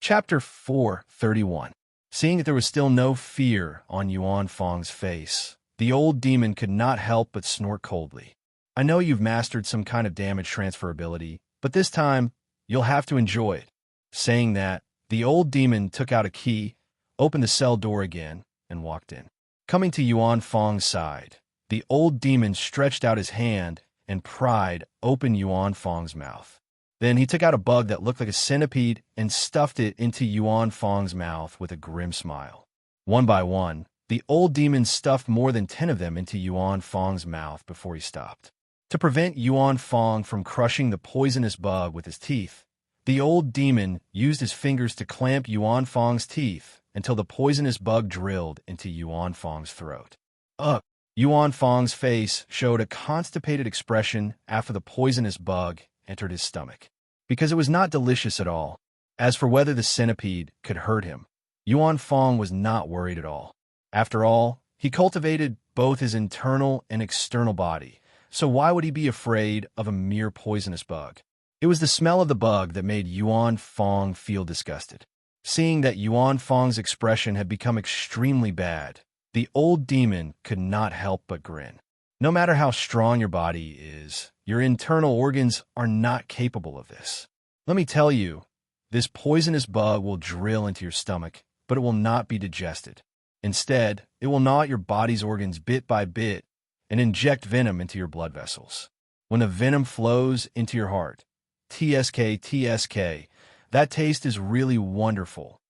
Chapter 431. Seeing that there was still no fear on Yuan Fang's face, the old demon could not help but snort coldly. I know you've mastered some kind of damage transferability, but this time, you'll have to enjoy it. Saying that, the old demon took out a key, opened the cell door again, and walked in. Coming to Yuan Fang's side, the old demon stretched out his hand and pried open Yuan Fang's mouth. Then he took out a bug that looked like a centipede and stuffed it into Yuan Fang's mouth with a grim smile. One by one, the old demon stuffed more than 10 of them into Yuan Fang's mouth before he stopped. To prevent Yuan Fang from crushing the poisonous bug with his teeth, the old demon used his fingers to clamp Yuan Fang's teeth until the poisonous bug drilled into Yuan Fang's throat. Ugh! Yuan Fang's face showed a constipated expression after the poisonous bug entered his stomach, because it was not delicious at all. As for whether the centipede could hurt him, Yuan Fang was not worried at all. After all, he cultivated both his internal and external body, so why would he be afraid of a mere poisonous bug? It was the smell of the bug that made Yuan Fang feel disgusted. Seeing that Yuan Fang's expression had become extremely bad, the old demon could not help but grin. No matter how strong your body is, your internal organs are not capable of this. Let me tell you, this poisonous bug will drill into your stomach, but it will not be digested. Instead, it will gnaw at your body's organs bit by bit and inject venom into your blood vessels. When the venom flows into your heart, TSK, that taste is really wonderful.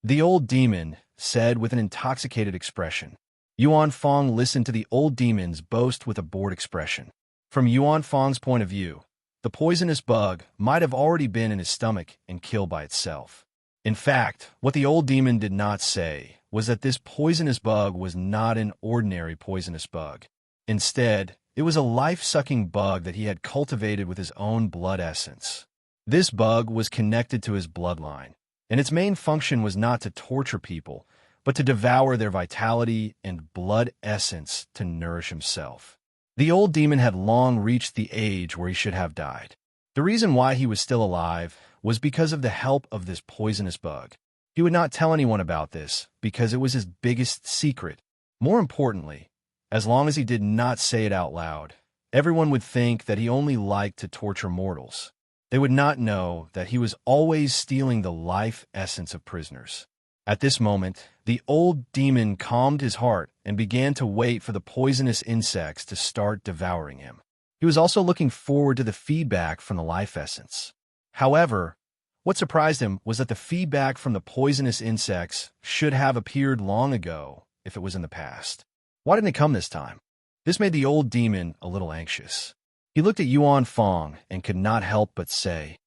The old demon said with an intoxicated expression. Yuan Fang listened to the old demon's boast with a bored expression. From Yuan Fang's point of view, the poisonous bug might have already been in his stomach and killed by itself. In fact, what the old demon did not say was that this poisonous bug was not an ordinary poisonous bug. Instead, it was a life-sucking bug that he had cultivated with his own blood essence. This bug was connected to his bloodline, and its main function was not to torture people, but to devour their vitality and blood essence to nourish himself. The old demon had long reached the age where he should have died. The reason why he was still alive was because of the help of this poisonous bug. He would not tell anyone about this because it was his biggest secret. More importantly, as long as he did not say it out loud, everyone would think that he only liked to torture mortals. They would not know that he was always stealing the life essence of prisoners. At this moment, the old demon calmed his heart and began to wait for the poisonous insects to start devouring him. He was also looking forward to the feedback from the life essence. However, what surprised him was that the feedback from the poisonous insects should have appeared long ago if it was in the past. Why didn't it come this time? This made the old demon a little anxious. He looked at Yuan Fang and could not help but say,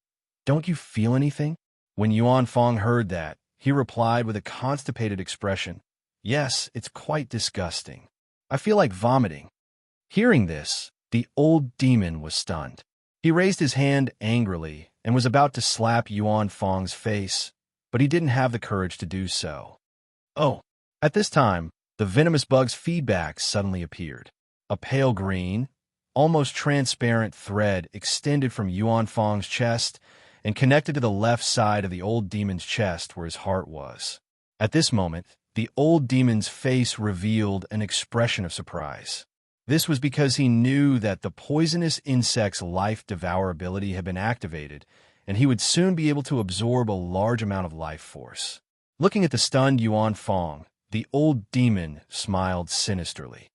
"Don't you feel anything?" When Yuan Fang heard that, he replied with a constipated expression, "Yes, it's quite disgusting. I feel like vomiting." Hearing this, the old demon was stunned. He raised his hand angrily and was about to slap Yuan Fang's face, but he didn't have the courage to do so. Oh! At this time, the venomous bug's feedback suddenly appeared. A pale green, almost transparent thread extended from Yuan Fang's chest and connected to the left side of the old demon's chest where his heart was. At this moment, the old demon's face revealed an expression of surprise. This was because he knew that the poisonous insect's life devour ability had been activated, and he would soon be able to absorb a large amount of life force. Looking at the stunned Yuan Fang, the old demon smiled sinisterly.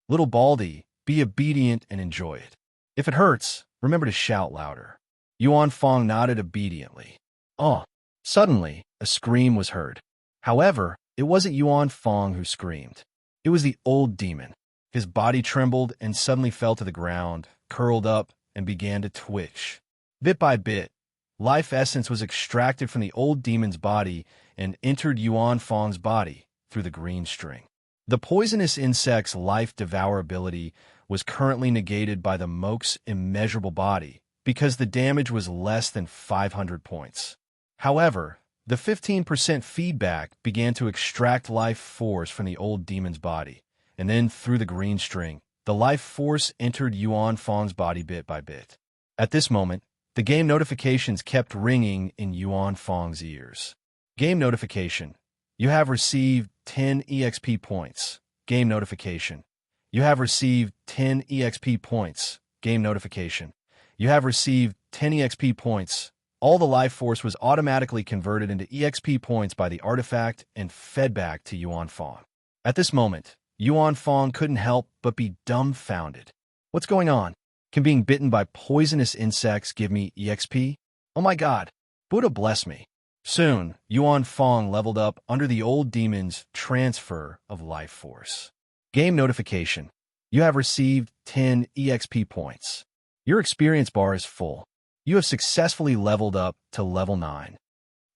"Little Baldy, be obedient and enjoy it. If it hurts, remember to shout louder." Yuan Fang nodded obediently. Oh! Suddenly, a scream was heard. However, it wasn't Yuan Fang who screamed. It was the old demon. His body trembled and suddenly fell to the ground, curled up, and began to twitch. Bit by bit, life essence was extracted from the old demon's body and entered Yuan Fang's body through the green string. The poisonous insect's life devour ability was currently negated by the monk's immeasurable body because the damage was less than 500 points. However, the 15% feedback began to extract life force from the old demon's body, and then through the green string, the life force entered Yuan Fang's body bit by bit. At this moment, the game notifications kept ringing in Yuan Fang's ears. Game notification. You have received 10 EXP points. Game notification. You have received 10 EXP points. Game notification. You have received 10 EXP points. All the life force was automatically converted into EXP points by the artifact and fed back to Yuan Fong. At this moment, Yuan Fong couldn't help but be dumbfounded. What's going on? Can being bitten by poisonous insects give me EXP? Oh my god, Buddha bless me. Soon, Yuan Fong leveled up under the old demon's transfer of life force. Game notification. You have received 10 EXP points. Your experience bar is full. You have successfully leveled up to level 9.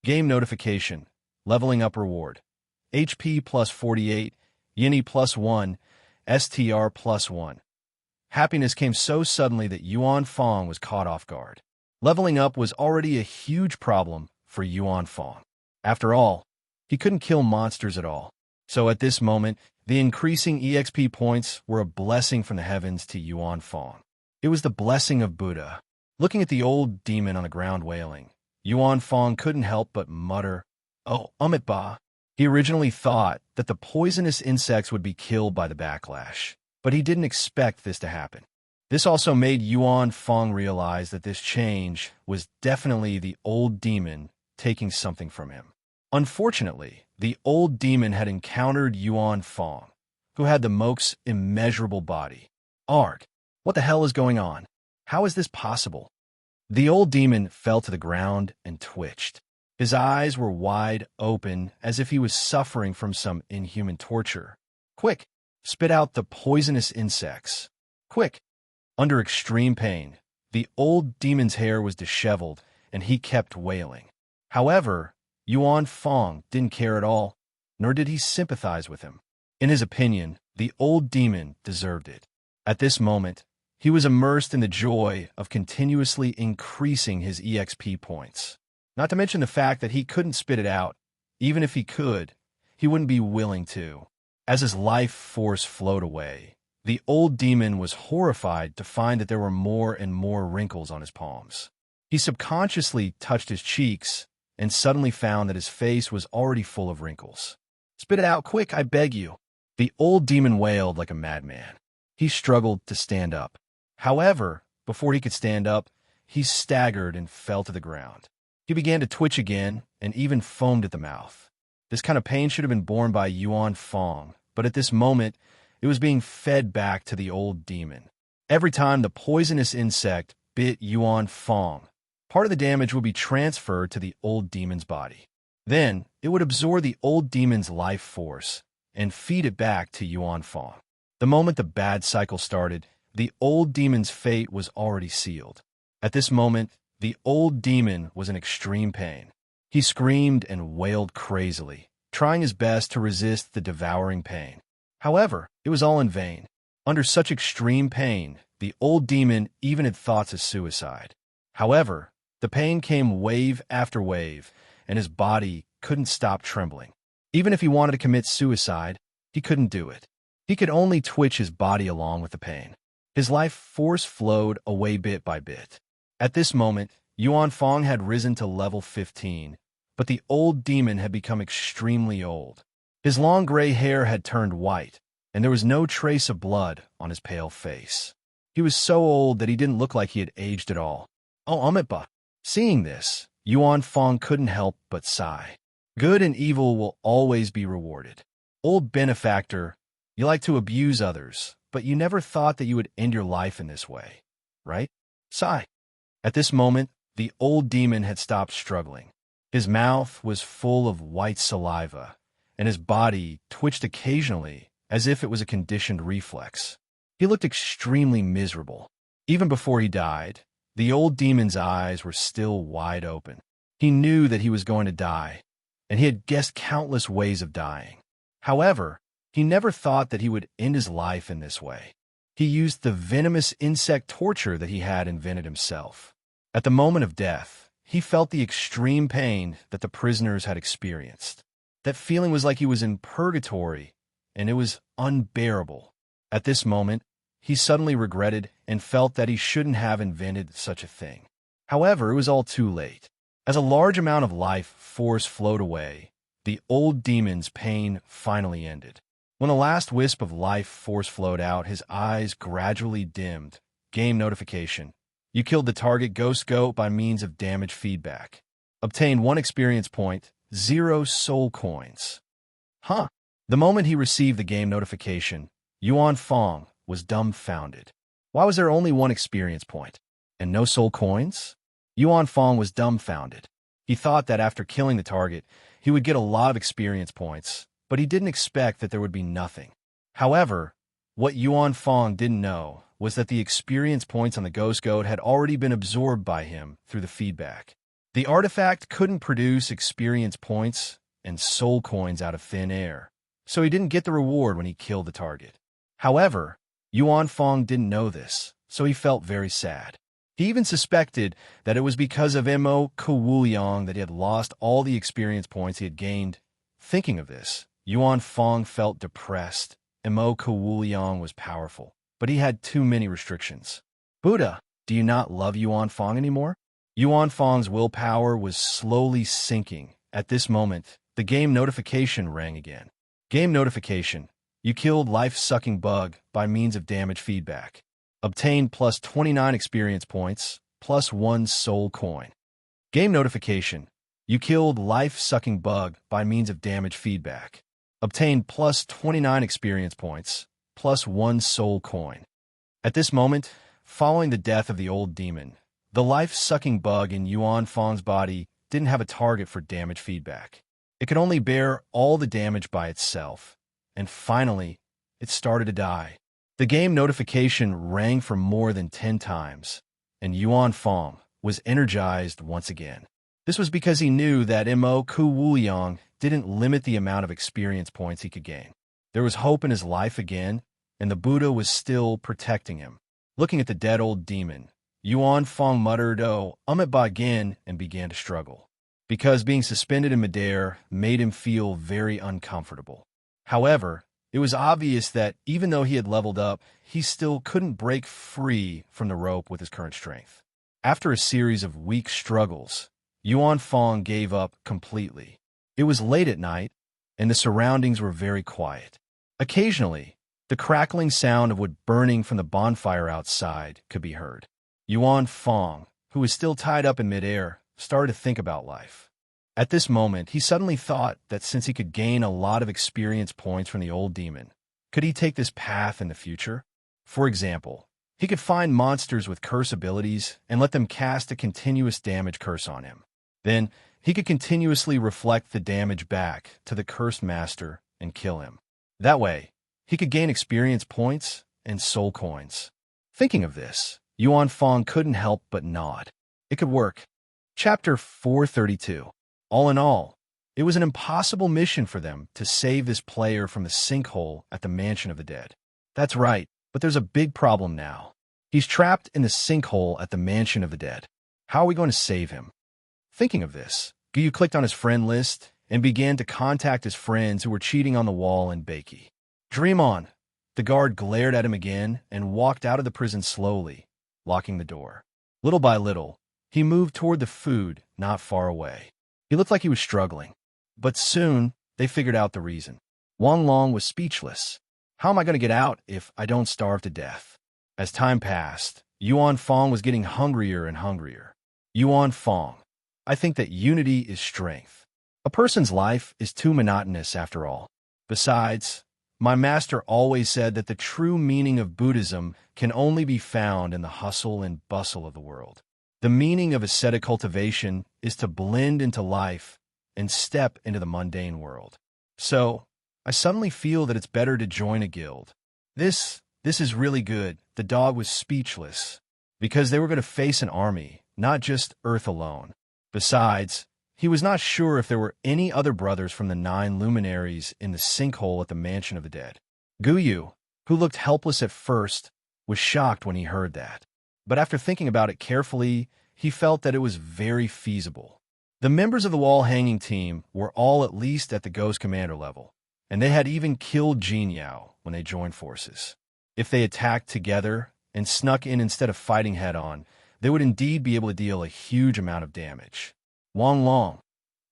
Game notification. Leveling up reward. HP plus 48, Yini plus 1, STR plus 1. Happiness came so suddenly that Yuan Fong was caught off guard. Leveling up was already a huge problem for Yuan Fong. After all, he couldn't kill monsters at all. So at this moment, the increasing EXP points were a blessing from the heavens to Yuan Fong. It was the blessing of Buddha. Looking at the old demon on the ground wailing, Yuan Fong couldn't help but mutter, "Oh, Ba." He originally thought that the poisonous insects would be killed by the backlash, but he didn't expect this to happen. This also made Yuan Fong realize that this change was definitely the old demon taking something from him. Unfortunately, the old demon had encountered Yuan Fong, who had the most immeasurable body. Arg, what the hell is going on? How is this possible? The old demon fell to the ground and twitched. His eyes were wide open as if he was suffering from some inhuman torture. Quick, spit out the poisonous insects. Quick. Under extreme pain, the old demon's hair was disheveled and he kept wailing. However, Yuan Fong didn't care at all, nor did he sympathize with him. In his opinion, the old demon deserved it. At this moment, he was immersed in the joy of continuously increasing his EXP points. Not to mention the fact that he couldn't spit it out. Even if he could, he wouldn't be willing to. As his life force flowed away, the old demon was horrified to find that there were more and more wrinkles on his palms. He subconsciously touched his cheeks and suddenly found that his face was already full of wrinkles. "Spit it out quick, I beg you." The old demon wailed like a madman. He struggled to stand up. However, before he could stand up, he staggered and fell to the ground. He began to twitch again and even foamed at the mouth. This kind of pain should have been borne by Yuan Fong, but at this moment, it was being fed back to the old demon. Every time the poisonous insect bit Yuan Fong, part of the damage would be transferred to the old demon's body. Then, it would absorb the old demon's life force and feed it back to Yuan Fong. The moment the bad cycle started, the old demon's fate was already sealed. At this moment, the old demon was in extreme pain. He screamed and wailed crazily, trying his best to resist the devouring pain. However, it was all in vain. Under such extreme pain, the old demon even had thoughts of suicide. However, the pain came wave after wave, and his body couldn't stop trembling. Even if he wanted to commit suicide, he couldn't do it. He could only twitch his body along with the pain. His life force flowed away bit by bit. At this moment, Yuan Fong had risen to level 15, but the old demon had become extremely old. His long gray hair had turned white, and there was no trace of blood on his pale face. He was so old that he didn't look like he had aged at all. Oh, Ba. Seeing this, Yuan Fong couldn't help but sigh. Good and evil will always be rewarded. Old benefactor, you like to abuse others, but you never thought that you would end your life in this way, right? Sigh. At this moment, the old demon had stopped struggling. His mouth was full of white saliva, and his body twitched occasionally as if it was a conditioned reflex. He looked extremely miserable. Even before he died, the old demon's eyes were still wide open. He knew that he was going to die, and he had guessed countless ways of dying. However, he never thought that he would end his life in this way. He used the venomous insect torture that he had invented himself. At the moment of death, he felt the extreme pain that the prisoners had experienced. That feeling was like he was in purgatory, and it was unbearable. At this moment, he suddenly regretted and felt that he shouldn't have invented such a thing. However, it was all too late. As a large amount of life force flowed away, the old demon's pain finally ended. When the last wisp of life force flowed out, his eyes gradually dimmed. Game notification. You killed the target ghost goat by means of damage feedback. Obtained 1 experience point, 0 soul coins. Huh. The moment he received the game notification, Yuan Fong was dumbfounded. Why was there only 1 experience point? And no soul coins? Yuan Fong was dumbfounded. He thought that after killing the target, he would get a lot of experience points, but he didn't expect that there would be nothing. However, what Yuan Fong didn't know was that the experience points on the ghost goat had already been absorbed by him through the feedback. The artifact couldn't produce experience points and soul coins out of thin air, so he didn't get the reward when he killed the target. However, Yuan Fong didn't know this, so he felt very sad. He even suspected that it was because of Mo Kowuliang that he had lost all the experience points he had gained. Thinking of this, Yuan Fong felt depressed. Mo Kowuliang was powerful, but he had too many restrictions. Buddha, do you not love Yuan Fong anymore? Yuan Fong's willpower was slowly sinking. At this moment, the game notification rang again. Game notification. You killed life-sucking bug by means of damage feedback. Obtained plus 29 experience points, plus 1 soul coin. Game notification. You killed life-sucking bug by means of damage feedback. Obtained plus 29 experience points, plus 1 soul coin. At this moment, following the death of the old demon, the life-sucking bug in Yuan Fong's body didn't have a target for damage feedback. It could only bear all the damage by itself. And finally, it started to die. The game notification rang for more than 10 times, and Yuan Fong was energized once again. This was because he knew that Mo Kowuliang didn't limit the amount of experience points he could gain. There was hope in his life again, and the Buddha was still protecting him. Looking at the dead old demon, Yuan Fong muttered, "Oh, it again," and began to struggle, because being suspended in midair made him feel very uncomfortable. However, it was obvious that even though he had leveled up, he still couldn't break free from the rope with his current strength. After a series of weak struggles, Yuan Fong gave up completely. It was late at night, and the surroundings were very quiet. Occasionally, the crackling sound of wood burning from the bonfire outside could be heard. Yuan Fong, who was still tied up in midair, started to think about life. At this moment, he suddenly thought that since he could gain a lot of experience points from the old demon, could he take this path in the future? For example, he could find monsters with curse abilities and let them cast a continuous damage curse on him. Then, he could continuously reflect the damage back to the cursed master and kill him. That way, he could gain experience points and soul coins. Thinking of this, Yuan Fong couldn't help but nod. It could work. Chapter 432. All in all, it was an impossible mission for them to save this player from the sinkhole at the Mansion of the Dead. That's right, but there's a big problem now. He's trapped in the sinkhole at the Mansion of the Dead. How are we going to save him? Thinking of this, Guyu clicked on his friend list and began to contact his friends who were cheating on the wall in Bakey. Dream on! The guard glared at him again and walked out of the prison slowly, locking the door. Little by little, he moved toward the food not far away. He looked like he was struggling, but soon they figured out the reason. Wang Long was speechless. How am I going to get out if I don't starve to death? As time passed, Yuan Fong was getting hungrier and hungrier. Yuan Fong, I think that unity is strength. A person's life is too monotonous after all. Besides, my master always said that the true meaning of Buddhism can only be found in the hustle and bustle of the world. The meaning of ascetic cultivation is to blend into life and step into the mundane world. So, I suddenly feel that it's better to join a guild. This is really good. The dog was speechless, because they were going to face an army, not just Earth alone. Besides, he was not sure if there were any other brothers from the 9 luminaries in the sinkhole at the Mansion of the Dead. Guyu, who looked helpless at first, was shocked when he heard that. But after thinking about it carefully, he felt that it was very feasible. The members of the wall-hanging team were all at least at the Ghost Commander level, and they had even killed Jin Yao when they joined forces. If they attacked together and snuck in instead of fighting head-on, they would indeed be able to deal a huge amount of damage. Wang Long.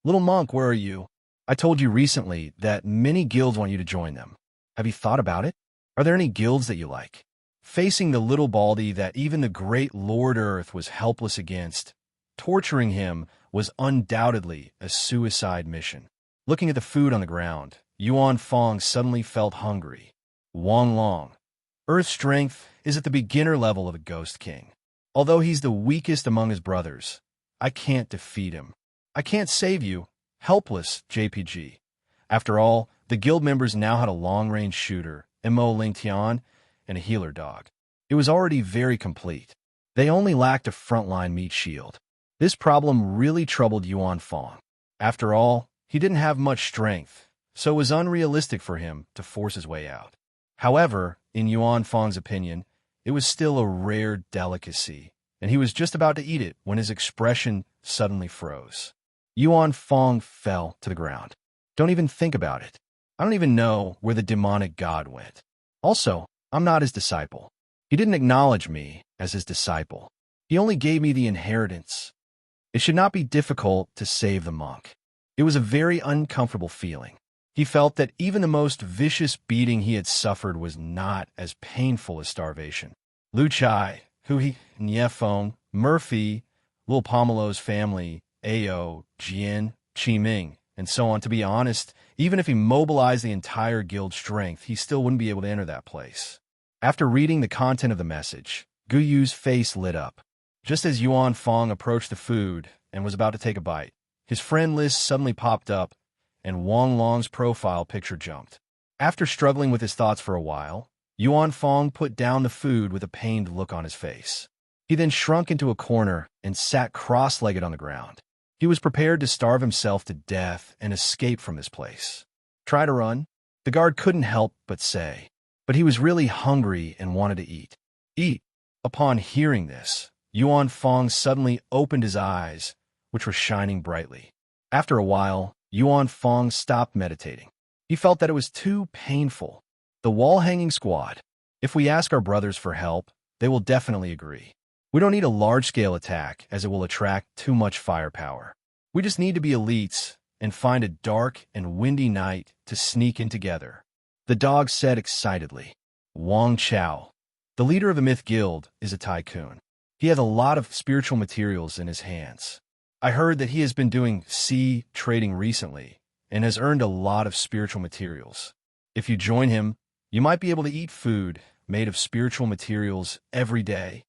Little monk, where are you? I told you recently that many guilds want you to join them. Have you thought about it? Are there any guilds that you like? Facing the little baldy that even the great Lord Earth was helpless against, torturing him was undoubtedly a suicide mission. Looking at the food on the ground, Yuan Fong suddenly felt hungry. Wang Long. Earth strength is at the beginner level of a Ghost King. Although he's the weakest among his brothers, I can't defeat him. I can't save you. Helpless, JPG. After all, the guild members now had a long-range shooter, Mo Ling Tian, and a healer dog. It was already very complete. They only lacked a frontline meat shield. This problem really troubled Yuan Fong. After all, he didn't have much strength, so it was unrealistic for him to force his way out. However, in Yuan Fong's opinion, it was still a rare delicacy, and he was just about to eat it when his expression suddenly froze. Yuan Fong fell to the ground. Don't even think about it. I don't even know where the demonic god went. Also, I'm not his disciple. He didn't acknowledge me as his disciple. He only gave me the inheritance. It should not be difficult to save the monk. It was a very uncomfortable feeling. He felt that even the most vicious beating he had suffered was not as painful as starvation. Lu Chai, Hui, Niefeng, Murphy, Lil Pomelo's family, Ao, Jian, Qi Ming, and so on. To be honest, even if he mobilized the entire guild strength, he still wouldn't be able to enter that place. After reading the content of the message, Gu Yu's face lit up. Just as Yuan Fong approached the food and was about to take a bite, his friend list suddenly popped up, and Wang Long's profile picture jumped. After struggling with his thoughts for a while, Yuan Fong put down the food with a pained look on his face. He then shrunk into a corner and sat cross-legged on the ground. He was prepared to starve himself to death and escape from this place. Try to run? The guard couldn't help but say. But he was really hungry and wanted to eat. Eat! Upon hearing this, Yuan Fong suddenly opened his eyes, which were shining brightly. After a while, Yuan Fong stopped meditating. He felt that it was too painful. The wall-hanging squad. If we ask our brothers for help, they will definitely agree. We don't need a large-scale attack, as it will attract too much firepower. We just need to be elites and find a dark and windy night to sneak in together. The dog said excitedly. Wang Chao, the leader of the Myth Guild, is a tycoon. He has a lot of spiritual materials in his hands. I heard that he has been doing sea trading recently and has earned a lot of spiritual materials. If you join him, you might be able to eat food made of spiritual materials every day.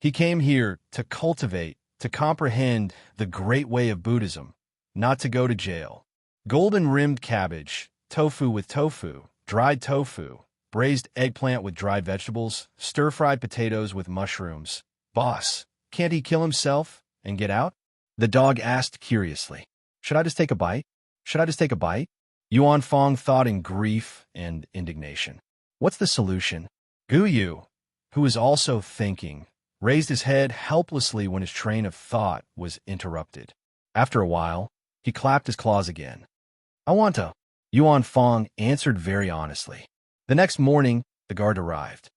He came here to cultivate, to comprehend the great way of Buddhism, not to go to jail. Golden-rimmed cabbage, tofu with tofu, dried tofu, braised eggplant with dried vegetables, stir-fried potatoes with mushrooms. Boss, can't he kill himself and get out? The dog asked curiously. Should I just take a bite? Should I just take a bite? Yuan Fong thought in grief and indignation. What's the solution? Gu Yu, who was also thinking, raised his head helplessly when his train of thought was interrupted. After a while, he clapped his claws again. I want to. Yuan Fong answered very honestly. The next morning, the guard arrived.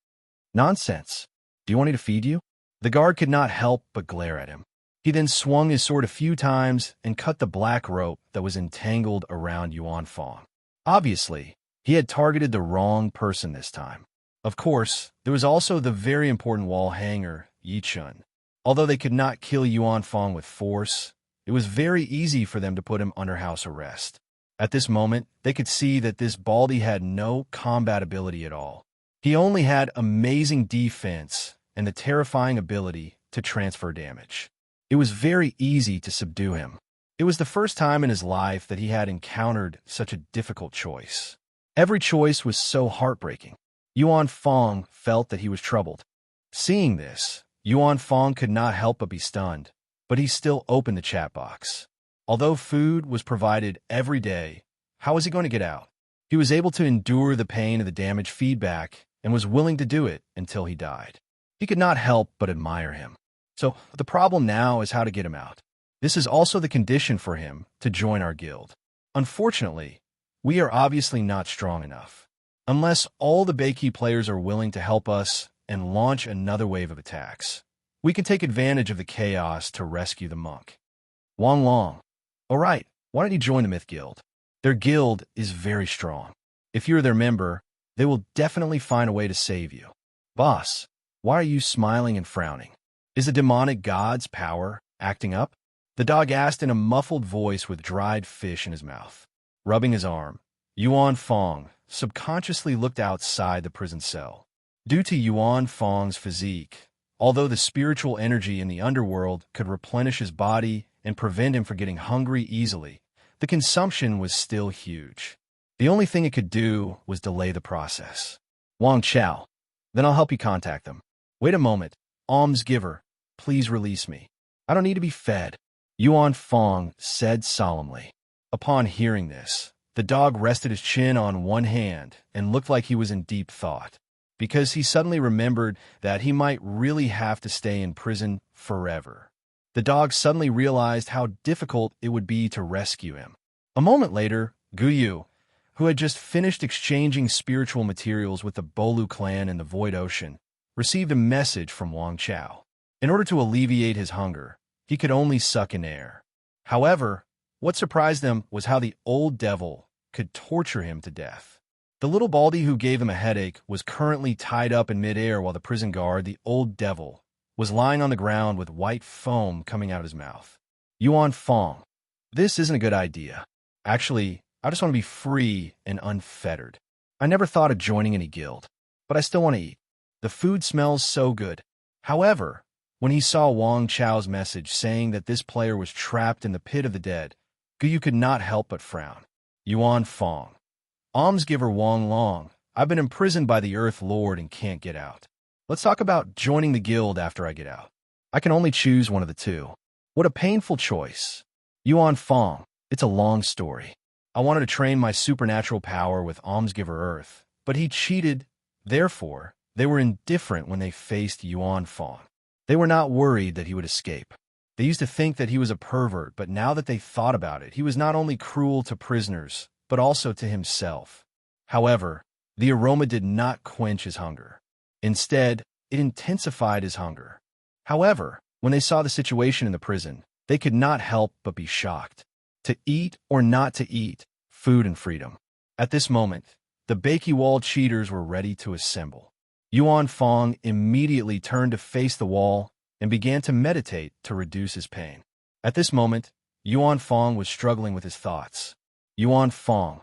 Nonsense. Do you want me to feed you? The guard could not help but glare at him. He then swung his sword a few times and cut the black rope that was entangled around Yuan Fong. Obviously, he had targeted the wrong person this time. Of course, there was also the very important wall hanger, Yi Chun. Although they could not kill Yuan Fong with force, it was very easy for them to put him under house arrest. At this moment, they could see that this baldy had no combat ability at all. He only had amazing defense and the terrifying ability to transfer damage. It was very easy to subdue him. It was the first time in his life that he had encountered such a difficult choice. Every choice was so heartbreaking. Yuan Fong felt that he was troubled. Seeing this, Yuan Fong could not help but be stunned, but he still opened the chat box. Although food was provided every day, how was he going to get out? He was able to endure the pain of the damage feedback and was willing to do it until he died. He could not help but admire him. So the problem now is how to get him out. This is also the condition for him to join our guild. Unfortunately, we are obviously not strong enough. Unless all the Beiki players are willing to help us and launch another wave of attacks, we can take advantage of the chaos to rescue the monk. Wang Long. All right, why don't you join the Myth Guild? Their guild is very strong. If you're their member, they will definitely find a way to save you. Boss, why are you smiling and frowning? Is the demonic god's power acting up? The dog asked in a muffled voice with dried fish in his mouth. Rubbing his arm, Yuan Fong subconsciously looked outside the prison cell. Due to Yuan Fong's physique, although the spiritual energy in the underworld could replenish his body and prevent him from getting hungry easily, the consumption was still huge. The only thing it could do was delay the process. Wang Chao, then I'll help you contact them. Wait a moment, almsgiver, please release me. I don't need to be fed, Yuan Fong said solemnly. Upon hearing this, the dog rested his chin on one hand and looked like he was in deep thought, because he suddenly remembered that he might really have to stay in prison forever. The dog suddenly realized how difficult it would be to rescue him. A moment later, Guyu, who had just finished exchanging spiritual materials with the Bolu clan in the Void Ocean, received a message from Wang Chao. In order to alleviate his hunger, he could only suck in air. However, what surprised them was how the old devil could torture him to death. The little baldy who gave him a headache was currently tied up in midair while the prison guard, the old devil, was lying on the ground with white foam coming out his mouth. Yuan Fong, this isn't a good idea. Actually, I just want to be free and unfettered. I never thought of joining any guild, but I still want to eat. The food smells so good. However, when he saw Wang Chao's message saying that this player was trapped in the pit of the dead, Guyu could not help but frown. Yuan Fong. Almsgiver Wang Long, I've been imprisoned by the Earth Lord and can't get out. Let's talk about joining the guild after I get out. I can only choose one of the two. What a painful choice. Yuan Fong, it's a long story. I wanted to train my supernatural power with Almsgiver Earth, but he cheated. Therefore, they were indifferent when they faced Yuan Fong. They were not worried that he would escape. They used to think that he was a pervert, but now that they thought about it, he was not only cruel to prisoners, but also to himself. However, the aroma did not quench his hunger. Instead, it intensified his hunger. However, when they saw the situation in the prison, they could not help but be shocked. To eat or not to eat, food and freedom. At this moment, the Bakey Wall cheaters were ready to assemble. Yuan Fong immediately turned to face the wall and began to meditate to reduce his pain. At this moment, Yuan Fong was struggling with his thoughts. Yuan Fong,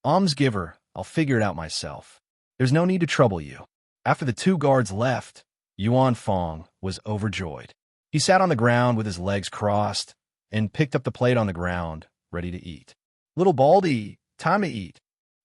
almsgiver, I'll figure it out myself. There's no need to trouble you. After the two guards left, Yuan Fong was overjoyed. He sat on the ground with his legs crossed and picked up the plate on the ground, ready to eat. Little Baldy, time to eat.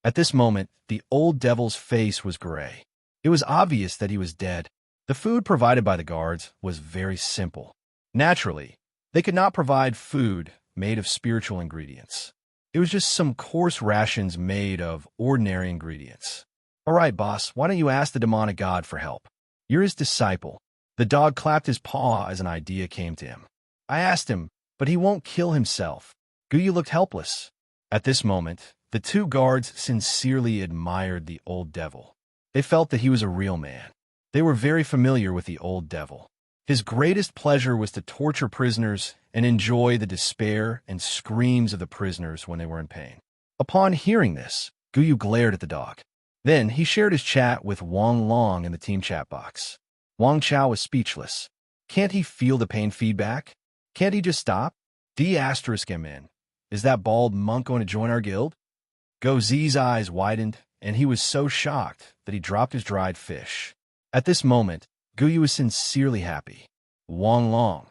At this moment, the old devil's face was gray. It was obvious that he was dead. The food provided by the guards was very simple. Naturally, they could not provide food made of spiritual ingredients. It was just some coarse rations made of ordinary ingredients. All right, boss, why don't you ask the demonic god for help? You're his disciple. The dog clapped his paw as an idea came to him. I asked him, but he won't kill himself. Guyu looked helpless. At this moment, the two guards sincerely admired the old devil. They felt that he was a real man. They were very familiar with the old devil. His greatest pleasure was to torture prisoners and enjoy the despair and screams of the prisoners when they were in pain. Upon hearing this, Guyu glared at the dog. Then he shared his chat with Wang Long in the team chat box. Wang Chao was speechless. Can't he feel the pain feedback? Can't he just stop? D*MN. Is that bald monk going to join our guild? Go Z's eyes widened, and he was so shocked that he dropped his dried fish. At this moment, Guyu was sincerely happy. Wang Long,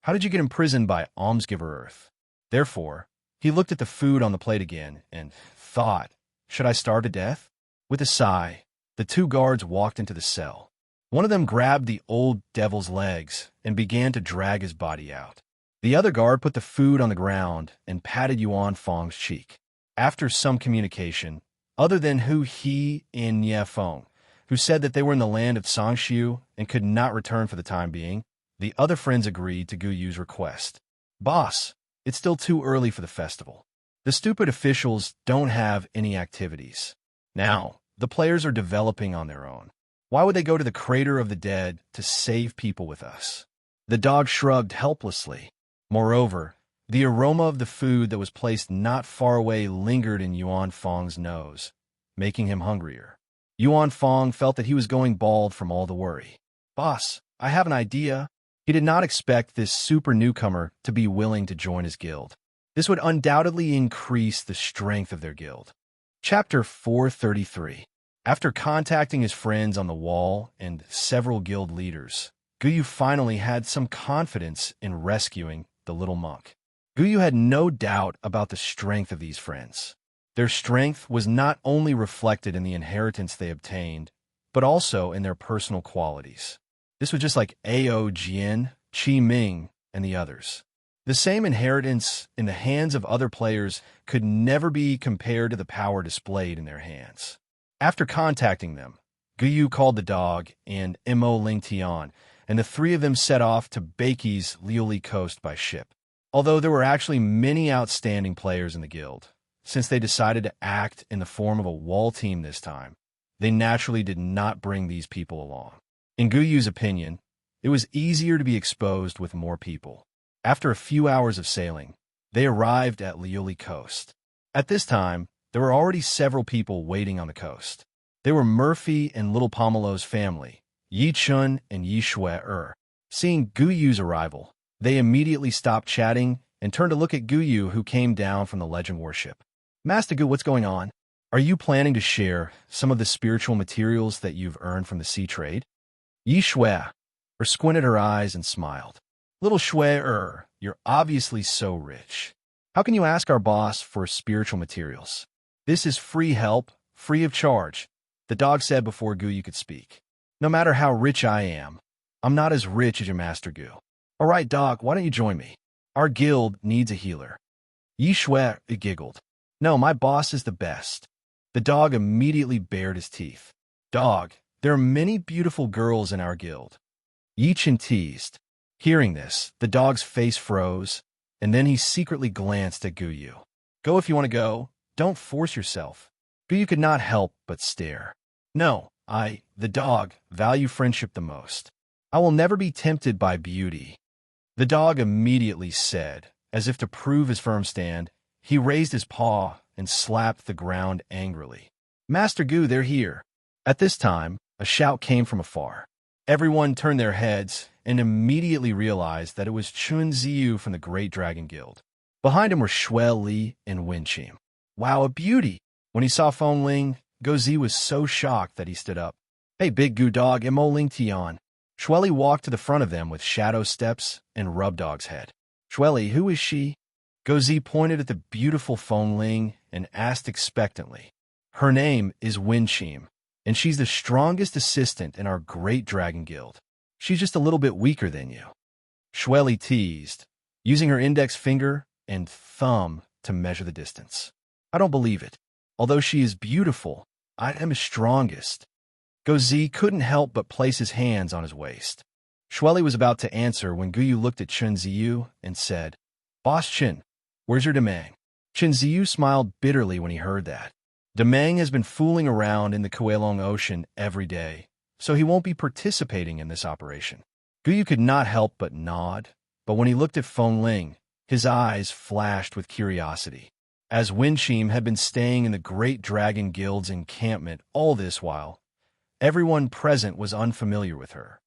how did you get imprisoned by Almsgiver Earth? Therefore, he looked at the food on the plate again and thought, should I starve to death? With a sigh, the two guards walked into the cell. One of them grabbed the old devil's legs and began to drag his body out. The other guard put the food on the ground and patted Yuan Fong's cheek. After some communication, other than He and Nye Fong, who said that they were in the land of Songshu and could not return for the time being, the other friends agreed to Guyu's request. Boss, it's still too early for the festival. The stupid officials don't have any activities. Now, the players are developing on their own. Why would they go to the crater of the dead to save people with us? The dog shrugged helplessly. Moreover, The aroma of the food that was placed not far away lingered in Yuan Fang's nose, making him hungrier. Yuan Fang felt that he was going bald from all the worry. "Boss, I have an idea." He did not expect this super newcomer to be willing to join his guild. This would undoubtedly increase the strength of their guild. Chapter 433. After contacting his friends on the wall and several guild leaders, Guyu finally had some confidence in rescuing the little monk. Guyu had no doubt about the strength of these friends. Their strength was not only reflected in the inheritance they obtained, but also in their personal qualities. This was just like Ao Jian, Qi Ming, and the others. The same inheritance in the hands of other players could never be compared to the power displayed in their hands. After contacting them, Guyu called the dog and Mo Ling Tian, and the three of them set off to Bakie's Liuli coast by ship. Although there were actually many outstanding players in the guild, since they decided to act in the form of a wall team this time, they naturally did not bring these people along. In Guyu's opinion, it was easier to be exposed with more people. After a few hours of sailing, they arrived at Liuli coast. At this time, there were already several people waiting on the coast. They were Murphy and Little Pomelo's family, Yi Chun and Yi Shui. Seeing Guyu's arrival, they immediately stopped chatting and turned to look at Guyu, who came down from the legend warship. "Master Gu, what's going on? Are you planning to share some of the spiritual materials that you've earned from the sea trade?" Yi Shui squinted her eyes and smiled. "Little Shui, you're obviously so rich. How can you ask our boss for spiritual materials? This is free help, free of charge," the dog said before Guyu could speak. "No matter how rich I am, I'm not as rich as your Master Gu. All right, dog, why don't you join me? Our guild needs a healer." Yi Shui giggled. "No, my boss is the best." The dog immediately bared his teeth. "Dog, there are many beautiful girls in our guild." Yi Chen teased. Hearing this, the dog's face froze, and then he secretly glanced at Guyu. "Go if you want to go. Don't force yourself." Guyu could not help but stare. "No, the dog, value friendship the most. I will never be tempted by beauty." The dog immediately said, as if to prove his firm stand, he raised his paw and slapped the ground angrily. "Master Gu, they're here." At this time, a shout came from afar. Everyone turned their heads and immediately realized that it was Chun Ziyu from the Great Dragon Guild. Behind him were Shui Li and Wen Qim. "Wow, a beauty!" When he saw Feng Ling, Gozi was so shocked that he stood up. "Hey, big Gu dog, Mo Ling Tian." Shui Li walked to the front of them with shadow steps and rubbed Dog's head. "Shui Li, who is she?" Gozi pointed at the beautiful Feng Ling and asked expectantly. "Her name is Wen Qim, and she's the strongest assistant in our Great Dragon Guild. She's just a little bit weaker than you." Shui Li teased, using her index finger and thumb to measure the distance. "I don't believe it. Although she is beautiful, I am his strongest." Gozi couldn't help but place his hands on his waist. Shui Li was about to answer when Guyu looked at Chun Ziyu and said, "Boss Chen, where's your Demang?" Chun Ziyu smiled bitterly when he heard that. Demang has been fooling around in the Kuelong Ocean every day, so he won't be participating in this operation. Guyu could not help but nod, but when he looked at Feng Ling, his eyes flashed with curiosity. As Wen Qim had been staying in the Great Dragon Guild's encampment all this while, everyone present was unfamiliar with her.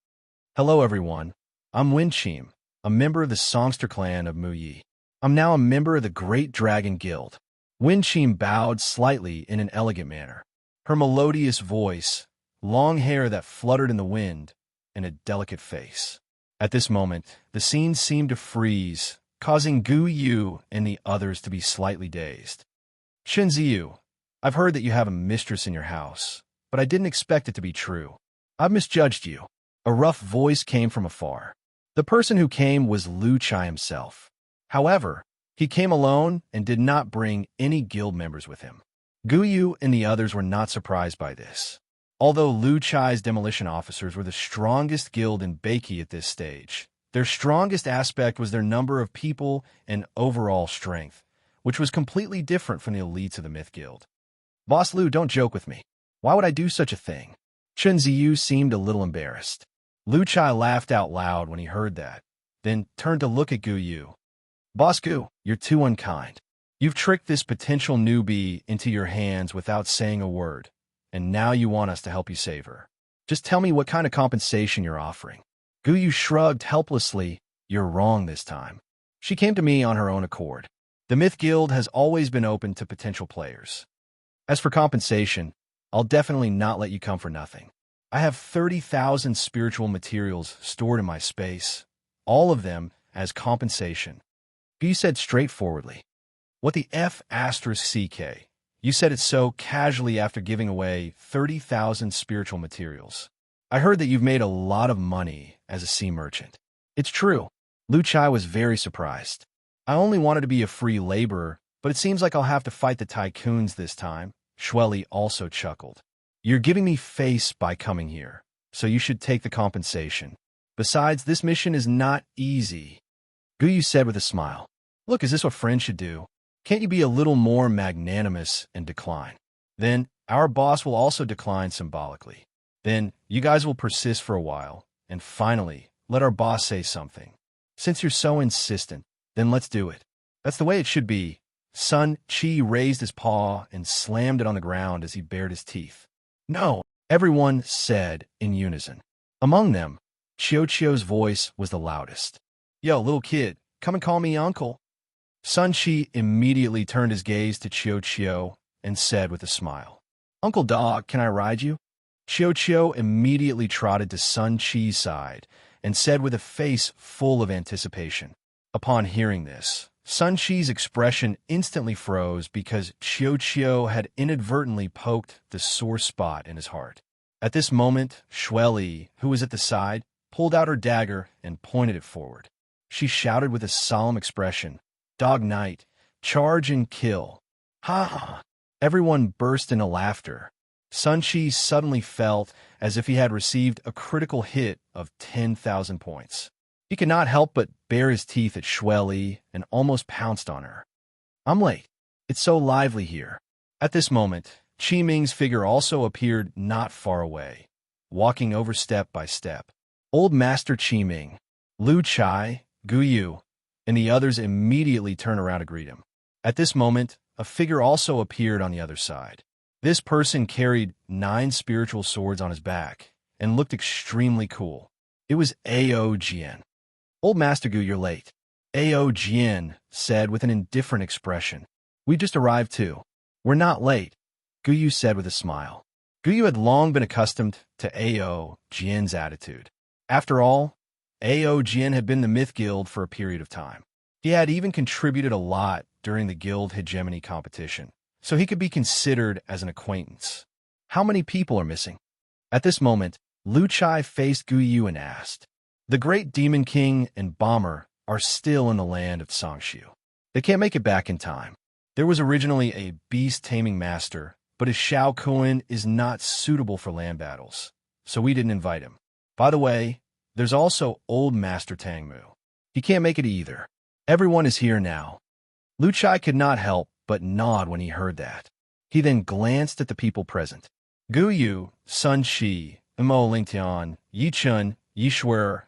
"Hello, everyone. I'm Wen Qim, a member of the Songster clan of Muyi. I'm now a member of the Great Dragon Guild." Wen Qim bowed slightly in an elegant manner. Her melodious voice, long hair that fluttered in the wind, and a delicate face. At this moment, the scene seemed to freeze, causing Gu Yu and the others to be slightly dazed. "Shen Ziyu, I've heard that you have a mistress in your house, but I didn't expect it to be true. I've misjudged you." A rough voice came from afar. The person who came was Lu Chai himself. However, he came alone and did not bring any guild members with him. Gu Yu and the others were not surprised by this. Although Lu Chai's demolition officers were the strongest guild in Baiki at this stage, their strongest aspect was their number of people and overall strength, which was completely different from the elites of the Myth Guild. "Boss Lu, don't joke with me. Why would I do such a thing?" Chun Ziyu seemed a little embarrassed. Lu Chai laughed out loud when he heard that, then turned to look at Gu Yu. Bosku, you're too unkind. You've tricked this potential newbie into your hands without saying a word, and now you want us to help you save her. Just tell me what kind of compensation you're offering. Guyu shrugged helplessly. You're wrong this time. She came to me on her own accord. The Myth Guild has always been open to potential players. As for compensation, I'll definitely not let you come for nothing. I have 30,000 spiritual materials stored in my space, all of them as compensation. Guyu said straightforwardly. What the F asterisk CK? You said it so casually after giving away 30,000 spiritual materials. I heard that you've made a lot of money as a sea merchant. It's true. Lu Chai was very surprised. I only wanted to be a free laborer, but it seems like I'll have to fight the tycoons this time. Shueli also chuckled. You're giving me face by coming here, so you should take the compensation. Besides, this mission is not easy. Guyu said with a smile. Look, is this what friends should do? Can't you be a little more magnanimous and decline? Then, our boss will also decline symbolically. Then, you guys will persist for a while, and finally, let our boss say something. Since you're so insistent, then let's do it. That's the way it should be. Sun Chi raised his paw and slammed it on the ground as he bared his teeth. No, everyone said in unison. Among them, Chio's voice was the loudest. Yo, little kid, come and call me uncle. Sun Chi immediately turned his gaze to Chio and said with a smile, Uncle Dog, can I ride you? Chio immediately trotted to Sun Chi's side and said with a face full of anticipation. Upon hearing this, Sun Chi's expression instantly froze because Chio had inadvertently poked the sore spot in his heart. At this moment, Shueli, who was at the side, pulled out her dagger and pointed it forward. She shouted with a solemn expression, Dog Knight, charge and kill. Ha ha! Everyone burst into laughter. Sun Chi suddenly felt as if he had received a critical hit of 10,000 points. He could not help but bare his teeth at Shueli and almost pounced on her. I'm late. It's so lively here. At this moment, Qi Ming's figure also appeared not far away, walking over step by step. Old Master Qi Ming, Lu Chai, Guyu, and the others immediately turned around to greet him. At this moment, a figure also appeared on the other side. This person carried 9 spiritual swords on his back and looked extremely cool. It was Ao Jian. Old Master Gu, you're late. Ao Jian said with an indifferent expression. We just arrived too. We're not late, Guyu said with a smile. Guyu had long been accustomed to Ao Jian's attitude. After all, Ao Jian had been in the Myth Guild for a period of time. He had even contributed a lot during the guild hegemony competition, so he could be considered as an acquaintance. How many people are missing? At this moment, Lu Chai faced Guyu and asked. The great Demon King and Bomber are still in the land of Sangshu. They can't make it back in time. There was originally a beast-taming master, but his Shao Kuan is not suitable for land battles, so we didn't invite him. By the way, there's also old Master Tangmu. He can't make it either. Everyone is here now. Lu Chai could not help but nod when he heard that. He then glanced at the people present. Guyu, Sun Chi, Mo Lingtian, Yi Chun, Yi Shuer,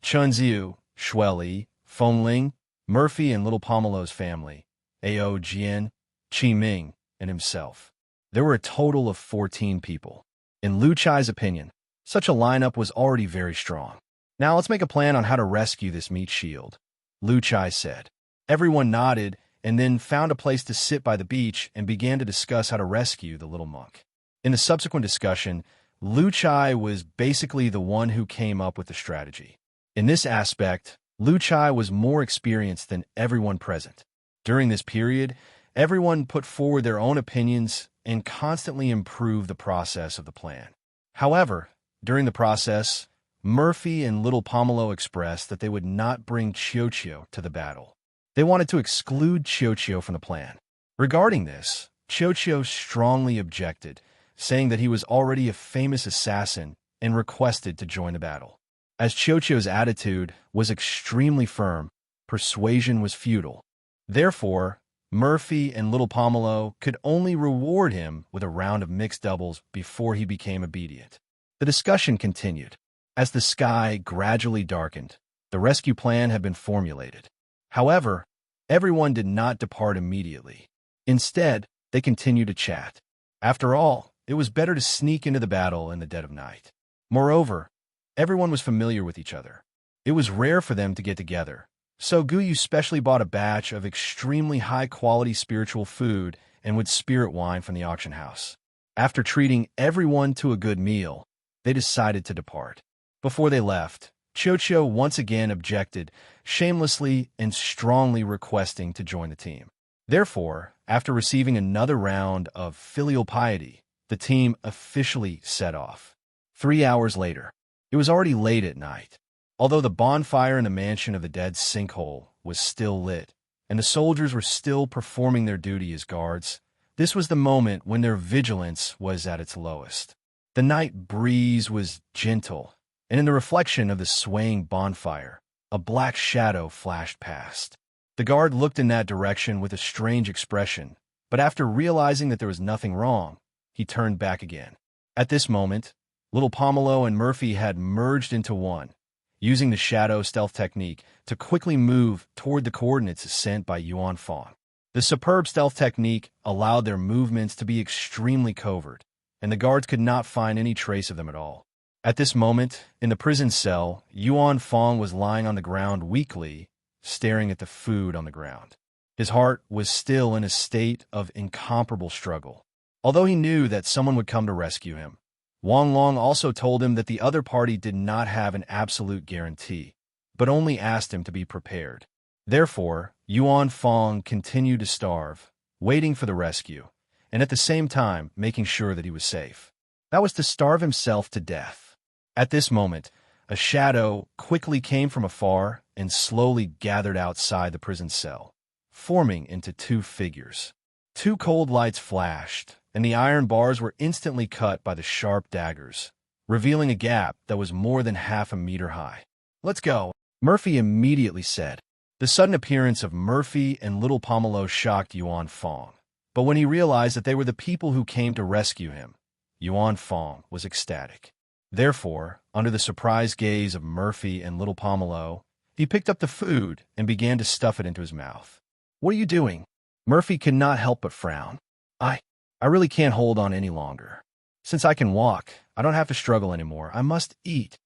Chun Ziu, Shueli, Feng Ling, Murphy and Little Pomelo's family, Ao Jian, Qi Ming, and himself. There were a total of 14 people. In Lu Chai's opinion, such a lineup was already very strong. Now let's make a plan on how to rescue this meat shield, Lu Chai said. Everyone nodded and then found a place to sit by the beach and began to discuss how to rescue the little monk. In the subsequent discussion, Lu Chai was basically the one who came up with the strategy. In this aspect, Lu Chai was more experienced than everyone present. During this period, everyone put forward their own opinions and constantly improved the process of the plan. However, during the process, Murphy and Little Pomelo expressed that they would not bring Chio to the battle. They wanted to exclude Chio from the plan. Regarding this, Chio strongly objected, saying that he was already a famous assassin and requested to join the battle. As Chio's attitude was extremely firm, persuasion was futile. Therefore, Murphy and Little Pomelo could only reward him with a round of mixed doubles before he became obedient. The discussion continued. As the sky gradually darkened, the rescue plan had been formulated. However, Everyone did not depart immediately. Instead, they continued to chat. After all, it was better to sneak into the battle in the dead of night. Moreover, everyone was familiar with each other. It was rare for them to get together, so Guyu specially bought a batch of extremely high-quality spiritual food and would spirit wine from the auction house. After treating everyone to a good meal, they decided to depart. Before they left, Cho once again objected, shamelessly and strongly requesting to join the team. Therefore, after receiving another round of filial piety, the team officially set off. 3 hours later, it was already late at night. Although the bonfire in the mansion of the dead sinkhole was still lit, and the soldiers were still performing their duty as guards, this was the moment when their vigilance was at its lowest. The night breeze was gentle, and in the reflection of the swaying bonfire, a black shadow flashed past. The guard looked in that direction with a strange expression, but after realizing that there was nothing wrong, he turned back again. At this moment, little Pomelo and Murphy had merged into one, using the shadow stealth technique to quickly move toward the coordinates sent by Yuan Fong. The superb stealth technique allowed their movements to be extremely covert, and the guards could not find any trace of them at all. At this moment, in the prison cell, Yuan Fong was lying on the ground weakly, staring at the food on the ground. His heart was still in a state of incomparable struggle. Although he knew that someone would come to rescue him, Wang Long also told him that the other party did not have an absolute guarantee, but only asked him to be prepared. Therefore, Yuan Fong continued to starve, waiting for the rescue, and at the same time making sure that he was safe. That was to starve himself to death. At this moment, a shadow quickly came from afar and slowly gathered outside the prison cell, forming into two figures. Two cold lights flashed, and the iron bars were instantly cut by the sharp daggers, revealing a gap that was more than half a meter high. "Let's go," Murphy immediately said. The sudden appearance of Murphy and little Pomelo shocked Yuan Fong, but when he realized that they were the people who came to rescue him, Yuan Fong was ecstatic. Therefore, under the surprised gaze of Murphy and little Pomelo, he picked up the food and began to stuff it into his mouth. "What are you doing?" Murphy could not help but frown. I really can't hold on any longer. Since I can walk, I don't have to struggle anymore. I must eat."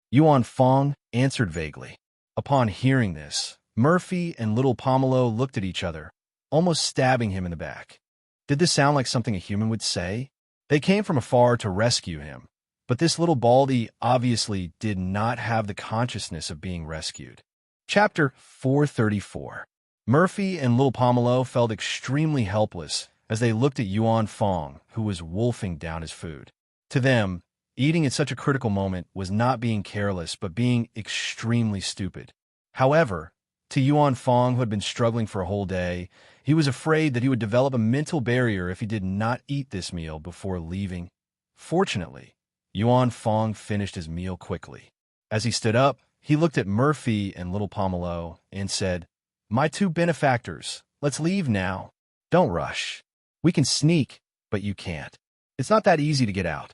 Yuan Fong answered vaguely. Upon hearing this, Murphy and little Pomelo looked at each other, almost stabbing him in the back. Did this sound like something a human would say? They came from afar to rescue him, but this little baldy obviously did not have the consciousness of being rescued. Chapter 434. Murphy and little Pomelo felt extremely helpless as they looked at Yuan Fong, who was wolfing down his food. To them, eating at such a critical moment was not being careless, but being extremely stupid. However, to Yuan Fong, who had been struggling for a whole day, he was afraid that he would develop a mental barrier if he did not eat this meal before leaving. Fortunately, Yuan Fong finished his meal quickly. As he stood up, he looked at Murphy and little Pomelo and said, "My two benefactors, let's leave now. Don't rush. We can sneak, but you can't. It's not that easy to get out."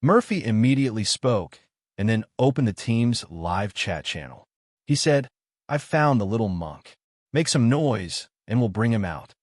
Murphy immediately spoke and then opened the team's live chat channel. He said, "I've found the little monk. Make some noise and we'll bring him out."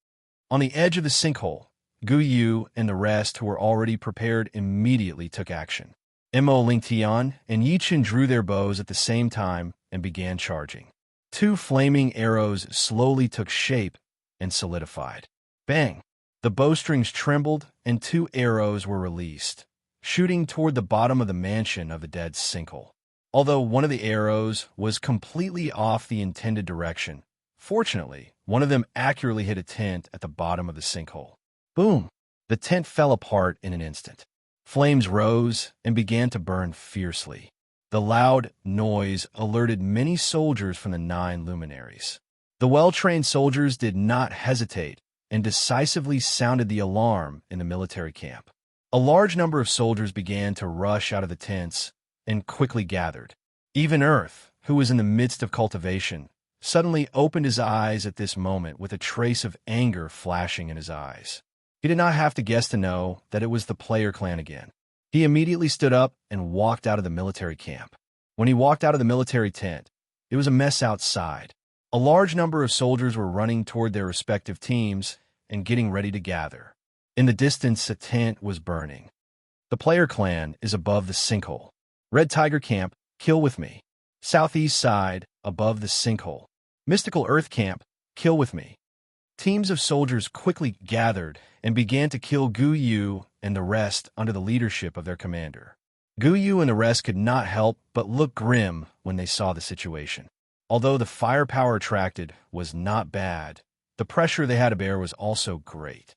On the edge of the sinkhole, Guyu and the rest who were already prepared immediately took action. Mo Lingtian and Yichen drew their bows at the same time and began charging. Two flaming arrows slowly took shape and solidified. Bang! The bowstrings trembled and two arrows were released, shooting toward the bottom of the mansion of the dead sinkhole. Although one of the arrows was completely off the intended direction, fortunately, one of them accurately hit a tent at the bottom of the sinkhole. Boom! The tent fell apart in an instant. Flames rose and began to burn fiercely. The loud noise alerted many soldiers from the 9 luminaries. The well-trained soldiers did not hesitate and decisively sounded the alarm in the military camp. A large number of soldiers began to rush out of the tents and quickly gathered. Even Earth, who was in the midst of cultivation, suddenly opened his eyes at this moment with a trace of anger flashing in his eyes. He did not have to guess to know that it was the player clan again. He immediately stood up and walked out of the military camp. When he walked out of the military tent, it was a mess outside. A large number of soldiers were running toward their respective teams and getting ready to gather. In the distance, a tent was burning. The player clan is above the sinkhole. Red Tiger Camp, kill with me. Southeast side, above the sinkhole. Mystical Earth Camp, kill with me. Teams of soldiers quickly gathered and began to kill Gu Yu and the rest under the leadership of their commander. Gu Yu and the rest could not help but look grim when they saw the situation. Although the firepower attracted was not bad, the pressure they had to bear was also great.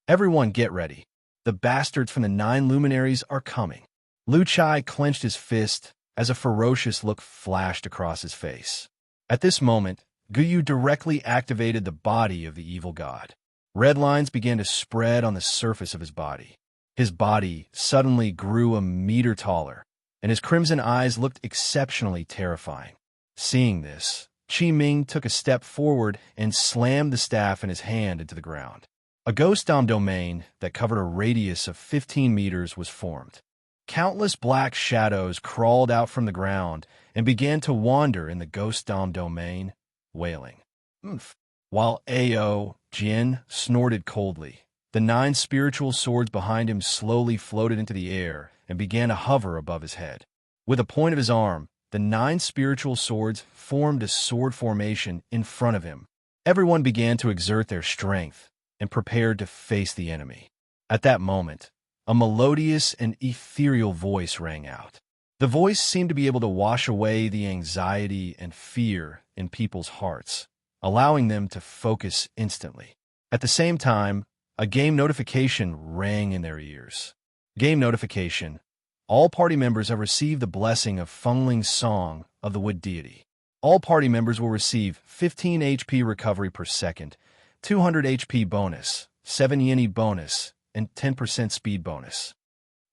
Everyone get ready. The bastards from the 9 luminaries are coming. Lu Chai clenched his fist as a ferocious look flashed across his face. At this moment, Gu Yu directly activated the body of the evil god. Red lines began to spread on the surface of his body. His body suddenly grew a meter taller, and his crimson eyes looked exceptionally terrifying. Seeing this, Qi Ming took a step forward and slammed the staff in his hand into the ground. A ghost dome domain that covered a radius of 15 meters was formed. Countless black shadows crawled out from the ground and began to wander in the ghost dome domain, wailing. Oomph. While Ao Jin snorted coldly, the 9 spiritual swords behind him slowly floated into the air and began to hover above his head. With a point of his arm, the 9 spiritual swords formed a sword formation in front of him. Everyone began to exert their strength and prepared to face the enemy. At that moment, a melodious and ethereal voice rang out. The voice seemed to be able to wash away the anxiety and fear in people's hearts, allowing them to focus instantly. At the same time, a game notification rang in their ears. Game notification. All party members have received the blessing of Fengling's Song of the Wood Deity. All party members will receive 15 HP recovery per second, 200 HP bonus, 7 Yeni bonus, and 10% speed bonus.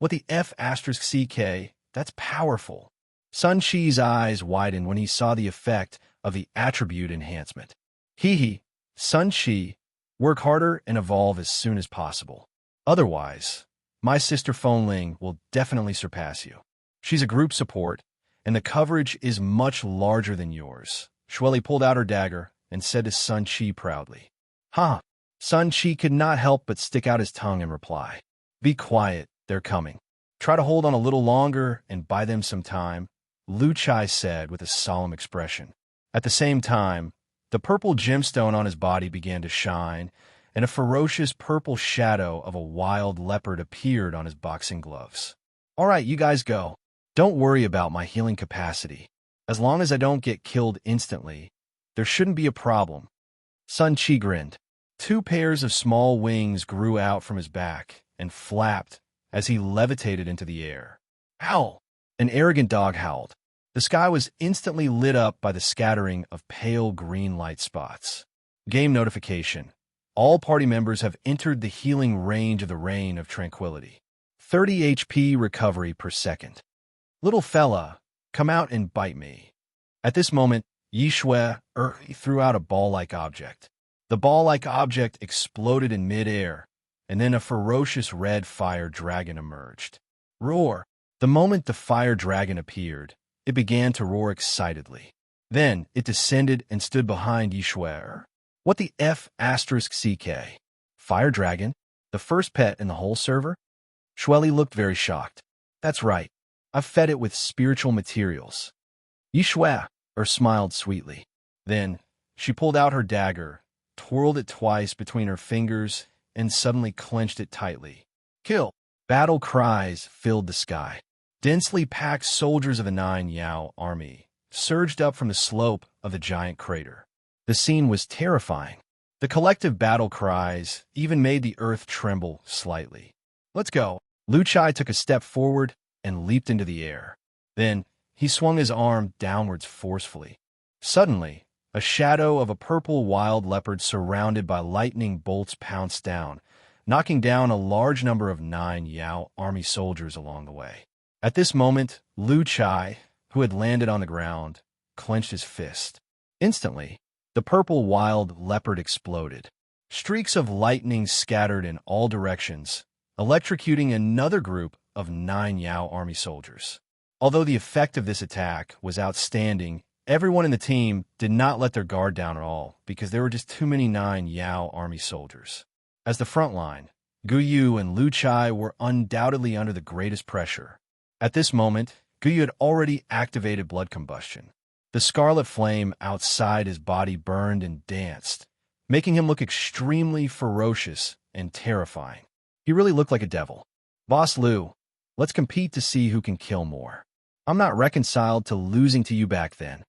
What the F asterisk CK? That's powerful. Sun Chi's eyes widened when he saw the effect of the attribute enhancement. Hee, Sun Chi, work harder and evolve as soon as possible. Otherwise, my sister Fenling will definitely surpass you. She's a group support, and the coverage is much larger than yours. Shueli pulled out her dagger and said to Sun Chi proudly. Ha! Sun Chi could not help but stick out his tongue in reply. Be quiet, they're coming. Try to hold on a little longer and buy them some time, Lu Chai said with a solemn expression. At the same time, the purple gemstone on his body began to shine, and a ferocious purple shadow of a wild leopard appeared on his boxing gloves. All right, you guys go. Don't worry about my healing capacity. As long as I don't get killed instantly, there shouldn't be a problem. Sun Chi grinned. 2 pairs of small wings grew out from his back and flapped as he levitated into the air. Howl! An arrogant dog howled. The sky was instantly lit up by the scattering of pale green light spots. Game notification. All party members have entered the healing range of the Rain of Tranquility. 30 HP recovery per second. Little fella, come out and bite me. At this moment, Yi Shui threw out a ball-like object. The ball-like object exploded in mid-air, and then a ferocious red fire dragon emerged. Roar! The moment the fire dragon appeared, it began to roar excitedly. Then it descended and stood behind Yi Shui. What the F asterisk CK? Fire dragon? The first pet in the whole server? Shueli looked very shocked. That's right. I've fed it with spiritual materials. Yi Shui smiled sweetly. Then she pulled out her dagger, twirled it twice between her fingers, and suddenly clenched it tightly. Kill! Battle cries filled the sky. Densely packed soldiers of the 9 Yao army surged up from the slope of the giant crater. The scene was terrifying. The collective battle cries even made the earth tremble slightly. Let's go. Lu Chai took a step forward and leaped into the air. Then he swung his arm downwards forcefully. Suddenly, a shadow of a purple wild leopard surrounded by lightning bolts pounced down, knocking down a large number of 9 Yao army soldiers along the way. At this moment, Lu Chai, who had landed on the ground, clenched his fist. Instantly, the purple wild leopard exploded. Streaks of lightning scattered in all directions, electrocuting another group of 9 Yao army soldiers. Although the effect of this attack was outstanding everyone in the team did not let their guard down at all because there were just too many 9 Yao army soldiers. As the front line, Guyu and Lu Chai were undoubtedly under the greatest pressure. At this moment, Guyu had already activated blood combustion. The scarlet flame outside his body burned and danced, making him look extremely ferocious and terrifying. He really looked like a devil. Boss Lu, let's compete to see who can kill more. I'm not reconciled to losing to you back then.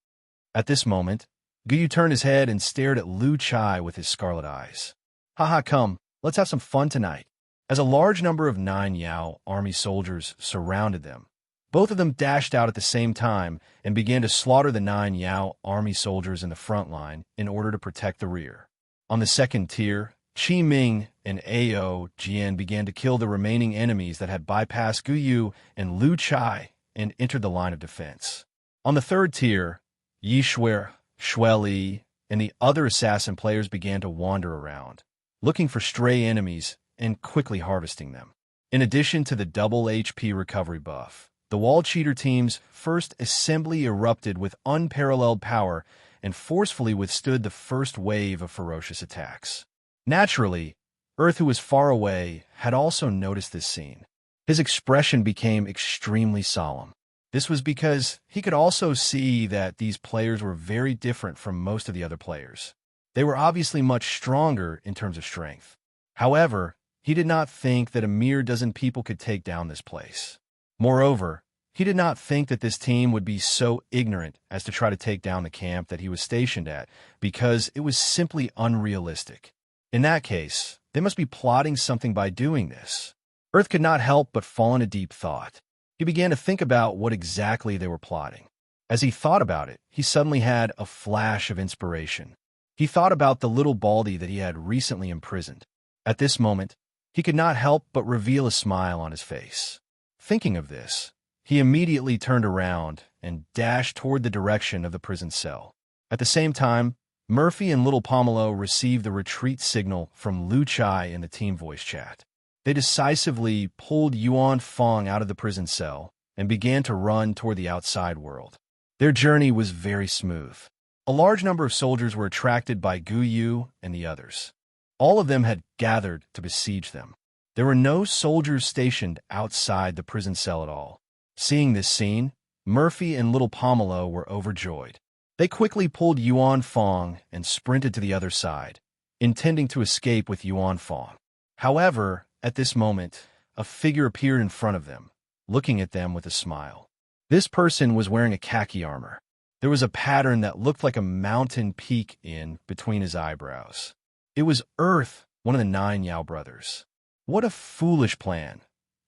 At this moment, Guyu turned his head and stared at Lu Chai with his scarlet eyes. Haha, come, let's have some fun tonight. As a large number of 9 Yao army soldiers surrounded them, both of them dashed out at the same time and began to slaughter the 9 Yao army soldiers in the front line in order to protect the rear. On the second tier, Qi Ming and Ao Jian began to kill the remaining enemies that had bypassed Guyu and Lu Chai and entered the line of defense. On the third tier, Yi Shui, Shui Li, and the other assassin players began to wander around, looking for stray enemies and quickly harvesting them. In addition to the double HP recovery buff, the wall cheater team's first assembly erupted with unparalleled power and forcefully withstood the first wave of ferocious attacks. Naturally, Earth, who was far away, had also noticed this scene. His expression became extremely solemn. This was because he could also see that these players were very different from most of the other players. They were obviously much stronger in terms of strength. However, he did not think that a mere dozen people could take down this place. Moreover, he did not think that this team would be so ignorant as to try to take down the camp that he was stationed at, because it was simply unrealistic. In that case, they must be plotting something by doing this. Earth could not help but fall into deep thought. He began to think about what exactly they were plotting. As he thought about it, he suddenly had a flash of inspiration. He thought about the little Baldy that he had recently imprisoned. At this moment, he could not help but reveal a smile on his face. Thinking of this, he immediately turned around and dashed toward the direction of the prison cell. At the same time, Murphy and Little Pomelo received the retreat signal from Lu Chai in the team voice chat. They decisively pulled Yuan Fong out of the prison cell and began to run toward the outside world. Their journey was very smooth. A large number of soldiers were attracted by Guyu and the others. All of them had gathered to besiege them. There were no soldiers stationed outside the prison cell at all. Seeing this scene, Murphy and Little Pomelo were overjoyed. They quickly pulled Yuan Fong and sprinted to the other side, intending to escape with Yuan Fong. However, at this moment, a figure appeared in front of them, looking at them with a smile. This person was wearing a khaki armor. There was a pattern that looked like a mountain peak in between his eyebrows. It was Earth, one of the 9 Yao brothers. What a foolish plan.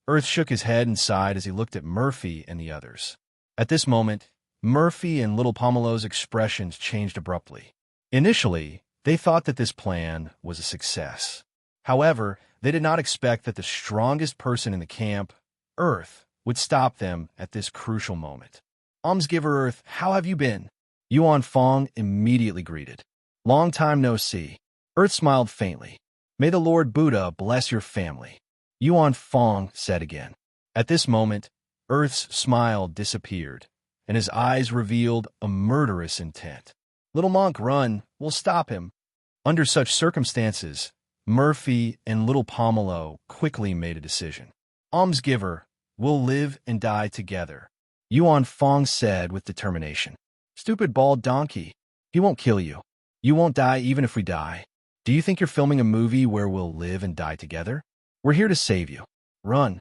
Earth shook his head and sighed as he looked at Murphy and the others. At this moment, Murphy and Little Pomelo's expressions changed abruptly. Initially, they thought that this plan was a success. However, they did not expect that the strongest person in the camp, Earth, would stop them at this crucial moment. Almsgiver Earth, how have you been? Yuan Fong immediately greeted. Long time no see. Earth smiled faintly. May the Lord Buddha bless your family. Yuan Fong said again. At this moment, Earth's smile disappeared, and his eyes revealed a murderous intent. Little monk, run, we'll stop him. Under such circumstances, Murphy and Little Pomelo quickly made a decision. Almsgiver, we'll live and die together, Yuan Fong said with determination. Stupid bald donkey, he won't kill you. You won't die even if we die. Do you think you're filming a movie where we'll live and die together? We're here to save you. Run.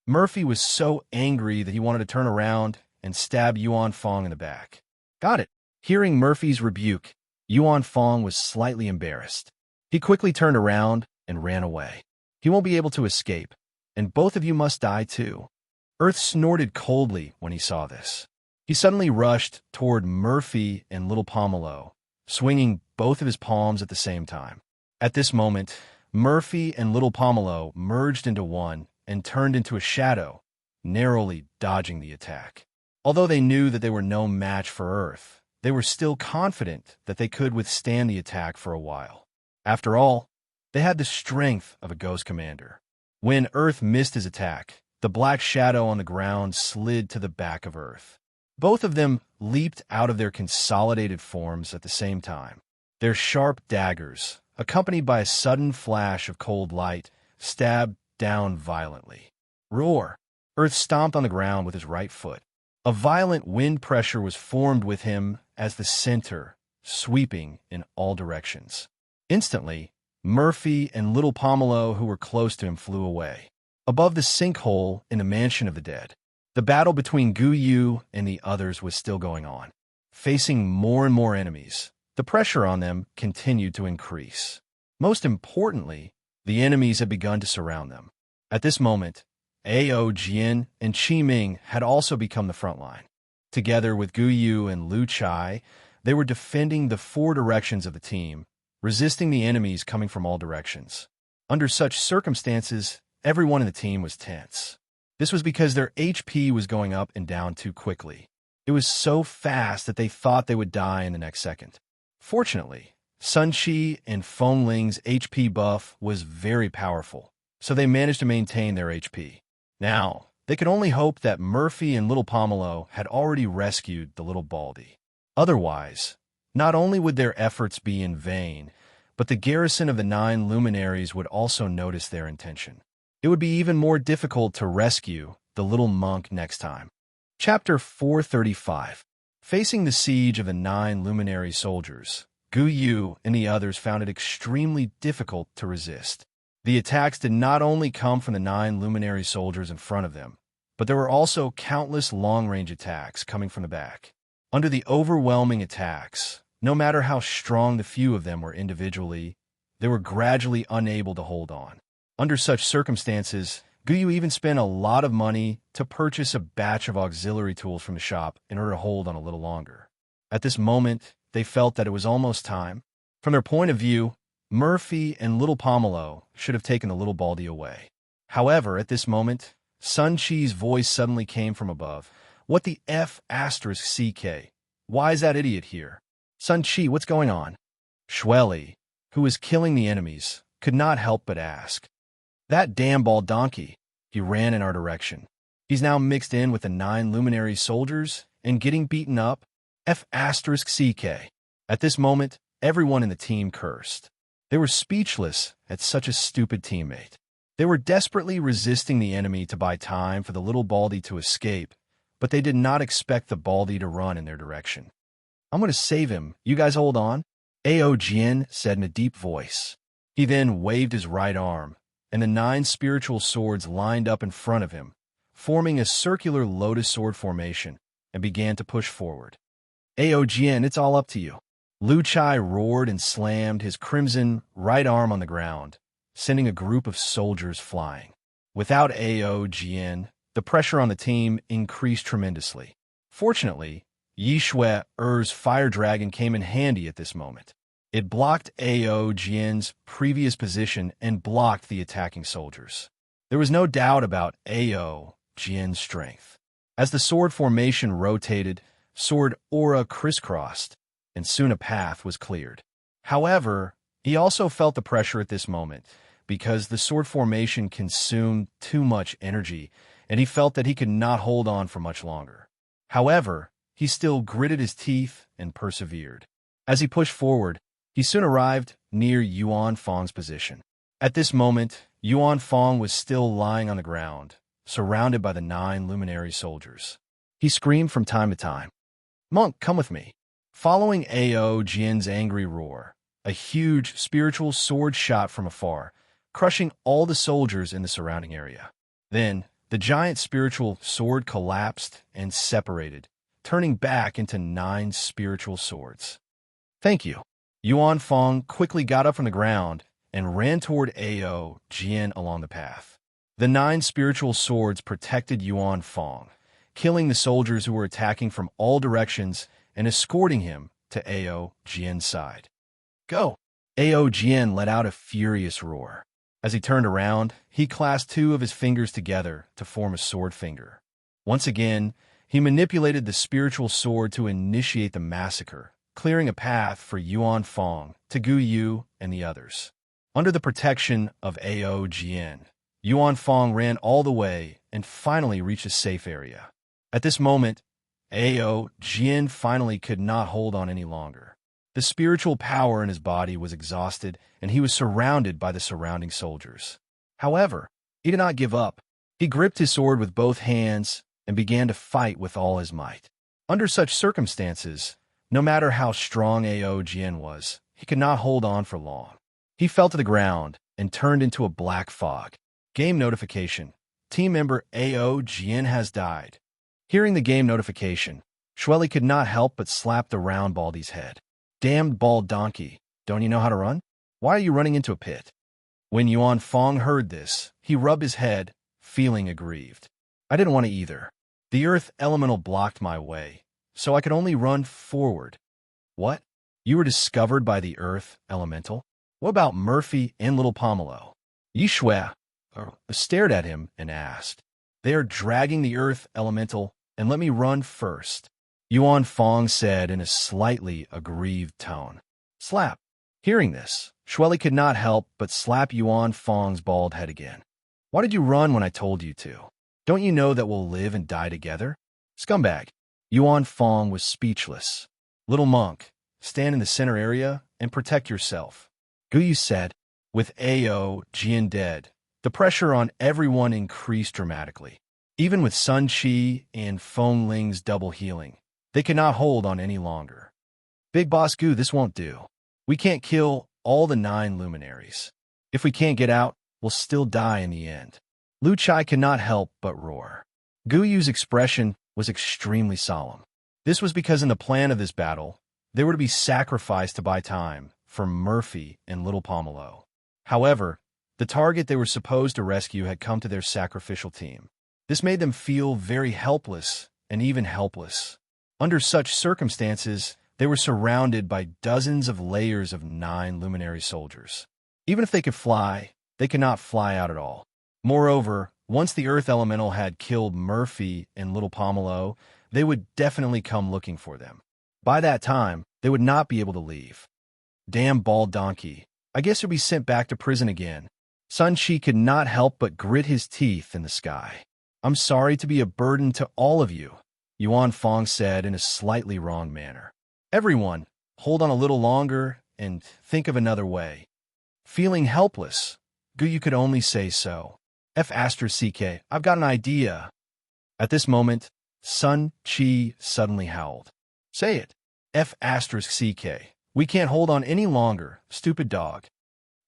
Murphy was so angry that he wanted to turn around and stab Yuan Fong in the back. Got it. Hearing Murphy's rebuke, Yuan Fong was slightly embarrassed. He quickly turned around and ran away. He won't be able to escape, and both of you must die too. Earth snorted coldly when he saw this. He suddenly rushed toward Murphy and Little Pomelo, swinging both of his palms at the same time. At this moment, Murphy and Little Pomelo merged into one and turned into a shadow, narrowly dodging the attack. Although they knew that they were no match for Earth, they were still confident that they could withstand the attack for a while. After all, they had the strength of a ghost commander. When Earth missed his attack, the black shadow on the ground slid to the back of Earth. Both of them leaped out of their consolidated forms at the same time. Their sharp daggers, accompanied by a sudden flash of cold light, stabbed down violently. Roar! Earth stomped on the ground with his right foot. A violent wind pressure was formed with him as the center, sweeping in all directions. Instantly, Murphy and little Pomelo, who were close to him, flew away. Above the sinkhole in the mansion of the dead, the battle between Gu Yu and the others was still going on. Facing more and more enemies, the pressure on them continued to increase. Most importantly, the enemies had begun to surround them. At this moment, Ao Jian and Qi Ming had also become the front line. Together with Gu Yu and Lu Chai, they were defending the four directions of the team, resisting the enemies coming from all directions. Under such circumstances, everyone in the team was tense. This was because their HP was going up and down too quickly. It was so fast that they thought they would die in the next second. Fortunately, Sun Qi and Feng Ling's HP buff was very powerful, so they managed to maintain their HP. Now, they could only hope that Murphy and little Pomelo had already rescued the little Baldy. Otherwise, not only would their efforts be in vain, but the garrison of the 9 luminaries would also notice their intention. It would be even more difficult to rescue the little monk next time. Chapter 435. Facing the siege of the 9 luminary soldiers, Gu Yu and the others found it extremely difficult to resist. The attacks did not only come from the 9 luminary soldiers in front of them, but there were also countless long-range attacks coming from the back. Under the overwhelming attacks, no matter how strong the few of them were individually, they were gradually unable to hold on. Under such circumstances, Gu Yu even spent a lot of money to purchase a batch of auxiliary tools from the shop in order to hold on a little longer. At this moment, they felt that it was almost time. From their point of view, Murphy and little Pomelo should have taken the little Baldy away. However, at this moment, Sun Qi's voice suddenly came from above. What the F***? Why is that idiot here? Sun Qi, what's going on? Shueli, who was killing the enemies, could not help but ask. That damn bald donkey. He ran in our direction. He's now mixed in with the 9 luminary soldiers and getting beaten up. F***. At this moment, everyone in the team cursed. They were speechless at such a stupid teammate. They were desperately resisting the enemy to buy time for the little Baldy to escape, but they did not expect the Baldy to run in their direction. I'm going to save him. You guys hold on. Ao Jian said in a deep voice. He then waved his right arm, and the 9 spiritual swords lined up in front of him, forming a circular lotus sword formation, and began to push forward. Ao Jian, it's all up to you. Lu Chai roared and slammed his crimson right arm on the ground, sending a group of soldiers flying. Without Ao Jian, the pressure on the team increased tremendously. Fortunately, Yi Shui Er's fire dragon came in handy at this moment. It blocked Ao Jian's previous position and blocked the attacking soldiers. There was no doubt about Ao Jian's strength. As the sword formation rotated, sword aura crisscrossed, and soon a path was cleared. However, he also felt the pressure at this moment, because the sword formation consumed too much energy, and he felt that he could not hold on for much longer. However, he still gritted his teeth and persevered. As he pushed forward, he soon arrived near Yuan Fang's position. At this moment, Yuan Fang was still lying on the ground, surrounded by the 9 luminary soldiers. He screamed from time to time, "Monk, come with me." Following Ao Jian's angry roar, a huge spiritual sword shot from afar, crushing all the soldiers in the surrounding area. Then, the giant spiritual sword collapsed and separated, turning back into 9 spiritual swords. Thank you. Yuan Fang quickly got up from the ground and ran toward Ao Jian along the path. The 9 spiritual swords protected Yuan Fang, killing the soldiers who were attacking from all directions and escorting him to Ao Jian's side. Go! Ao Jian let out a furious roar. As he turned around, he clasped 2 of his fingers together to form a sword finger. Once again, he manipulated the spiritual sword to initiate the massacre, clearing a path for Yuan Fang, Gu Yu, and the others. Under the protection of Ao Jian, Yuan Fang ran all the way and finally reached a safe area. At this moment, Ao Jin finally could not hold on any longer. The spiritual power in his body was exhausted, and he was surrounded by the surrounding soldiers. However, he did not give up. He gripped his sword with both hands and began to fight with all his might. Under such circumstances, no matter how strong Ao Jin was, he could not hold on for long. He fell to the ground and turned into a black fog. Game notification. Team member Ao Jin has died. Hearing the game notification, Shueli could not help but slap the round Baldy's head. Damned bald donkey, don't you know how to run? Why are you running into a pit? When Yuan Fong heard this, he rubbed his head, feeling aggrieved. I didn't want to either. The earth elemental blocked my way, so I could only run forward. What? You were discovered by the earth elemental? What about Murphy and little Pomelo? Yi Shui stared at him and asked. They are dragging the earth elemental and let me run first, Yuan Fong said in a slightly aggrieved tone. Slap. Hearing this, Shueli could not help but slap Yuan Fong's bald head again. Why did you run when I told you to? Don't you know that we'll live and die together? Scumbag. Yuan Fong was speechless. Little monk, stand in the center area and protect yourself, Guyu said. With Ao Jin dead, the pressure on everyone increased dramatically. Even with Sun Chi and Feng Ling's double healing, they could not hold on any longer. Big Boss Gu, this won't do. We can't kill all the 9 luminaries. If we can't get out, we'll still die in the end. Lu Chai could not help but roar. Guyu's expression was extremely solemn. This was because in the plan of this battle, they were to be sacrificed to buy time for Murphy and little Pomelo. However, the target they were supposed to rescue had come to their sacrificial team. This made them feel very helpless and even helpless. Under such circumstances, they were surrounded by dozens of layers of 9 luminary soldiers. Even if they could fly, they could not fly out at all. Moreover, once the earth elemental had killed Murphy and little Pomelo, they would definitely come looking for them. By that time, they would not be able to leave. Damn bald donkey. I guess he'll be sent back to prison again. Sun Chi could not help but grit his teeth in the sky. I'm sorry to be a burden to all of you, Yuan Fong said in a slightly wrong manner. Everyone, hold on a little longer and think of another way. Feeling helpless, Guyu could only say so. F***, I've got an idea. At this moment, Sun Chi suddenly howled. Say it. F***, we can't hold on any longer, stupid dog.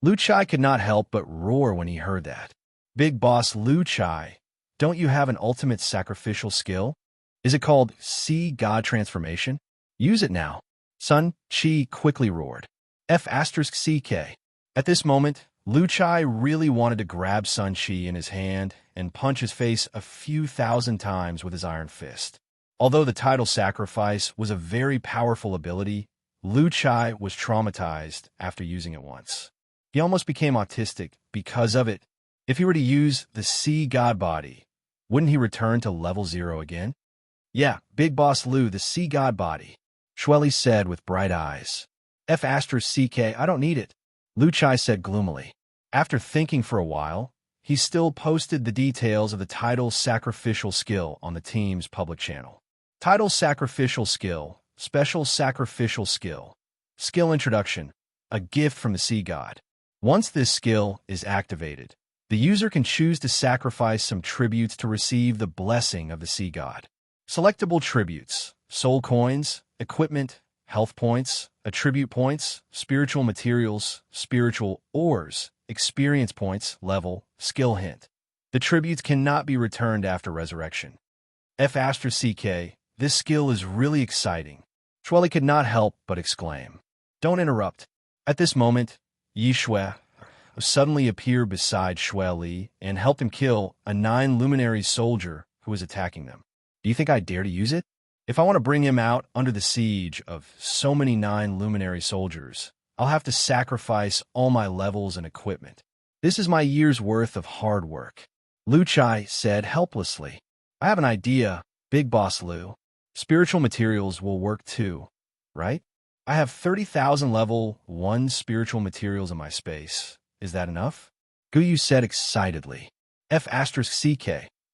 Lu Chai could not help but roar when he heard that. Big boss Lu Chai, don't you have an ultimate sacrificial skill? Is it called Sea God Transformation? Use it now. Sun Chi quickly roared. F***. At this moment, Lu Chai really wanted to grab Sun Chi in his hand and punch his face a few thousand times with his iron fist. Although the title sacrifice was a very powerful ability, Lu Chai was traumatized after using it once. He almost became autistic because of it. If he were to use the Sea God body, wouldn't he return to level 0 again? Yeah, Big Boss Lu, the Sea God body, Shueli said with bright eyes. F***, I don't need it, Lu Chai said gloomily. After thinking for a while, he still posted the details of the title sacrificial skill on the team's public channel. Title sacrificial skill, special sacrificial skill. Skill introduction, a gift from the Sea God. Once this skill is activated, the user can choose to sacrifice some tributes to receive the blessing of the Sea God. Selectable tributes, soul coins, equipment, health points, attribute points, spiritual materials, spiritual ores, experience points, level, skill hint. The tributes cannot be returned after resurrection. F***, this skill is really exciting. Shueli could not help but exclaim. Don't interrupt. At this moment, Yi Shui suddenly appeared beside Shueli and helped him kill a 9 luminary soldier who was attacking them. Do you think I dare to use it? If I want to bring him out under the siege of so many 9 luminary soldiers, I'll have to sacrifice all my levels and equipment. This is my year's worth of hard work, Lu Chai said helplessly. I have an idea, Big Boss Lu. Spiritual materials will work too, right? I have 30,000 level 1 spiritual materials in my space. Is that enough? Guyu said excitedly. F***,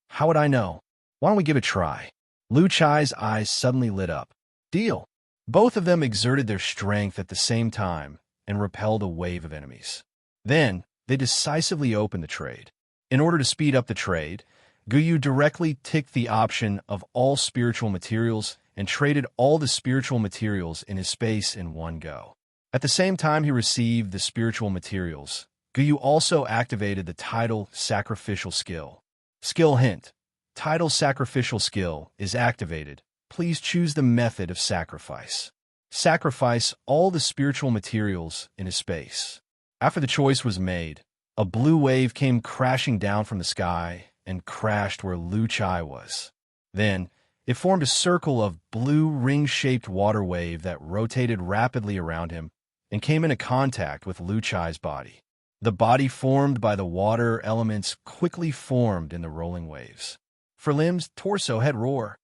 how would I know? Why don't we give it a try? Lu Chai's eyes suddenly lit up. Deal. Both of them exerted their strength at the same time and repelled a wave of enemies. Then, they decisively opened the trade. In order to speed up the trade, Guyu directly ticked the option of all spiritual materials and traded all the spiritual materials in his space in one go. At the same time he received the spiritual materials, Guyu also activated the tidal sacrificial skill. Skill hint: tidal sacrificial skill is activated. Please choose the method of sacrifice. Sacrifice all the spiritual materials in his space. After the choice was made, a blue wave came crashing down from the sky and crashed where Lu Chai was. Then, it formed a circle of blue ring-shaped water wave that rotated rapidly around him and came into contact with Lu Chai's body. The body formed by the water elements quickly formed in the rolling waves. For limbs, torso, head, roar.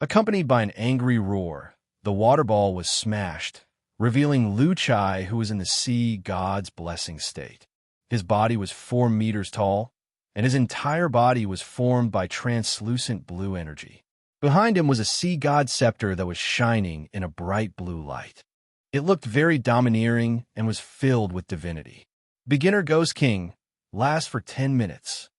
Accompanied by an angry roar, the water ball was smashed, revealing Lu Chai, who was in the sea god's blessing state. His body was 4 meters tall, and his entire body was formed by translucent blue energy. Behind him was a sea god scepter that was shining in a bright blue light. It looked very domineering and was filled with divinity. Beginner Ghost King, last for 10 minutes.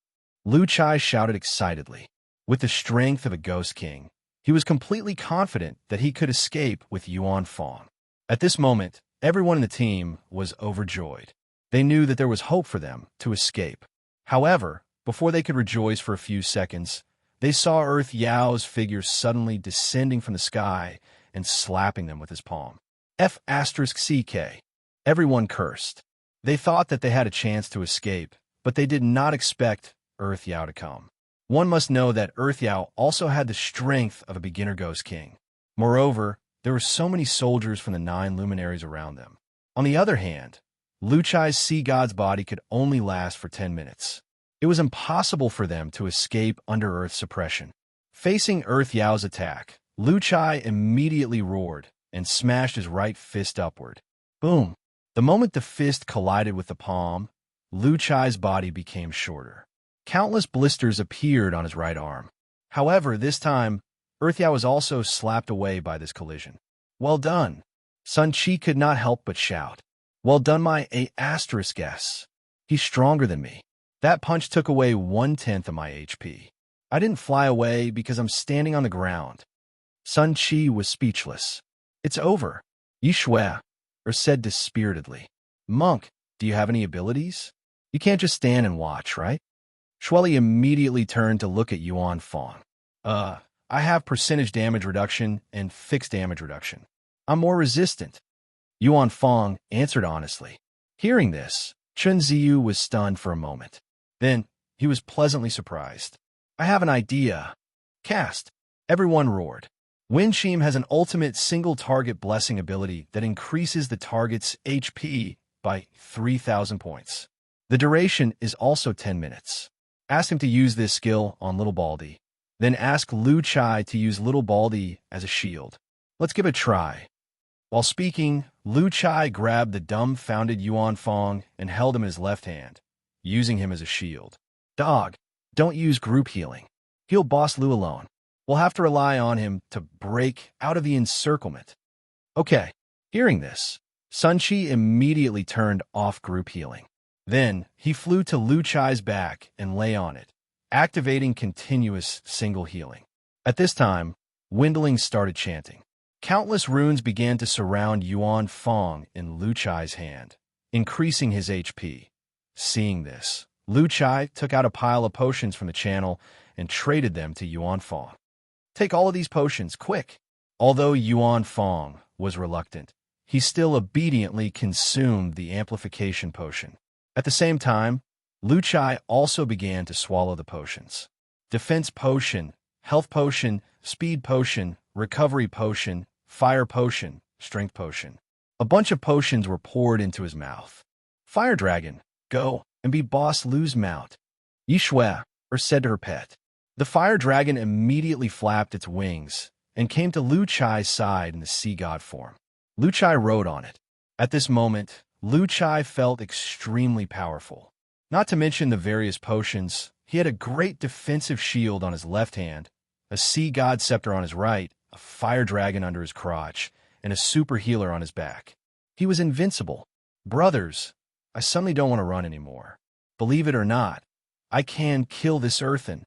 Lu Chai shouted excitedly. With the strength of a Ghost King, he was completely confident that he could escape with Yuan Fong. At this moment, everyone in the team was overjoyed. They knew that there was hope for them to escape. However, before they could rejoice for a few seconds, they saw Earth Yao's figure suddenly descending from the sky and slapping them with his palm. F*CK. Everyone cursed. They thought that they had a chance to escape, but they did not expect Earth Yao to come. One must know that Earth Yao also had the strength of a beginner Ghost King. Moreover, there were so many soldiers from the 9 luminaries around them. On the other hand, Lu Chai's sea god's body could only last for 10 minutes. It was impossible for them to escape under Earth's suppression. Facing Earth Yao's attack, Lu Chai immediately roared and smashed his right fist upward. Boom! The moment the fist collided with the palm, Lu Chai's body became shorter. Countless blisters appeared on his right arm. However, this time, Earth Yao was also slapped away by this collision. Well done! Sun Chi could not help but shout. Well done, my A**S. He's stronger than me. That punch took away 1/10 of my HP. I didn't fly away because I'm standing on the ground. Sun Chi was speechless. It's over. Yi Shui said dispiritedly. Monk, do you have any abilities? You can't just stand and watch, right? Shueli immediately turned to look at Yuan Fong. I have percentage damage reduction and fixed damage reduction. I'm more resistant. Yuan Fong answered honestly. Hearing this, Chun Ziyu was stunned for a moment. Then, he was pleasantly surprised. I have an idea. Cast. Everyone roared. Wen Qim has an ultimate single-target blessing ability that increases the target's HP by 3,000 points. The duration is also 10 minutes. Ask him to use this skill on Little Baldy. Then ask Lu Chai to use Little Baldy as a shield. Let's give it a try. While speaking, Lu Chai grabbed the dumbfounded Yuan Fong and held him in his left hand, using him as a shield. Dog, don't use group healing. Heal Boss Lu alone. We'll have to rely on him to break out of the encirclement. Okay. Hearing this, Sun Chi immediately turned off group healing. Then, he flew to Lu Chai's back and lay on it, activating continuous single healing. At this time, Windlings started chanting. Countless runes began to surround Yuan Fong in Lu Chai's hand, increasing his HP. Seeing this, Lu Chai took out a pile of potions from the channel and traded them to Yuan Fong. Take all of these potions, quick! Although Yuan Fong was reluctant, he still obediently consumed the amplification potion. At the same time, Lu Chai also began to swallow the potions. Defense potion, health potion, speed potion, recovery potion, fire potion, strength potion. A bunch of potions were poured into his mouth. Fire Dragon, go and be Boss Lu's mount. Yi Shui said to her pet. The fire dragon immediately flapped its wings and came to Lu Chai's side in the sea god form. Lu Chai rode on it. At this moment, Lu Chai felt extremely powerful. Not to mention the various potions, he had a great defensive shield on his left hand, a sea god scepter on his right, a fire dragon under his crotch, and a super healer on his back. He was invincible. Brothers, I suddenly don't want to run anymore. Believe it or not, I can kill this earthen.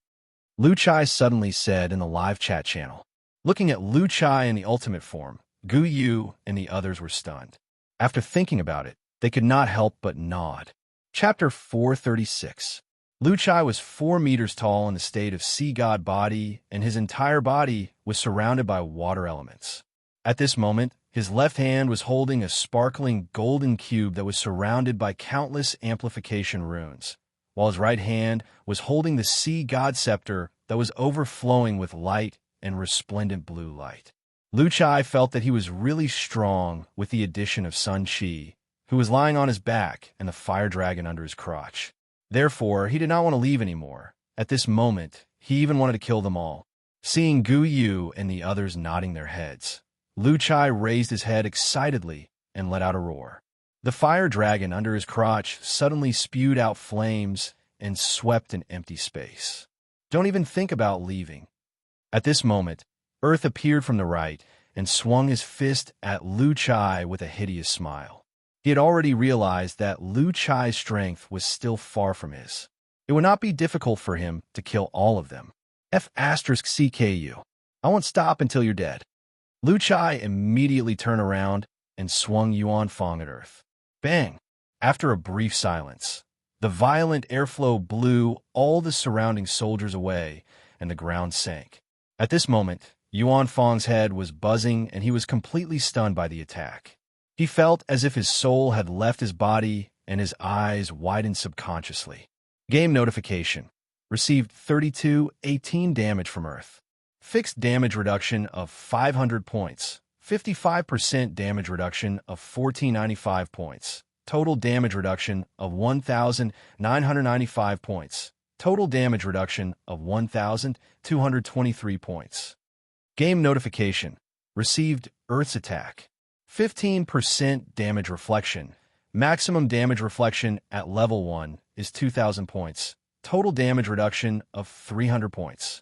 Lu Chai suddenly said in the live chat channel. Looking at Lu Chai in the ultimate form, Gu Yu and the others were stunned. After thinking about it, they could not help but nod. Chapter 436. Lu Chai was 4 meters tall in the state of sea god body, and his entire body was surrounded by water elements. At this moment, his left hand was holding a sparkling golden cube that was surrounded by countless amplification runes, while his right hand was holding the sea god scepter that was overflowing with light and resplendent blue light. Lu Chai felt that he was really strong with the addition of Sun Qi, who was lying on his back and the fire dragon under his crotch. Therefore, he did not want to leave anymore. At this moment, he even wanted to kill them all. Seeing Gu Yu and the others nodding their heads, Lu Chai raised his head excitedly and let out a roar. The fire dragon under his crotch suddenly spewed out flames and swept in empty space. Don't even think about leaving. At this moment, Earth appeared from the right and swung his fist at Lu Chai with a hideous smile. He had already realized that Lu Chai's strength was still far from his. It would not be difficult for him to kill all of them. F*CKU. I won't stop until you're dead. Lu Chai immediately turned around and swung Yuan Fong at Earth. Bang! After a brief silence, the violent airflow blew all the surrounding soldiers away, and the ground sank. At this moment, Yuan Fong's head was buzzing, and he was completely stunned by the attack. He felt as if his soul had left his body, and his eyes widened subconsciously. Game notification. Received 3218 damage from Earth. Fixed damage reduction of 500 points. 55% damage reduction of 1495 points. Total damage reduction of 1,995 points. Total damage reduction of 1,223 points. Game notification. Received Earth's attack. 15% damage reflection. Maximum damage reflection at level 1 is 2,000 points. Total damage reduction of 300 points.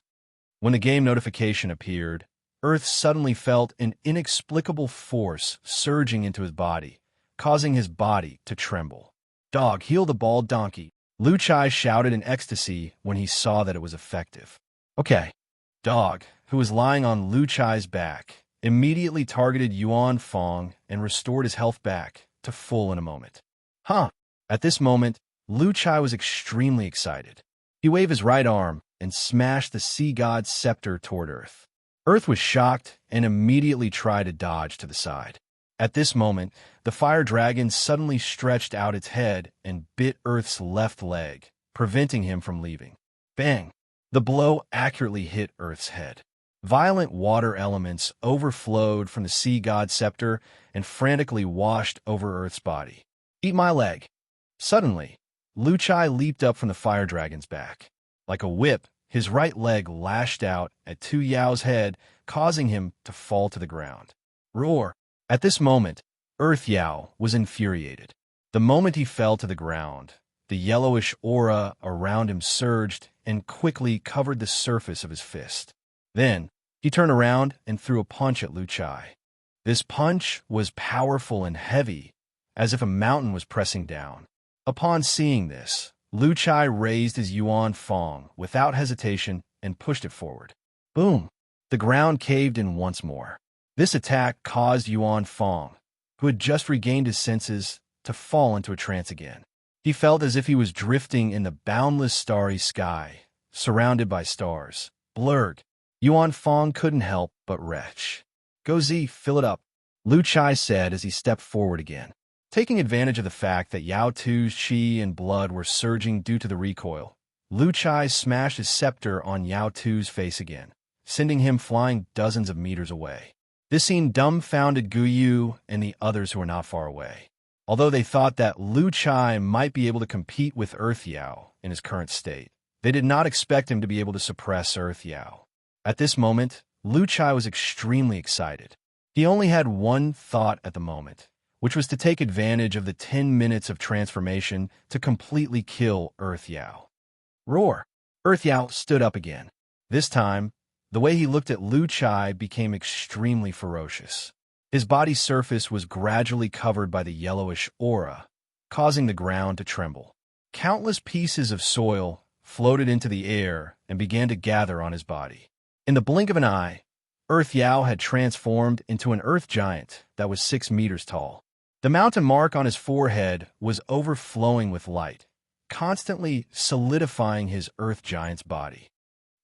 When the game notification appeared, Earth suddenly felt an inexplicable force surging into his body, causing his body to tremble. Dog, heal the bald donkey. Lu Chai shouted in ecstasy when he saw that it was effective. Okay. Dog, who was lying on Lu Chai's back, immediately targeted Yuan Fong and restored his health back to full in a moment. At this moment, Lu Chai was extremely excited. He waved his right arm and smashed the sea god's scepter toward Earth. Earth was shocked and immediately tried to dodge to the side. At this moment, the fire dragon suddenly stretched out its head and bit Earth's left leg, preventing him from leaving. Bang! The blow accurately hit Earth's head. Violent water elements overflowed from the sea god's scepter and frantically washed over Earth's body. Eat my leg! Suddenly, Lu Chai leaped up from the fire dragon's back. Like a whip, his right leg lashed out at Tu Yao's head, causing him to fall to the ground. Roar! At this moment, Earth Yao was infuriated. The moment he fell to the ground, the yellowish aura around him surged and quickly covered the surface of his fist. Then, he turned around and threw a punch at Lu Chai. This punch was powerful and heavy, as if a mountain was pressing down. Upon seeing this, Lu Chai raised his Yuan Fong without hesitation and pushed it forward. Boom! The ground caved in once more. This attack caused Yuan Fong, who had just regained his senses, to fall into a trance again. He felt as if he was drifting in the boundless starry sky, surrounded by stars. Blurg! Yuan Fong couldn't help but retch. Go Z, fill it up, Lu Chai said as he stepped forward again. Taking advantage of the fact that Yao Tu's qi and blood were surging due to the recoil, Lu Chai smashed his scepter on Yao Tu's face again, sending him flying dozens of meters away. This scene dumbfounded Gu Yu and the others who were not far away. Although they thought that Lu Chai might be able to compete with Earth Yao in his current state, they did not expect him to be able to suppress Earth Yao. At this moment, Lu Chai was extremely excited. He only had one thought at the moment, which was to take advantage of the 10 minutes of transformation to completely kill Earth Yao. Roar! Earth Yao stood up again. This time, The way he looked at Lu Chai became extremely ferocious. His body's surface was gradually covered by the yellowish aura, causing the ground to tremble. Countless pieces of soil floated into the air and began to gather on his body. In the blink of an eye, Earth Yao had transformed into an earth giant that was 6 meters tall. The mountain mark on his forehead was overflowing with light, constantly solidifying his earth giant's body.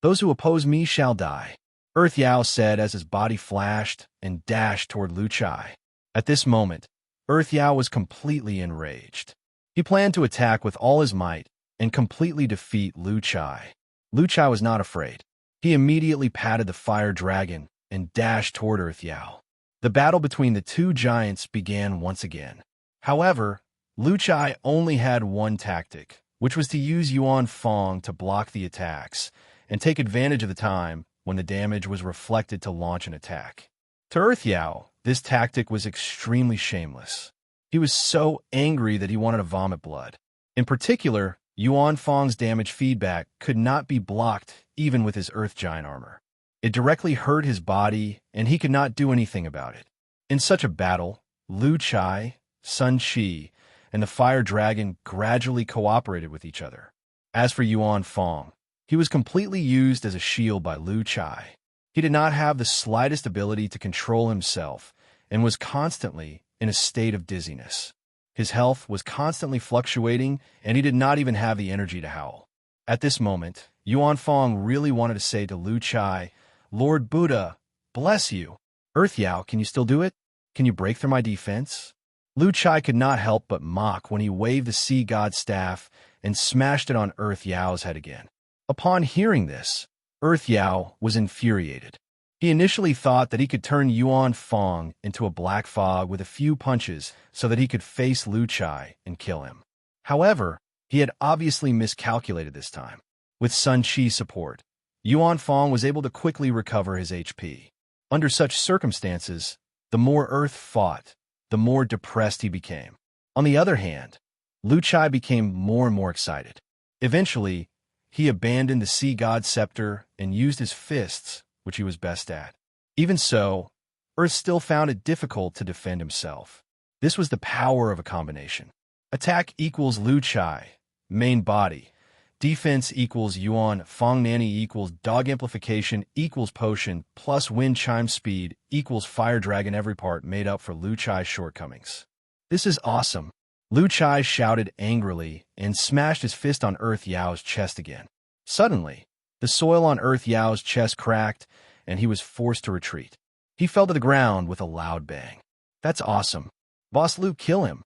"Those who oppose me shall die," Earth Yao said as his body flashed and dashed toward Lu Chai. At this moment, Earth Yao was completely enraged. He planned to attack with all his might and completely defeat Lu Chai. Lu Chai was not afraid. He immediately patted the fire dragon and dashed toward Earth Yao. The battle between the two giants began once again. However, Lu Chai only had one tactic, which was to use Yuan Fong to block the attacks and take advantage of the time when the damage was reflected to launch an attack. To Earth Yao, this tactic was extremely shameless. He was so angry that he wanted to vomit blood. In particular, Yuan Fong's damage feedback could not be blocked even with his earth giant armor. It directly hurt his body, and he could not do anything about it. In such a battle, Lu Chai, Sun Qi, and the fire dragon gradually cooperated with each other. As for Yuan Fong, he was completely used as a shield by Lu Chai. He did not have the slightest ability to control himself and was constantly in a state of dizziness. His health was constantly fluctuating, and he did not even have the energy to howl. At this moment, Yuan Fong really wanted to say to Lu Chai, "Lord Buddha, bless you. Earth Yao, can you still do it? Can you break through my defense?" Lu Chai could not help but mock when he waved the sea god's staff and smashed it on Earth Yao's head again. Upon hearing this, Earth Yao was infuriated. He initially thought that he could turn Yuan Fong into a black fog with a few punches so that he could face Lu Chai and kill him. However, he had obviously miscalculated this time. With Sun Qi's support, Yuan Fong was able to quickly recover his HP. Under such circumstances, the more Earth fought, the more depressed he became. On the other hand, Lu Chai became more and more excited. Eventually, he abandoned the sea god's scepter and used his fists, which he was best at. Even so, Earth still found it difficult to defend himself. This was the power of a combination. Attack equals Lu Chai, main body. Defense equals Yuan Fong Nanny equals dog amplification equals potion plus wind chime speed equals fire dragon, every part made up for Lu Chai's shortcomings. "This is awesome," Lu Chai shouted angrily and smashed his fist on Earth Yao's chest again. Suddenly, the soil on Earth Yao's chest cracked, and he was forced to retreat. He fell to the ground with a loud bang. "That's awesome. Boss Lu, kill him."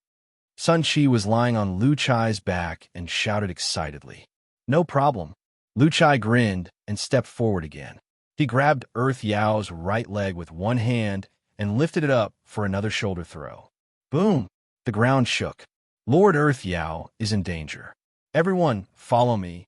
Sun Qi was lying on Lu Chai's back and shouted excitedly. "No problem." Lu Chai grinned and stepped forward again. He grabbed Earth Yao's right leg with one hand and lifted it up for another shoulder throw. Boom! The ground shook. Lord Earth Yao is in danger. "Everyone, follow me."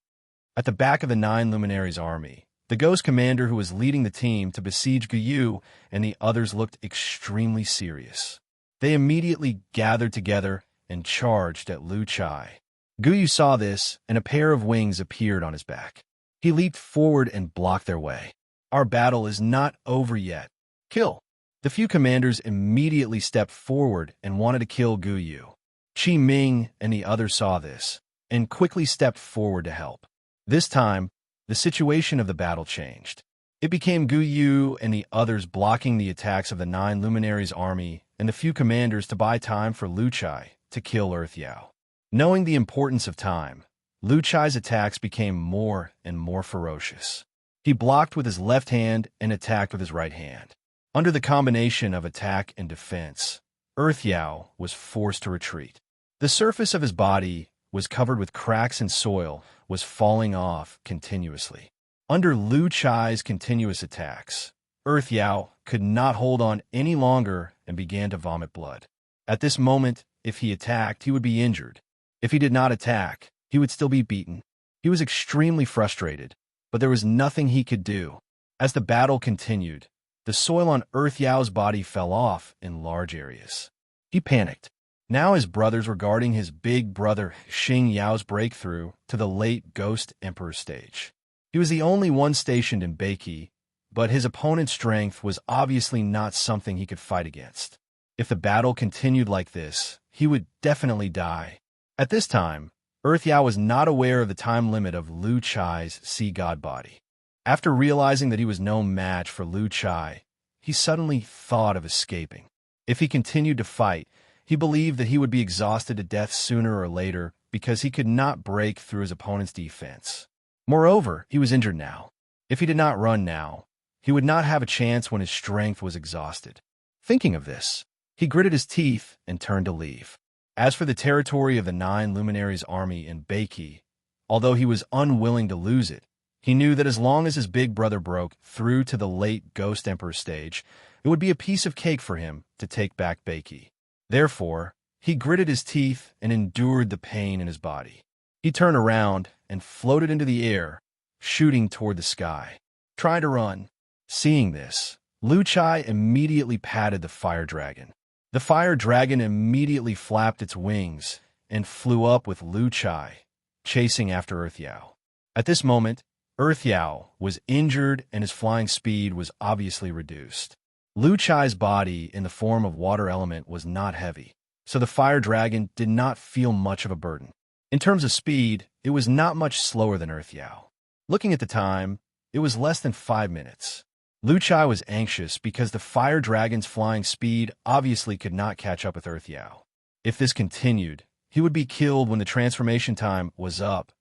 At the back of the 9 Luminaries' army, the Ghost Commander who was leading the team to besiege Guyu and the others looked extremely serious. They immediately gathered together and charged at Lu Chai. Guyu saw this, and a pair of wings appeared on his back. He leaped forward and blocked their way. "Our battle is not over yet. Kill!" The few commanders immediately stepped forward and wanted to kill Guyu. Qi Ming and the others saw this, and quickly stepped forward to help. This time, the situation of the battle changed. It became Guyu and the others blocking the attacks of the 9 Luminaries' army and the few commanders to buy time for Lu Chai to kill Earth Yao. Knowing the importance of time, Lu Chai's attacks became more and more ferocious. He blocked with his left hand and attacked with his right hand. Under the combination of attack and defense, Earth Yao was forced to retreat. The surface of his body was covered with cracks and soil was falling off continuously. Under Lu Chai's continuous attacks, Earth Yao could not hold on any longer and began to vomit blood. At this moment, if he attacked, he would be injured. If he did not attack, he would still be beaten. He was extremely frustrated, but there was nothing he could do. As the battle continued, the soil on Earth Yao's body fell off in large areas. He panicked. Now his brothers were guarding his big brother Xing Yao's breakthrough to the late Ghost Emperor stage. He was the only one stationed in Beiki, but his opponent's strength was obviously not something he could fight against. If the battle continued like this, he would definitely die. At this time, Earth Yao was not aware of the time limit of Lu Chai's sea god body. After realizing that he was no match for Lu Chai, he suddenly thought of escaping. If he continued to fight, he believed that he would be exhausted to death sooner or later because he could not break through his opponent's defense. Moreover, he was injured now. If he did not run now, he would not have a chance when his strength was exhausted. Thinking of this, he gritted his teeth and turned to leave. As for the territory of the 9 Luminaries' army in Beiki, although he was unwilling to lose it, he knew that as long as his big brother broke through to the late Ghost Emperor stage, it would be a piece of cake for him to take back Beiki. Therefore, he gritted his teeth and endured the pain in his body. He turned around and floated into the air, shooting toward the sky, trying to run. Seeing this, Lu Chai immediately patted the fire dragon. The fire dragon immediately flapped its wings and flew up with Lu Chai, chasing after Earth Yao. At this moment, Earth Yao was injured and his flying speed was obviously reduced. Lu Chai's body in the form of water element was not heavy, so the fire dragon did not feel much of a burden. In terms of speed, it was not much slower than Earth Yao. Looking at the time, it was less than 5 minutes. Lu Chai was anxious because the fire dragon's flying speed obviously could not catch up with Earth Yao. If this continued, he would be killed when the transformation time was up,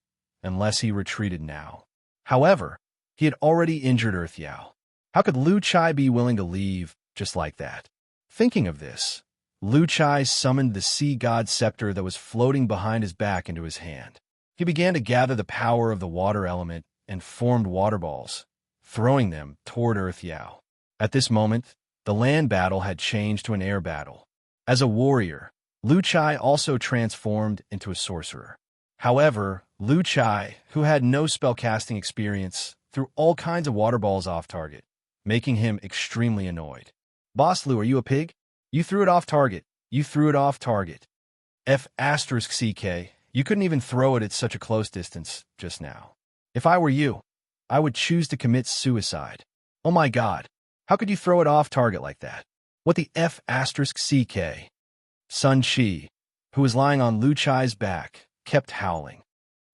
unless he retreated now. However, he had already injured Earth Yao. How could Lu Chai be willing to leave just like that? Thinking of this, Lu Chai summoned the sea god scepter that was floating behind his back into his hand. He began to gather the power of the water element and formed water balls, throwing them toward Earth Yao. At this moment, the land battle had changed to an air battle. As a warrior, Lu Chai also transformed into a sorcerer. However, Lu Chai, who had no spellcasting experience, threw all kinds of water balls off target, making him extremely annoyed. "Boss Lu, are you a pig? You threw it off target. You threw it off target. F***CK, you couldn't even throw it at such a close distance just now. If I were you, I would choose to commit suicide. Oh my god, how could you throw it off target like that? What the F***CK? Sun Chi, who was lying on Lu Chai's back, kept howling.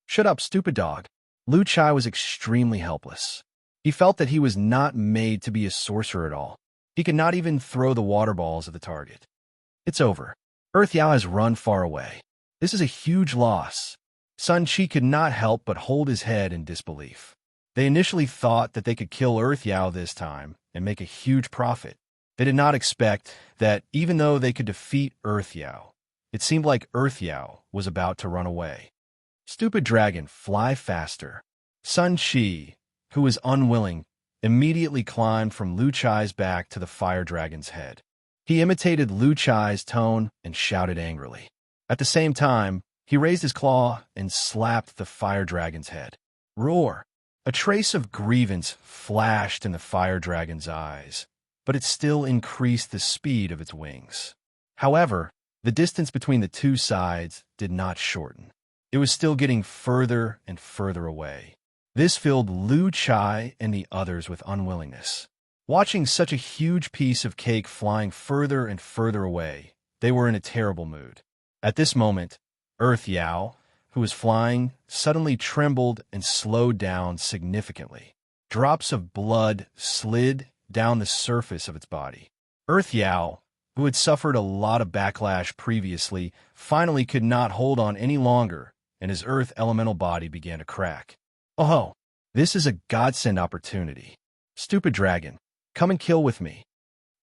"Shut up, stupid dog." Lu Chai was extremely helpless. He felt that he was not made to be a sorcerer at all. He could not even throw the water balls at the target. It's over. Earth Yao has run far away. This is a huge loss. Sun Chi could not help but hold his head in disbelief. They initially thought that they could kill Earth Yao this time and make a huge profit. They did not expect that even though they could defeat Earth Yao, it seemed like Earth Yao was about to run away. "Stupid dragon, fly faster." Sun Chi, who was unwilling, immediately climbed from Lu Chai's back to the fire dragon's head. He imitated Lu Chai's tone and shouted angrily. At the same time, he raised his claw and slapped the fire dragon's head. Roar! A trace of grievance flashed in the fire dragon's eyes, but it still increased the speed of its wings. However, the distance between the two sides did not shorten. It was still getting further and further away. This filled Lu Chai and the others with unwillingness. Watching such a huge piece of cake flying further and further away, they were in a terrible mood. At this moment, Earth Yao, who was flying, suddenly trembled and slowed down significantly. Drops of blood slid down the surface of its body. Earth Yao, who had suffered a lot of backlash previously, finally could not hold on any longer, and his earth elemental body began to crack. "Oh, this is a godsend opportunity. Stupid dragon, come and kill with me."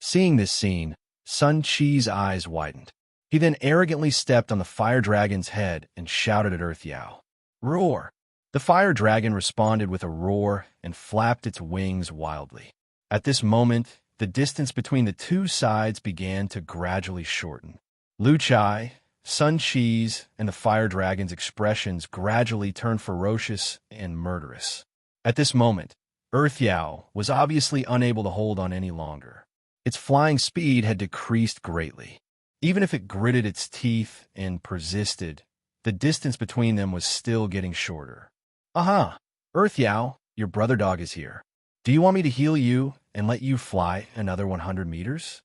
Seeing this scene, Sun Chi's eyes widened. He then arrogantly stepped on the fire dragon's head and shouted at Earth Yao. Roar! The fire dragon responded with a roar and flapped its wings wildly. At this moment, the distance between the two sides began to gradually shorten. Lu Chai, Sun Chi's, and the fire dragon's expressions gradually turned ferocious and murderous. At this moment, Earth Yao was obviously unable to hold on any longer. Its flying speed had decreased greatly. Even if it gritted its teeth and persisted, the distance between them was still getting shorter. "Aha! Earth Yao, your brother dog is here." Do you want me to heal you and let you fly another 100 meters?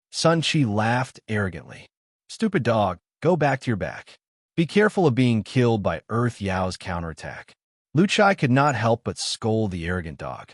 Sun Chi laughed arrogantly. Stupid dog, go back to your back. Be careful of being killed by Earth Yao's counterattack. Lu Chai could not help but scold the arrogant dog.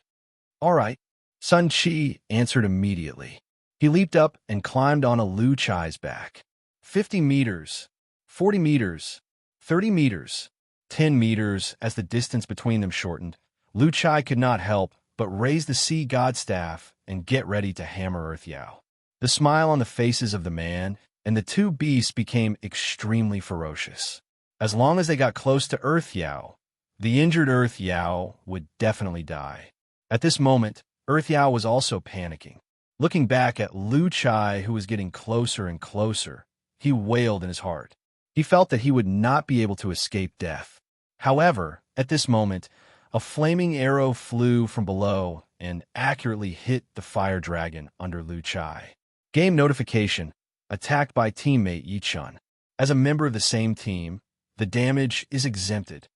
All right, Sun Chi answered immediately. He leaped up and climbed on a Lu Chai's back. 50 meters, 40 meters, 30 meters, 10 meters. As the distance between them shortened, Lu Chai could not help but raise the sea god staff and get ready to hammer Earth Yao. The smile on the faces of the man and the two beasts became extremely ferocious. As long as they got close to Earth Yao, the injured Earth Yao would definitely die. At this moment, Earth Yao was also panicking. Looking back at Lu Chai, who was getting closer and closer, he wailed in his heart. He felt that he would not be able to escape death. However, at this moment, a flaming arrow flew from below and accurately hit the fire dragon under Lu Chai. Game notification: attacked by teammate Yichun. As a member of the same team, the damage is exempted.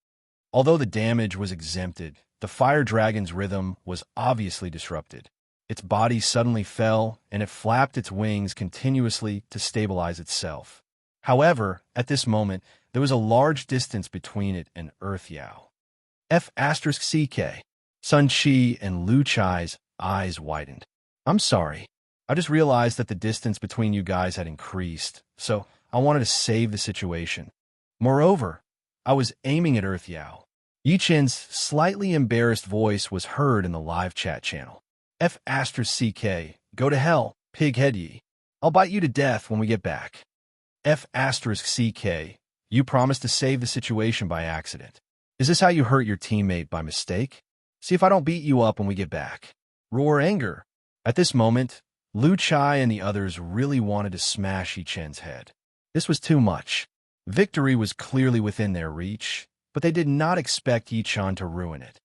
Although the damage was exempted, the fire dragon's rhythm was obviously disrupted. Its body suddenly fell, and it flapped its wings continuously to stabilize itself. However, at this moment, there was a large distance between it and Earth Yao. F***CK. Sun Chi and Lu Chai's eyes widened. I'm sorry. I just realized that the distance between you guys had increased, so I wanted to save the situation. Moreover, I was aiming at Earth Yao. Yichen's slightly embarrassed voice was heard in the live chat channel. F***CK. Go to hell, pighead ye. I'll bite you to death when we get back. F***CK. You promised to save the situation by accident. Is this how you hurt your teammate by mistake? See if I don't beat you up when we get back. Roar anger. At this moment, Lu Chai and the others really wanted to smash Yichen's head. This was too much. Victory was clearly within their reach, but they did not expect Yichen to ruin it.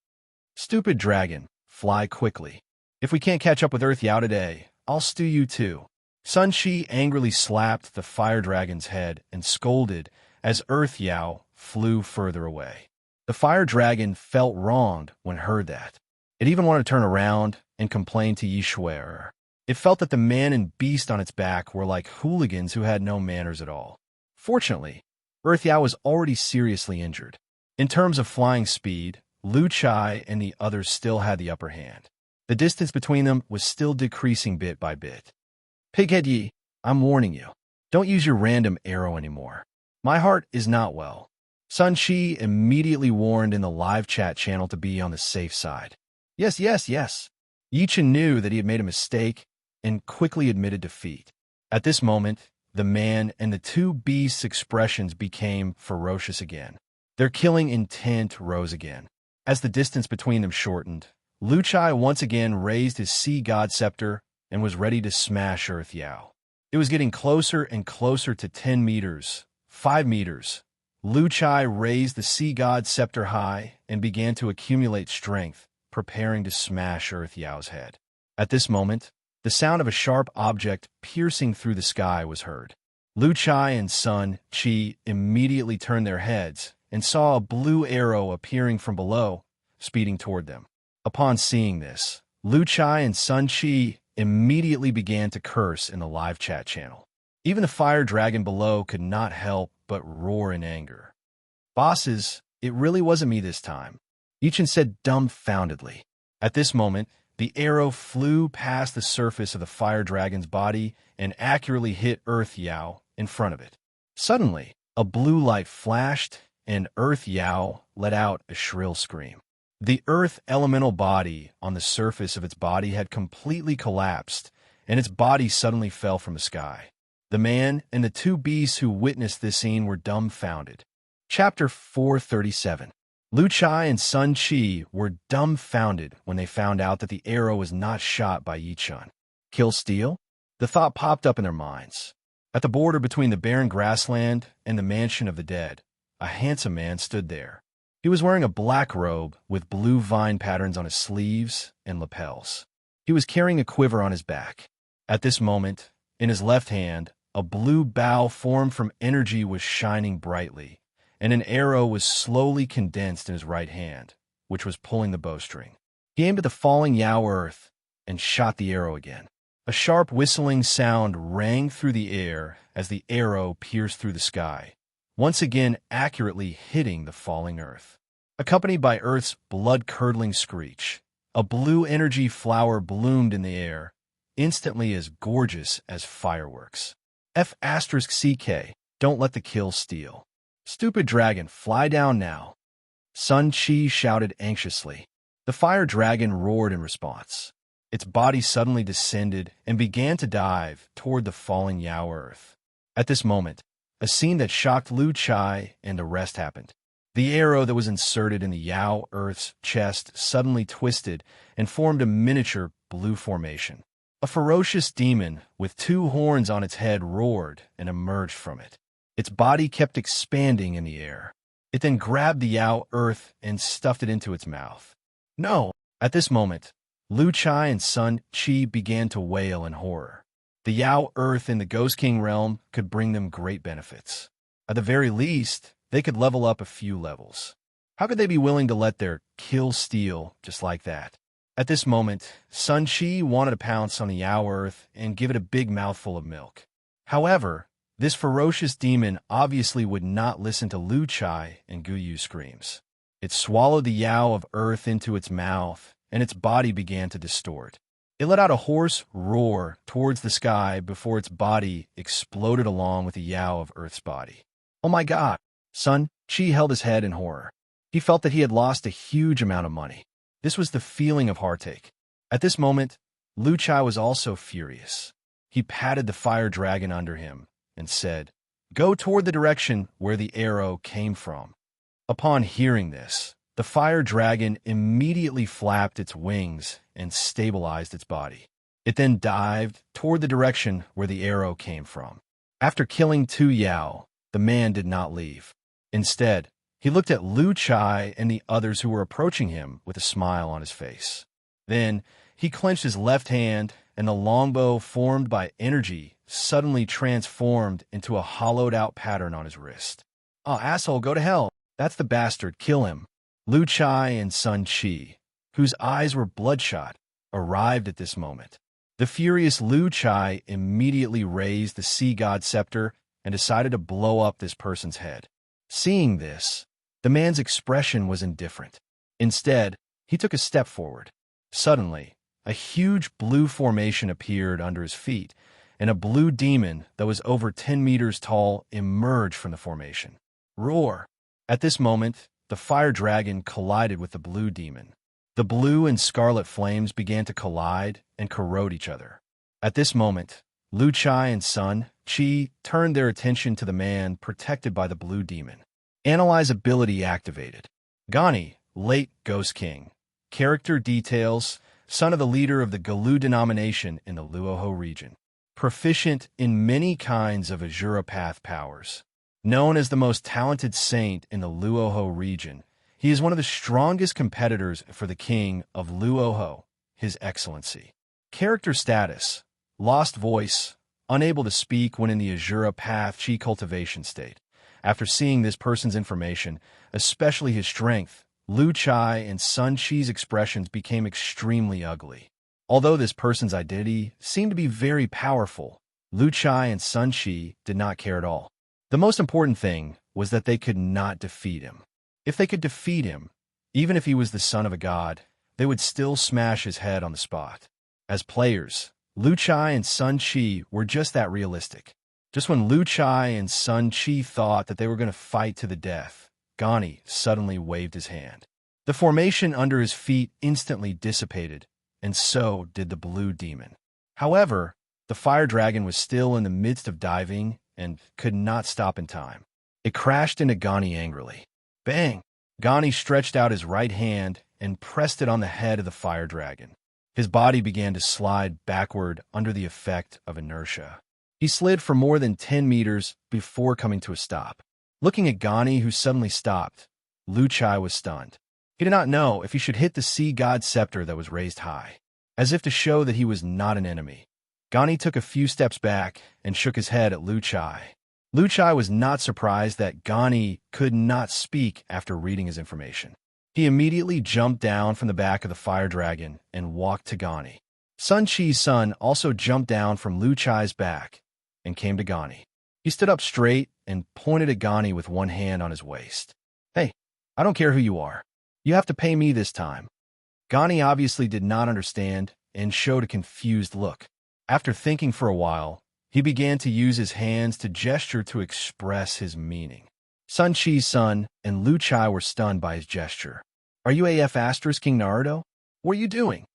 Stupid dragon, fly quickly. If we can't catch up with Earth Yao today, I'll stew you too. Sun Chi angrily slapped the fire dragon's head and scolded as Earth Yao flew further away. The fire dragon felt wronged when heard that. It even wanted to turn around and complain to Yi Shuer. It felt that the man and beast on its back were like hooligans who had no manners at all. Fortunately, Earth Yao was already seriously injured. In terms of flying speed, Lu Chai and the others still had the upper hand. The distance between them was still decreasing bit by bit. Pighead Yi, I'm warning you. Don't use your random arrow anymore. My heart is not well. Sun Chi immediately warned in the live chat channel to be on the safe side. Yes. Yichen knew that he had made a mistake and quickly admitted defeat. At this moment, the man and the two beasts' expressions became ferocious again. Their killing intent rose again. As the distance between them shortened, Lu Chai once again raised his sea god scepter and was ready to smash Earth Yao. It was getting closer and closer to 10 meters, 5 meters. Lu Chai raised the sea god scepter high and began to accumulate strength, preparing to smash Earth Yao's head. At this moment, the sound of a sharp object piercing through the sky was heard. Lu Chai and Sun Chi immediately turned their heads and saw a blue arrow appearing from below, speeding toward them. Upon seeing this, Lu Chai and Sun Chi immediately began to curse in the live chat channel. Even the fire dragon below could not help but roar in anger. Bosses, it really wasn't me this time, Yichen said dumbfoundedly. At this moment, the arrow flew past the surface of the fire dragon's body and accurately hit Earth Yao in front of it. Suddenly, a blue light flashed, and Earth Yao let out a shrill scream. The earth elemental body on the surface of its body had completely collapsed, and its body suddenly fell from the sky. The man and the two beasts who witnessed this scene were dumbfounded. Chapter 437. Lu Chai and Sun Chi were dumbfounded when they found out that the arrow was not shot by Yichen. Kill steal? The thought popped up in their minds. At the border between the barren grassland and the mansion of the dead, a handsome man stood there. He was wearing a black robe with blue vine patterns on his sleeves and lapels. He was carrying a quiver on his back. At this moment, in his left hand, a blue bow formed from energy was shining brightly, and an arrow was slowly condensed in his right hand, which was pulling the bowstring. He aimed at the falling Yao earth and shot the arrow again. A sharp whistling sound rang through the air as the arrow pierced through the sky, once again accurately hitting the falling earth. Accompanied by Earth's blood-curdling screech, a blue energy flower bloomed in the air, instantly as gorgeous as fireworks. F***CK, don't let the kill steal. Stupid dragon, fly down now. Sun Chi shouted anxiously. The fire dragon roared in response. Its body suddenly descended and began to dive toward the falling Yao earth. At this moment, a scene that shocked Lu Chai and the rest happened. The arrow that was inserted in the Yao earth's chest suddenly twisted and formed a miniature blue formation. A ferocious demon with 2 horns on its head roared and emerged from it. Its body kept expanding in the air. It then grabbed the Yao earth and stuffed it into its mouth. No! At this moment, Lu Chai and Sun Chi began to wail in horror. The Yao earth in the Ghost King realm could bring them great benefits. At the very least, they could level up a few levels. How could they be willing to let their kill steal just like that? At this moment, Sun Chi wanted to pounce on the Yao earth and give it a big mouthful of milk. However, this ferocious demon obviously would not listen to Lu Chai and Guyu's screams. It swallowed the Yao of earth into its mouth, and its body began to distort. It let out a hoarse roar towards the sky before its body exploded along with the Yao of earth's body. Oh my God! Sun Chi held his head in horror. He felt that he had lost a huge amount of money. This was the feeling of heartache. At this moment, Lu Chai was also furious. He patted the fire dragon under him and said, "Go toward the direction where the arrow came from." Upon hearing this, the fire dragon immediately flapped its wings and stabilized its body. It then dived toward the direction where the arrow came from. After killing 2 Yao, the man did not leave. Instead, he looked at Lu Chai and the others who were approaching him with a smile on his face. Then, he clenched his left hand, and the longbow formed by energy suddenly transformed into a hollowed-out pattern on his wrist. "Oh, asshole, go to hell. That's the bastard. Kill him." Lu Chai and Sun Chi, whose eyes were bloodshot, arrived at this moment. The furious Lu Chai immediately raised the sea god scepter and decided to blow up this person's head. Seeing this, the man's expression was indifferent. Instead, he took a step forward. Suddenly, a huge blue formation appeared under his feet, and a blue demon that was over 10 meters tall emerged from the formation. Roar! At this moment, the fire dragon collided with the blue demon. The blue and scarlet flames began to collide and corrode each other. At this moment, Lu Chai and Sun Chi turned their attention to the man protected by the blue demon. Analyze ability activated. Gani, late Ghost King. Character details, son of the leader of the Galu denomination in the Luoho region. Proficient in many kinds of Azura Path powers. Known as the most talented saint in the Luoho region, he is one of the strongest competitors for the king of Luoho, His Excellency. Character status, lost voice, unable to speak when in the Azura Path chi cultivation state. After seeing this person's information, especially his strength, Lu Chai and Sun Chi's expressions became extremely ugly. Although this person's identity seemed to be very powerful, Lu Chai and Sun Chi did not care at all. The most important thing was that they could not defeat him. If they could defeat him, even if he was the son of a god, they would still smash his head on the spot. As players, Lu Chai and Sun Chi were just that realistic. Just when Lu Chai and Sun Chi thought that they were going to fight to the death, Gani suddenly waved his hand. The formation under his feet instantly dissipated, and so did the blue demon. However, the fire dragon was still in the midst of diving and could not stop in time. It crashed into Gani angrily. Bang! Gani stretched out his right hand and pressed it on the head of the fire dragon. His body began to slide backward under the effect of inertia. He slid for more than 10 meters before coming to a stop. Looking at Gani, who suddenly stopped, Lu Chai was stunned. He did not know if he should hit the sea god scepter that was raised high. As if to show that he was not an enemy, Gani took a few steps back and shook his head at Lu Chai. Lu Chai was not surprised that Gani could not speak after reading his information. He immediately jumped down from the back of the fire dragon and walked to Gani. Sun Chi's son also jumped down from Lu Chai's back and came to Gani. He stood up straight and pointed at Gani with one hand on his waist. Hey, I don't care who you are. You have to pay me this time. Gani obviously did not understand and showed a confused look. After thinking for a while, he began to use his hands to gesture to express his meaning. Sun Chi's son and Lu Chai were stunned by his gesture. Are you AF * King Naruto? What are you doing?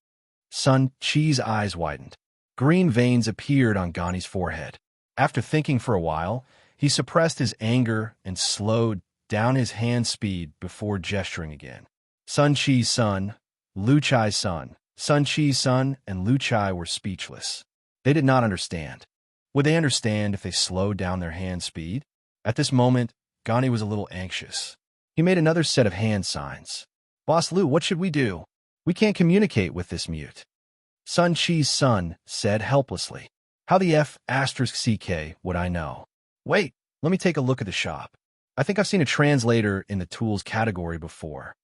Sun Chi's eyes widened. Green veins appeared on Gani's forehead. After thinking for a while, he suppressed his anger and slowed down his hand speed before gesturing again. Sun Chi's son, Lu Chai's son. Sun Chi's son and Lu Chai were speechless. They did not understand. Would they understand if they slowed down their hand speed? At this moment, Gani was a little anxious. He made another set of hand signs. Boss Lu, what should we do? We can't communicate with this mute. Sun Chi's son said helplessly. How the F * CK would I know? Wait, let me take a look at the shop. I think I've seen a translator in the tools category before.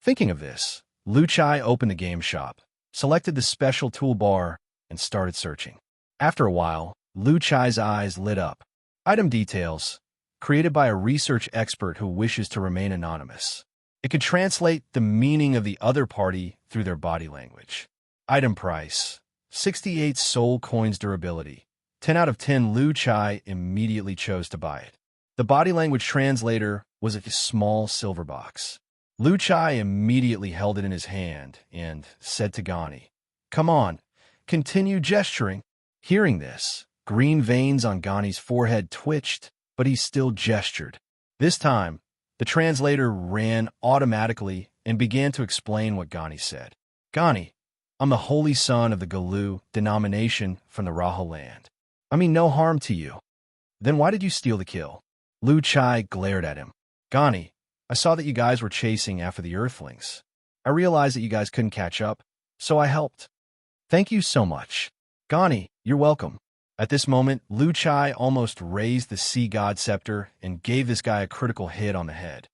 Thinking of this, Lu Chai opened the game shop, selected the special toolbar, and started searching. After a while, Lu Chai's eyes lit up. Item details, created by a research expert who wishes to remain anonymous. It could translate the meaning of the other party through their body language. Item price, 68 soul coins durability. 10 out of 10. Lu Chai immediately chose to buy it. The body language translator was a small silver box. Lu Chai immediately held it in his hand and said to Gani, Come on, continue gesturing. Hearing this, green veins on Gani's forehead twitched, but he still gestured. This time, the translator ran automatically and began to explain what Gani said. Gani, I'm the holy son of the Galu denomination from the Raho land. I mean no harm to you. Then why did you steal the kill? Lu Chai glared at him. Gani, I saw that you guys were chasing after the Earthlings. I realized that you guys couldn't catch up, so I helped. Thank you so much. Gani, you're welcome. At this moment, Lu Chai almost raised the Sea God Scepter and gave this guy a critical hit on the head.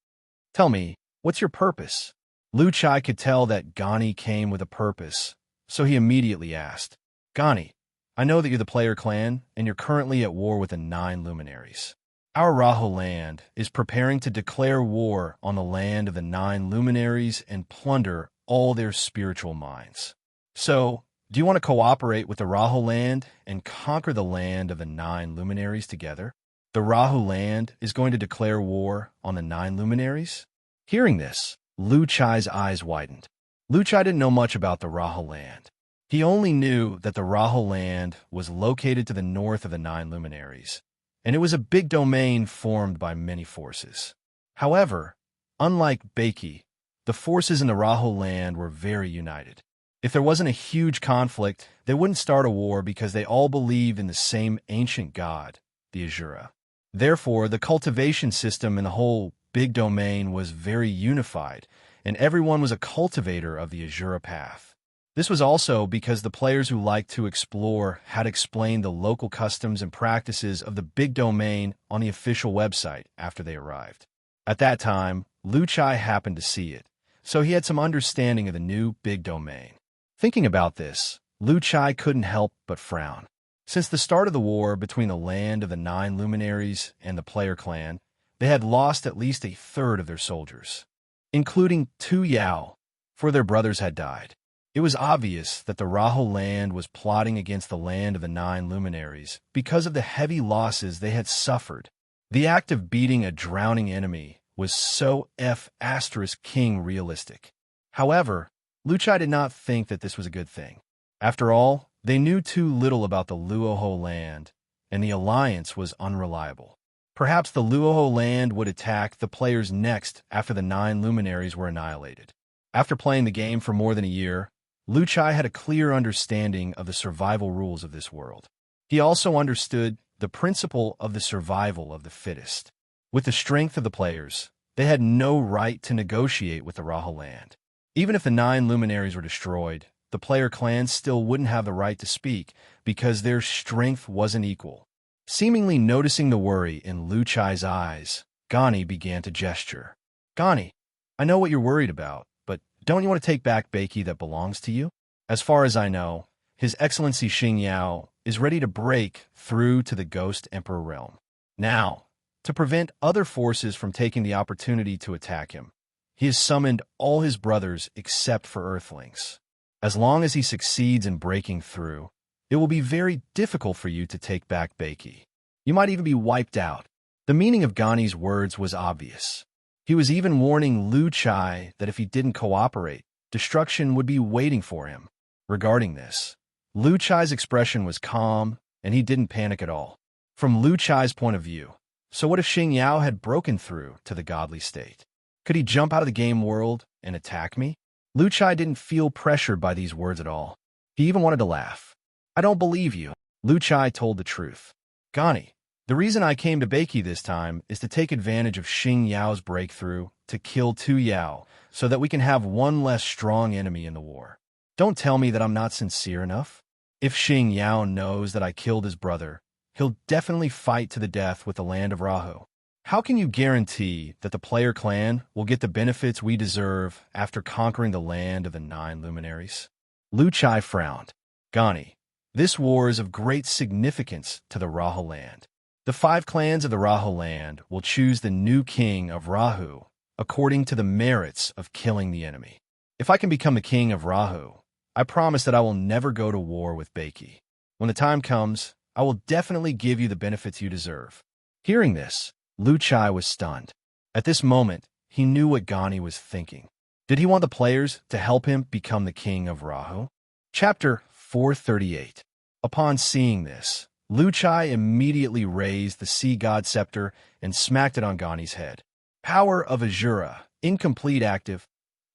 Tell me, what's your purpose? Lu Chai could tell that Gani came with a purpose, so he immediately asked, Gani, I know that you're the player clan, and you're currently at war with the 9 luminaries. Our Raho land is preparing to declare war on the land of the 9 luminaries and plunder all their spiritual minds. So, do you want to cooperate with the Raho land and conquer the land of the 9 luminaries together? The Rahu land is going to declare war on the 9 luminaries? Hearing this, Lu Chai's eyes widened. Lu Chai didn't know much about the Raho land. He only knew that the Raho land was located to the north of the 9 luminaries, and it was a big domain formed by many forces. However, unlike Baiki, the forces in the Raho land were very united. If there wasn't a huge conflict, they wouldn't start a war because they all believed in the same ancient god, the Azura. Therefore, the cultivation system in the whole big domain was very unified, and everyone was a cultivator of the Azura path. This was also because the players who liked to explore had explained the local customs and practices of the big domain on the official website after they arrived. At that time, Lu Chai happened to see it, so he had some understanding of the new big domain. Thinking about this, Lu Chai couldn't help but frown. Since the start of the war between the land of the 9 luminaries and the player clan, they had lost at least a third of their soldiers, including 2 Yao, for their brothers had died. It was obvious that the Raho land was plotting against the land of the 9 luminaries because of the heavy losses they had suffered. The act of beating a drowning enemy was so F * King realistic. However, Lu Chai did not think that this was a good thing. After all, they knew too little about the Luoho land, and the alliance was unreliable. Perhaps the Luoho land would attack the players next after the 9 luminaries were annihilated. After playing the game for more than a year, Lu Chai had a clear understanding of the survival rules of this world. He also understood the principle of the survival of the fittest. With the strength of the players, they had no right to negotiate with the Raho land. Even if the 9 luminaries were destroyed, the player clans still wouldn't have the right to speak because their strength wasn't equal. Seemingly noticing the worry in Lu Chai's eyes, Gani began to gesture. Gani, I know what you're worried about, but don't you want to take back Beiki that belongs to you? As far as I know, His Excellency Xing Yao is ready to break through to the Ghost Emperor realm. Now, to prevent other forces from taking the opportunity to attack him, he has summoned all his brothers except for Earthlings. As long as he succeeds in breaking through, it will be very difficult for you to take back Beiki. You might even be wiped out. The meaning of Gani's words was obvious. He was even warning Lu Chai that if he didn't cooperate, destruction would be waiting for him. Regarding this, Lu Chai's expression was calm, and he didn't panic at all. From Lu Chai's point of view, so what if Xing Yao had broken through to the godly state? Could he jump out of the game world and attack me? Lu Chai didn't feel pressured by these words at all. He even wanted to laugh. I don't believe you. Lu Chai told the truth. Gani, the reason I came to Beiki this time is to take advantage of Xing Yao's breakthrough to kill Tu Yao so that we can have one less strong enemy in the war. Don't tell me that I'm not sincere enough. If Xing Yao knows that I killed his brother, he'll definitely fight to the death with the land of Rahu. How can you guarantee that the player clan will get the benefits we deserve after conquering the land of the 9 luminaries? Lu Chai frowned. Gani, this war is of great significance to the Rahu land. The 5 clans of the Rahu land will choose the new king of Rahu according to the merits of killing the enemy. If I can become the king of Rahu, I promise that I will never go to war with Beiki. When the time comes, I will definitely give you the benefits you deserve. Hearing this, Lu Chai was stunned. At this moment, he knew what Gani was thinking. Did he want the players to help him become the king of Rahu? Chapter 438. Upon seeing this, Lu Chai immediately raised the sea god scepter and smacked it on Gani's head. Power of Azura, incomplete active.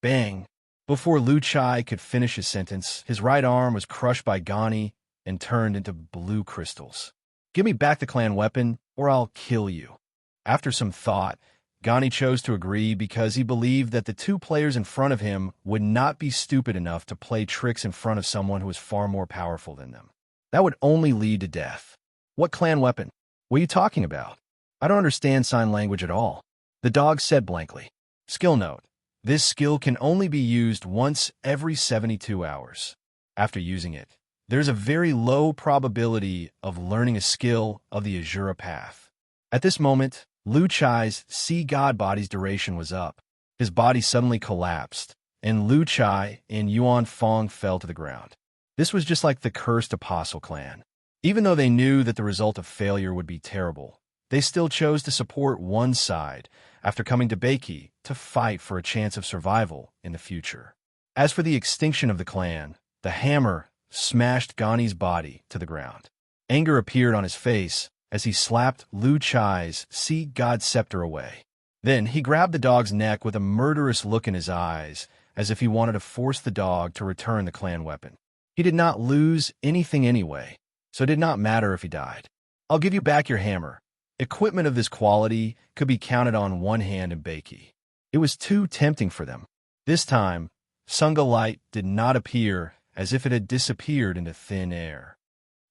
Bang! Before Lu Chai could finish his sentence, his right arm was crushed by Gani and turned into blue crystals. Give me back the clan weapon, or I'll kill you. After some thought, Gani chose to agree because he believed that the 2 players in front of him would not be stupid enough to play tricks in front of someone who was far more powerful than them. That would only lead to death. What clan weapon? What are you talking about? I don't understand sign language at all. The dog said blankly. Skill note. This skill can only be used once every 72 hours. After using it, there's a very low probability of learning a skill of the Azura path. At this moment, Lu Chai's sea god body's duration was up. His body suddenly collapsed, and Lu Chai and Yuan Fong fell to the ground. This was just like the cursed Apostle clan. Even though they knew that the result of failure would be terrible, they still chose to support one side after coming to Beiki to fight for a chance of survival in the future. As for the extinction of the clan, the hammer smashed Gani's body to the ground. Anger appeared on his face as he slapped Lu Chai's sea god scepter away. Then he grabbed the dog's neck with a murderous look in his eyes, as if he wanted to force the dog to return the clan weapon. He did not lose anything anyway, so it did not matter if he died. I'll give you back your hammer. Equipment of this quality could be counted on one hand in Beiki. It was too tempting for them. This time, Sunga light did not appear, as if it had disappeared into thin air.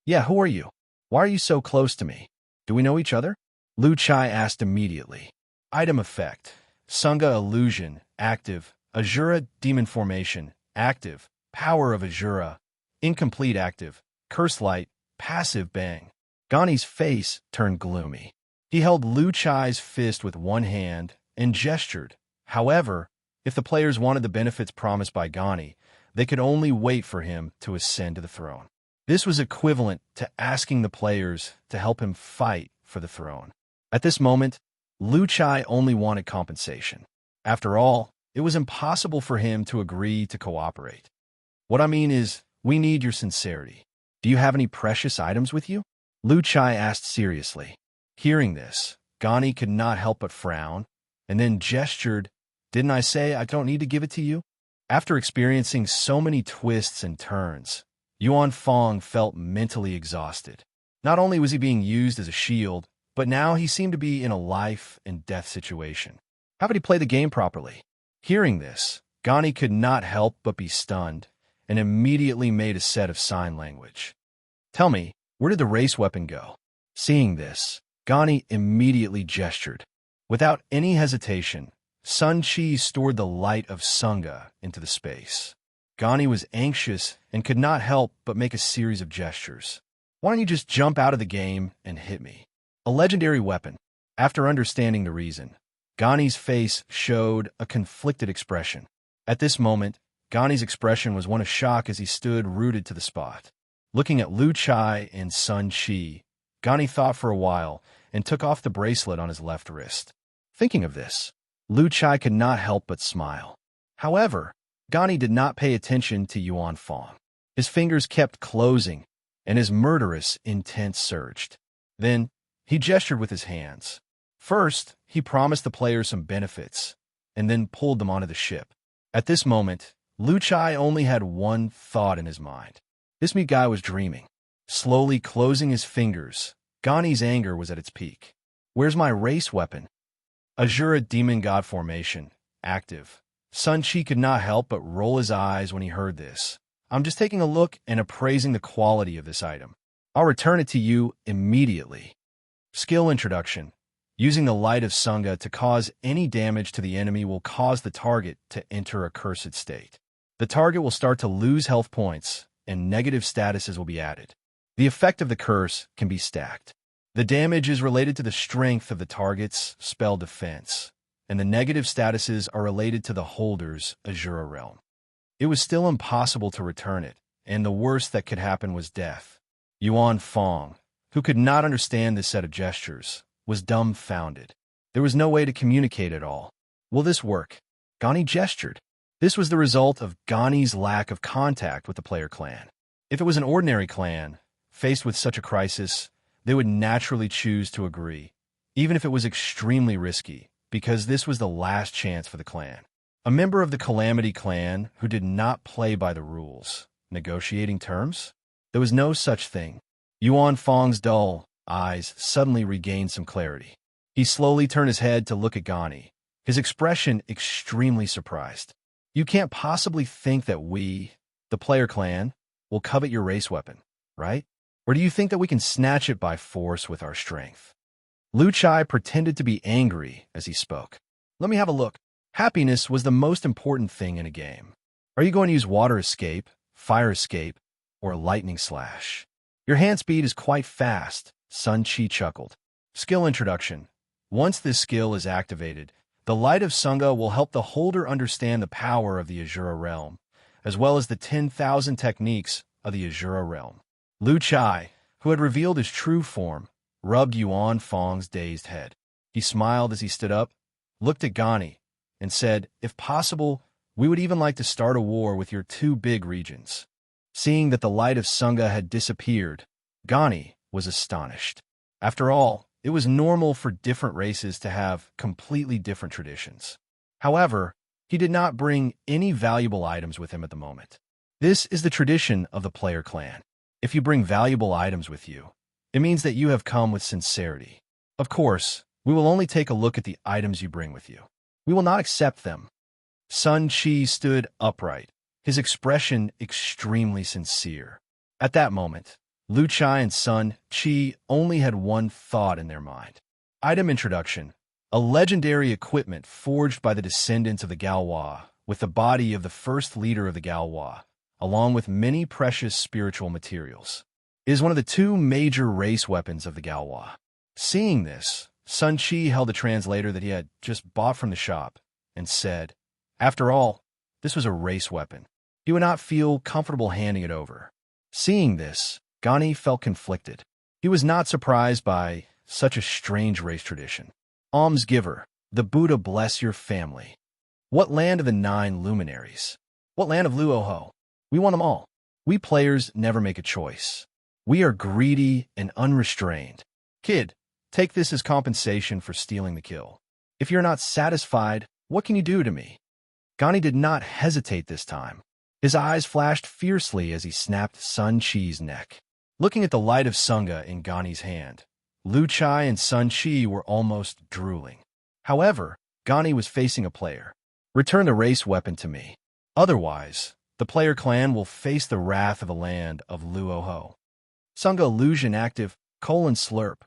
Yeah, who are you? Why are you so close to me? Do we know each other? Lu Chai asked immediately. Item effect. Sunga illusion, active. Azura demon formation, active. Power of Azura, incomplete active. Curse light, passive bang. Gani's face turned gloomy. He held Lu Chai's fist with one hand and gestured. However, if the players wanted the benefits promised by Gani, they could only wait for him to ascend to the throne. This was equivalent to asking the players to help him fight for the throne. At this moment, Lu Chai only wanted compensation. After all, it was impossible for him to agree to cooperate. What I mean is, we need your sincerity. Do you have any precious items with you? Lu Chai asked seriously. Hearing this, Gani could not help but frown, and then gestured, Didn't I say I don't need to give it to you? After experiencing so many twists and turns, Yuan Fong felt mentally exhausted. Not only was he being used as a shield, but now he seemed to be in a life and death situation. How could he play the game properly? Hearing this, Gani could not help but be stunned, and immediately made a set of sign language. Tell me, where did the race weapon go? Seeing this, Gani immediately gestured. Without any hesitation, Sun Chi stored the light of Sunga into the space. Gani was anxious and could not help but make a series of gestures. Why don't you just jump out of the game and hit me? A legendary weapon. After understanding the reason, Gani's face showed a conflicted expression. At this moment, Gani's expression was one of shock as he stood rooted to the spot. Looking at Lu Chai and Sun Chi, Gani thought for a while and took off the bracelet on his left wrist. Thinking of this, Lu Chai could not help but smile. However, Gani did not pay attention to Yuan Fong. His fingers kept closing, and his murderous intent surged. Then, he gestured with his hands. First, he promised the players some benefits, and then pulled them onto the ship. At this moment, Lu Chai only had one thought in his mind. This meat guy was dreaming. Slowly closing his fingers, Gani's anger was at its peak. Where's my race weapon? Azura Demon God Formation, active. Sun Chi could not help but roll his eyes when he heard this. I'm just taking a look and appraising the quality of this item. I'll return it to you immediately. Skill introduction. Using the light of Sunga to cause any damage to the enemy will cause the target to enter a cursed state. The target will start to lose health points, and negative statuses will be added. The effect of the curse can be stacked. The damage is related to the strength of the target's spell defense, and the negative statuses are related to the holder's Azura realm. It was still impossible to return it, and the worst that could happen was death. Yuan Fong, who could not understand this set of gestures, was dumbfounded. There was no way to communicate at all. Will this work? Gani gestured. This was the result of Gani's lack of contact with the player clan. If it was an ordinary clan, faced with such a crisis, they would naturally choose to agree, even if it was extremely risky, because this was the last chance for the clan. A member of the Calamity clan who did not play by the rules. Negotiating terms? There was no such thing. Yuan Fong's dull eyes suddenly regained some clarity. He slowly turned his head to look at Gani, his expression extremely surprised. You can't possibly think that we, the player clan, will covet your race weapon, right? Or do you think that we can snatch it by force with our strength? Lu Chai pretended to be angry as he spoke. Let me have a look. Happiness was the most important thing in a game. Are you going to use water escape, fire escape, or lightning slash? Your hand speed is quite fast, Sun Chi chuckled. Skill introduction. Once this skill is activated, the light of Sunga will help the holder understand the power of the Azura realm, as well as the 10,000 techniques of the Azura realm. Lu Chai, who had revealed his true form, rubbed Yuan Fong's dazed head. He smiled as he stood up, looked at Gani, and said, if possible, we would even like to start a war with your two big regions. Seeing that the light of Sunga had disappeared, Gani was astonished. After all, it was normal for different races to have completely different traditions. However, he did not bring any valuable items with him at the moment. This is the tradition of the player clan. If you bring valuable items with you, it means that you have come with sincerity. Of course, we will only take a look at the items you bring with you. We will not accept them. Sun Chi stood upright, his expression extremely sincere. At that moment, Lu Chai and Sun Chi only had one thought in their mind. Item introduction. A legendary equipment forged by the descendants of the Galois, with the body of the first leader of the Galois, along with many precious spiritual materials. It is one of the two major race weapons of the Galois. Seeing this, Sun Chi held a translator that he had just bought from the shop and said, after all, this was a race weapon. He would not feel comfortable handing it over. Seeing this, Gani felt conflicted. He was not surprised by such a strange race tradition. Almsgiver, the Buddha bless your family. What land of the 9 luminaries? What land of Luoho? We want them all. We players never make a choice. We are greedy and unrestrained. Kid, take this as compensation for stealing the kill. If you're not satisfied, what can you do to me? Gani did not hesitate this time. His eyes flashed fiercely as he snapped Sun Chi's neck. Looking at the light of Sunga in Gani's hand, Lu Chai and Sun Chi were almost drooling. However, Gani was facing a player. Return the race weapon to me. Otherwise, the player clan will face the wrath of the land of Luoho. Sunga illusion active, colon slurp.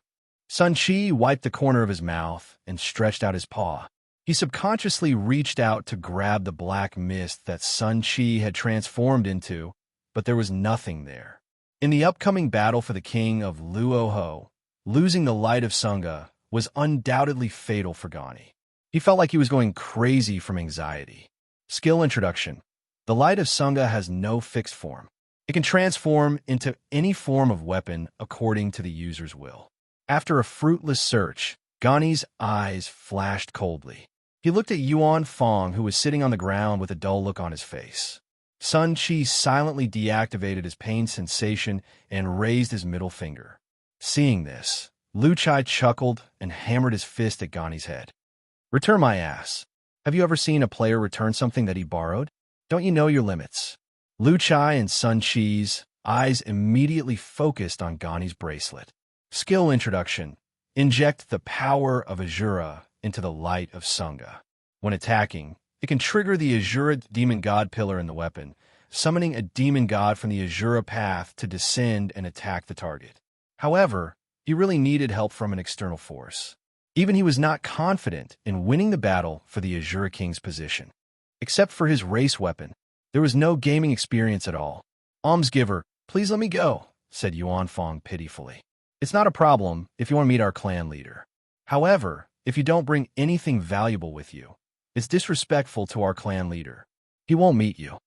Sun Chi wiped the corner of his mouth and stretched out his paw. He subconsciously reached out to grab the black mist that Sun Chi had transformed into, but there was nothing there. In the upcoming battle for the king of Luoho, losing the light of Sangha was undoubtedly fatal for Gani. He felt like he was going crazy from anxiety. Skill introduction. The light of Sangha has no fixed form. It can transform into any form of weapon according to the user's will. After a fruitless search, Gani's eyes flashed coldly. He looked at Yuan Fong, who was sitting on the ground with a dull look on his face. Sun Chi silently deactivated his pain sensation and raised his middle finger. Seeing this, Lu Chai chuckled and hammered his fist at Gani's head. Return my ass. Have you ever seen a player return something that he borrowed? Don't you know your limits? Lu Chai and Sun Chi's eyes immediately focused on Gani's bracelet. Skill introduction. Inject the power of Azura into the light of Sangha. When attacking, it can trigger the Azura demon god pillar in the weapon, summoning a demon god from the Azura path to descend and attack the target. However, he really needed help from an external force. Even he was not confident in winning the battle for the Azura King's position. Except for his race weapon, there was no gaming experience at all. Almsgiver, please let me go, said Yuan Fong pitifully. It's not a problem if you want to meet our clan leader. However, if you don't bring anything valuable with you, it's disrespectful to our clan leader. He won't meet you.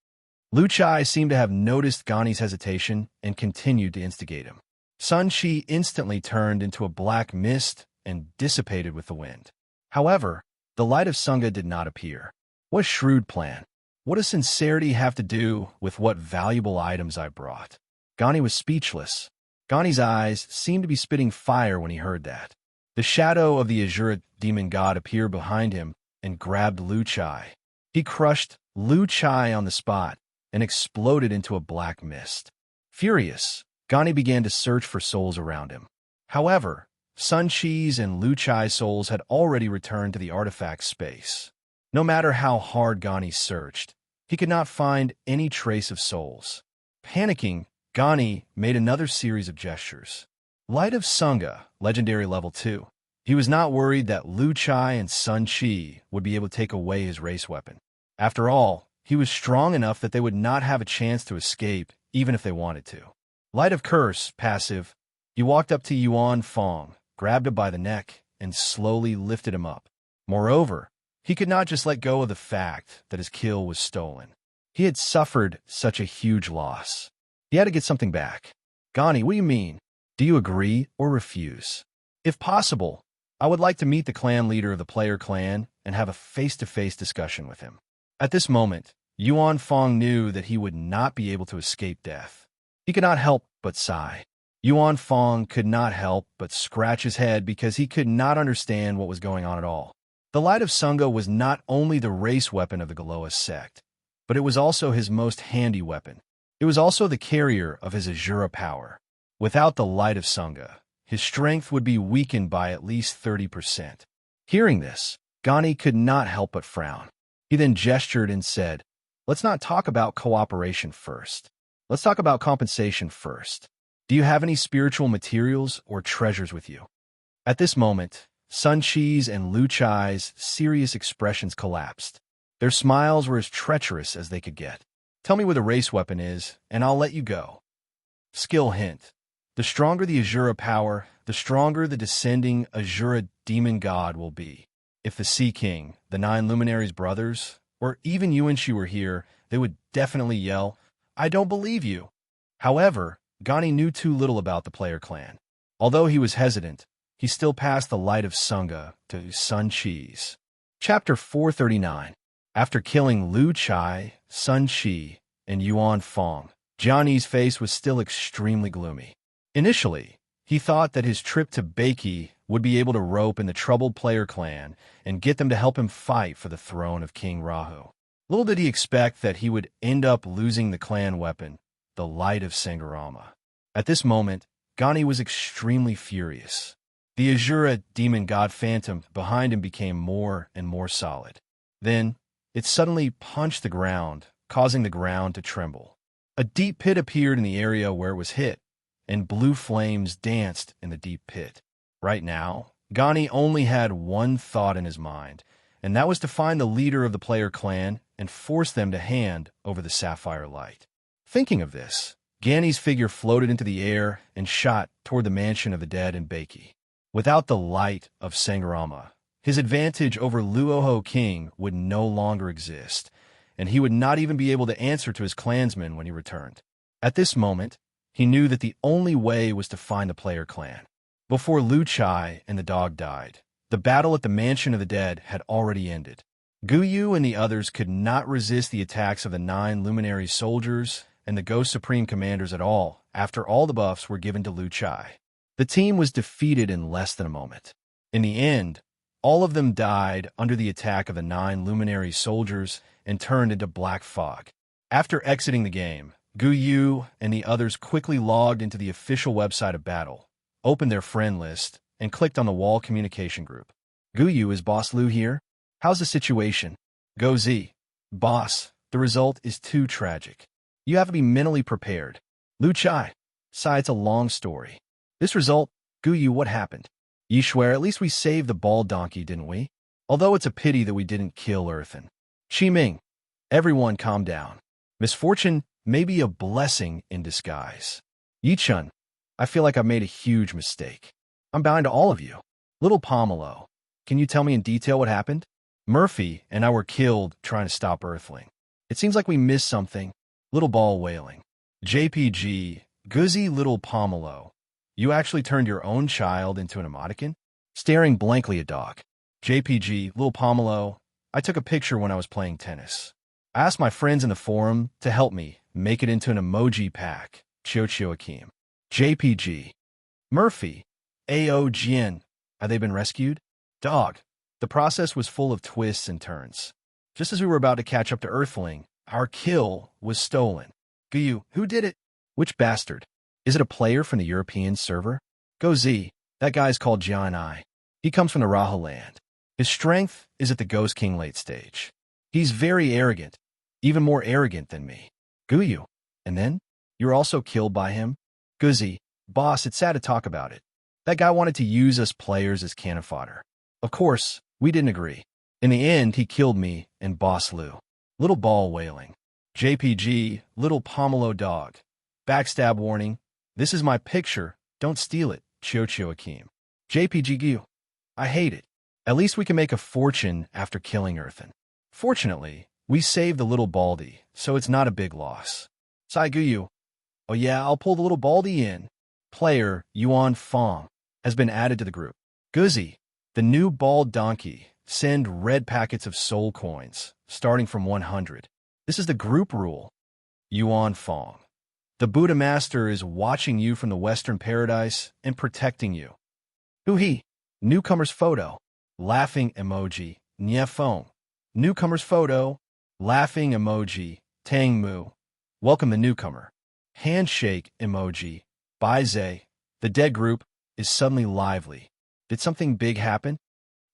Lu Chai seemed to have noticed Gani's hesitation and continued to instigate him. Sun Chi instantly turned into a black mist and dissipated with the wind. However, the light of Sangha did not appear. What a shrewd plan. What does sincerity have to do with what valuable items I brought? Gani was speechless. Gani's eyes seemed to be spitting fire when he heard that. The shadow of the Azura demon god appeared behind him and grabbed Lu Chai. He crushed Lu Chai on the spot and exploded into a black mist. Furious, Gani began to search for souls around him. However, Sun Chi's and Lu Chai's souls had already returned to the artifact space. No matter how hard Gani searched, he could not find any trace of souls. Panicking, Gani made another series of gestures. Light of Sangha, legendary level 2. He was not worried that Lu Chai and Sun Chi would be able to take away his race weapon. After all, he was strong enough that they would not have a chance to escape, even if they wanted to. Light of Curse, passive. He walked up to Yuan Fong, grabbed him by the neck, and slowly lifted him up. Moreover, he could not just let go of the fact that his kill was stolen. He had suffered such a huge loss. He had to get something back. Gani, what do you mean? Do you agree or refuse? If possible, I would like to meet the clan leader of the player clan and have a face-to-face discussion with him. At this moment, Yuan Fong knew that he would not be able to escape death. He could not help but sigh. Yuan Fong could not help but scratch his head because he could not understand what was going on at all. The Light of Sangha was not only the race weapon of the Galois sect, but it was also his most handy weapon. It was also the carrier of his Azura power. Without the Light of Sangha, his strength would be weakened by at least 30%. Hearing this, Gani could not help but frown. He then gestured and said, "Let's not talk about cooperation first. Let's talk about compensation first. Do you have any spiritual materials or treasures with you?" At this moment, Sun Chi's and Lu Chai's serious expressions collapsed. Their smiles were as treacherous as they could get. "Tell me where the race weapon is, and I'll let you go." Skill hint. The stronger the Azura power, the stronger the descending Azura demon god will be. If the Sea King, the 9 Luminaries' brothers, or even Yuanshi were here, they would definitely yell, "I don't believe you." However, Gani knew too little about the player clan. Although he was hesitant, he still passed the Light of Sangha to Sun Chi's. Chapter 439. After killing Lu Chai, Sun Chi, and Yuan Fong, Johnny's face was still extremely gloomy. Initially, he thought that his trip to Beiki would be able to rope in the troubled player clan and get them to help him fight for the throne of King Rahu. Little did he expect that he would end up losing the clan weapon, the Light of Sangarama. At this moment, Gani was extremely furious. The Azura demon god phantom behind him became more and more solid. Then, it suddenly punched the ground, causing the ground to tremble. A deep pit appeared in the area where it was hit, and blue flames danced in the deep pit. Right now, Gani only had one thought in his mind, and that was to find the leader of the player clan and force them to hand over the sapphire light. Thinking of this, Gani's figure floated into the air and shot toward the mansion of the dead in Baki. Without the light of Sangarama, his advantage over Luoho King would no longer exist, and he would not even be able to answer to his clansmen when he returned. At this moment, he knew that the only way was to find the player clan. Before Lu Chai and the dog died, the battle at the Mansion of the Dead had already ended. Guyu and the others could not resist the attacks of the 9 luminary soldiers and the Ghost Supreme Commanders at all after all the buffs were given to Lu Chai. The team was defeated in less than a moment. In the end, all of them died under the attack of the 9 luminary soldiers and turned into black fog. After exiting the game, Guyu and the others quickly logged into the official website of battle, opened their friend list, and clicked on the wall communication group. Guyu, is Boss Lu here? How's the situation? Go Z. Boss, the result is too tragic. You have to be mentally prepared. Lu Chai. Sai, it's a long story. This result, Guyu, what happened? Yi swear, at least we saved the bald donkey, didn't we? Although it's a pity that we didn't kill Earthen. Qi Ming. Everyone calm down. Misfortune may be a blessing in disguise. Yi Chun. I feel like I've made a huge mistake. I'm bound to all of you. Little Pomelo. Can you tell me in detail what happened? Murphy and I were killed trying to stop Earthling. It seems like we missed something. Little Ball wailing. JPG. Guzzy Little Pomelo. You actually turned your own child into an emoticon? Staring blankly at dog. JPG. Little Pomelo. I took a picture when I was playing tennis. I asked my friends in the forum to help me make it into an emoji pack. Chio Akim. JPG. Murphy. AO Jin. Have they been rescued? Dog. The process was full of twists and turns. Just as we were about to catch up to Earthling, our kill was stolen. Guyu, who did it? Which bastard? Is it a player from the European server? Go Z. That guy's called Jian I. He comes from the Raha land. His strength is at the Ghost King late stage. He's very arrogant, even more arrogant than me. Guyu. And then? You're also killed by him? Guzzy. Boss, it's sad to talk about it. That guy wanted to use us players as cannon fodder. Of course, we didn't agree. In the end, he killed me and Boss Lu. Little Ball wailing. JPG. Little Pomelo dog. Backstab warning. This is my picture. Don't steal it. Chio Akim. JPG Gu. I hate it. At least we can make a fortune after killing Earthen. Fortunately, we saved the little Baldy, so it's not a big loss. Sai Guyu. Oh yeah, I'll pull the little Baldy in. Player Yuan Fong has been added to the group. Guzzy. The new bald donkey. Send red packets of soul coins, starting from 100. This is the group rule. Yuan Fong. The Buddha Master is watching you from the Western Paradise and protecting you. Who he? Newcomer's photo. Laughing emoji. Nye Fong. Newcomer's photo. Laughing emoji. Tang Mu. Welcome the newcomer. Handshake emoji. Baize. The dead group is suddenly lively. Did something big happen?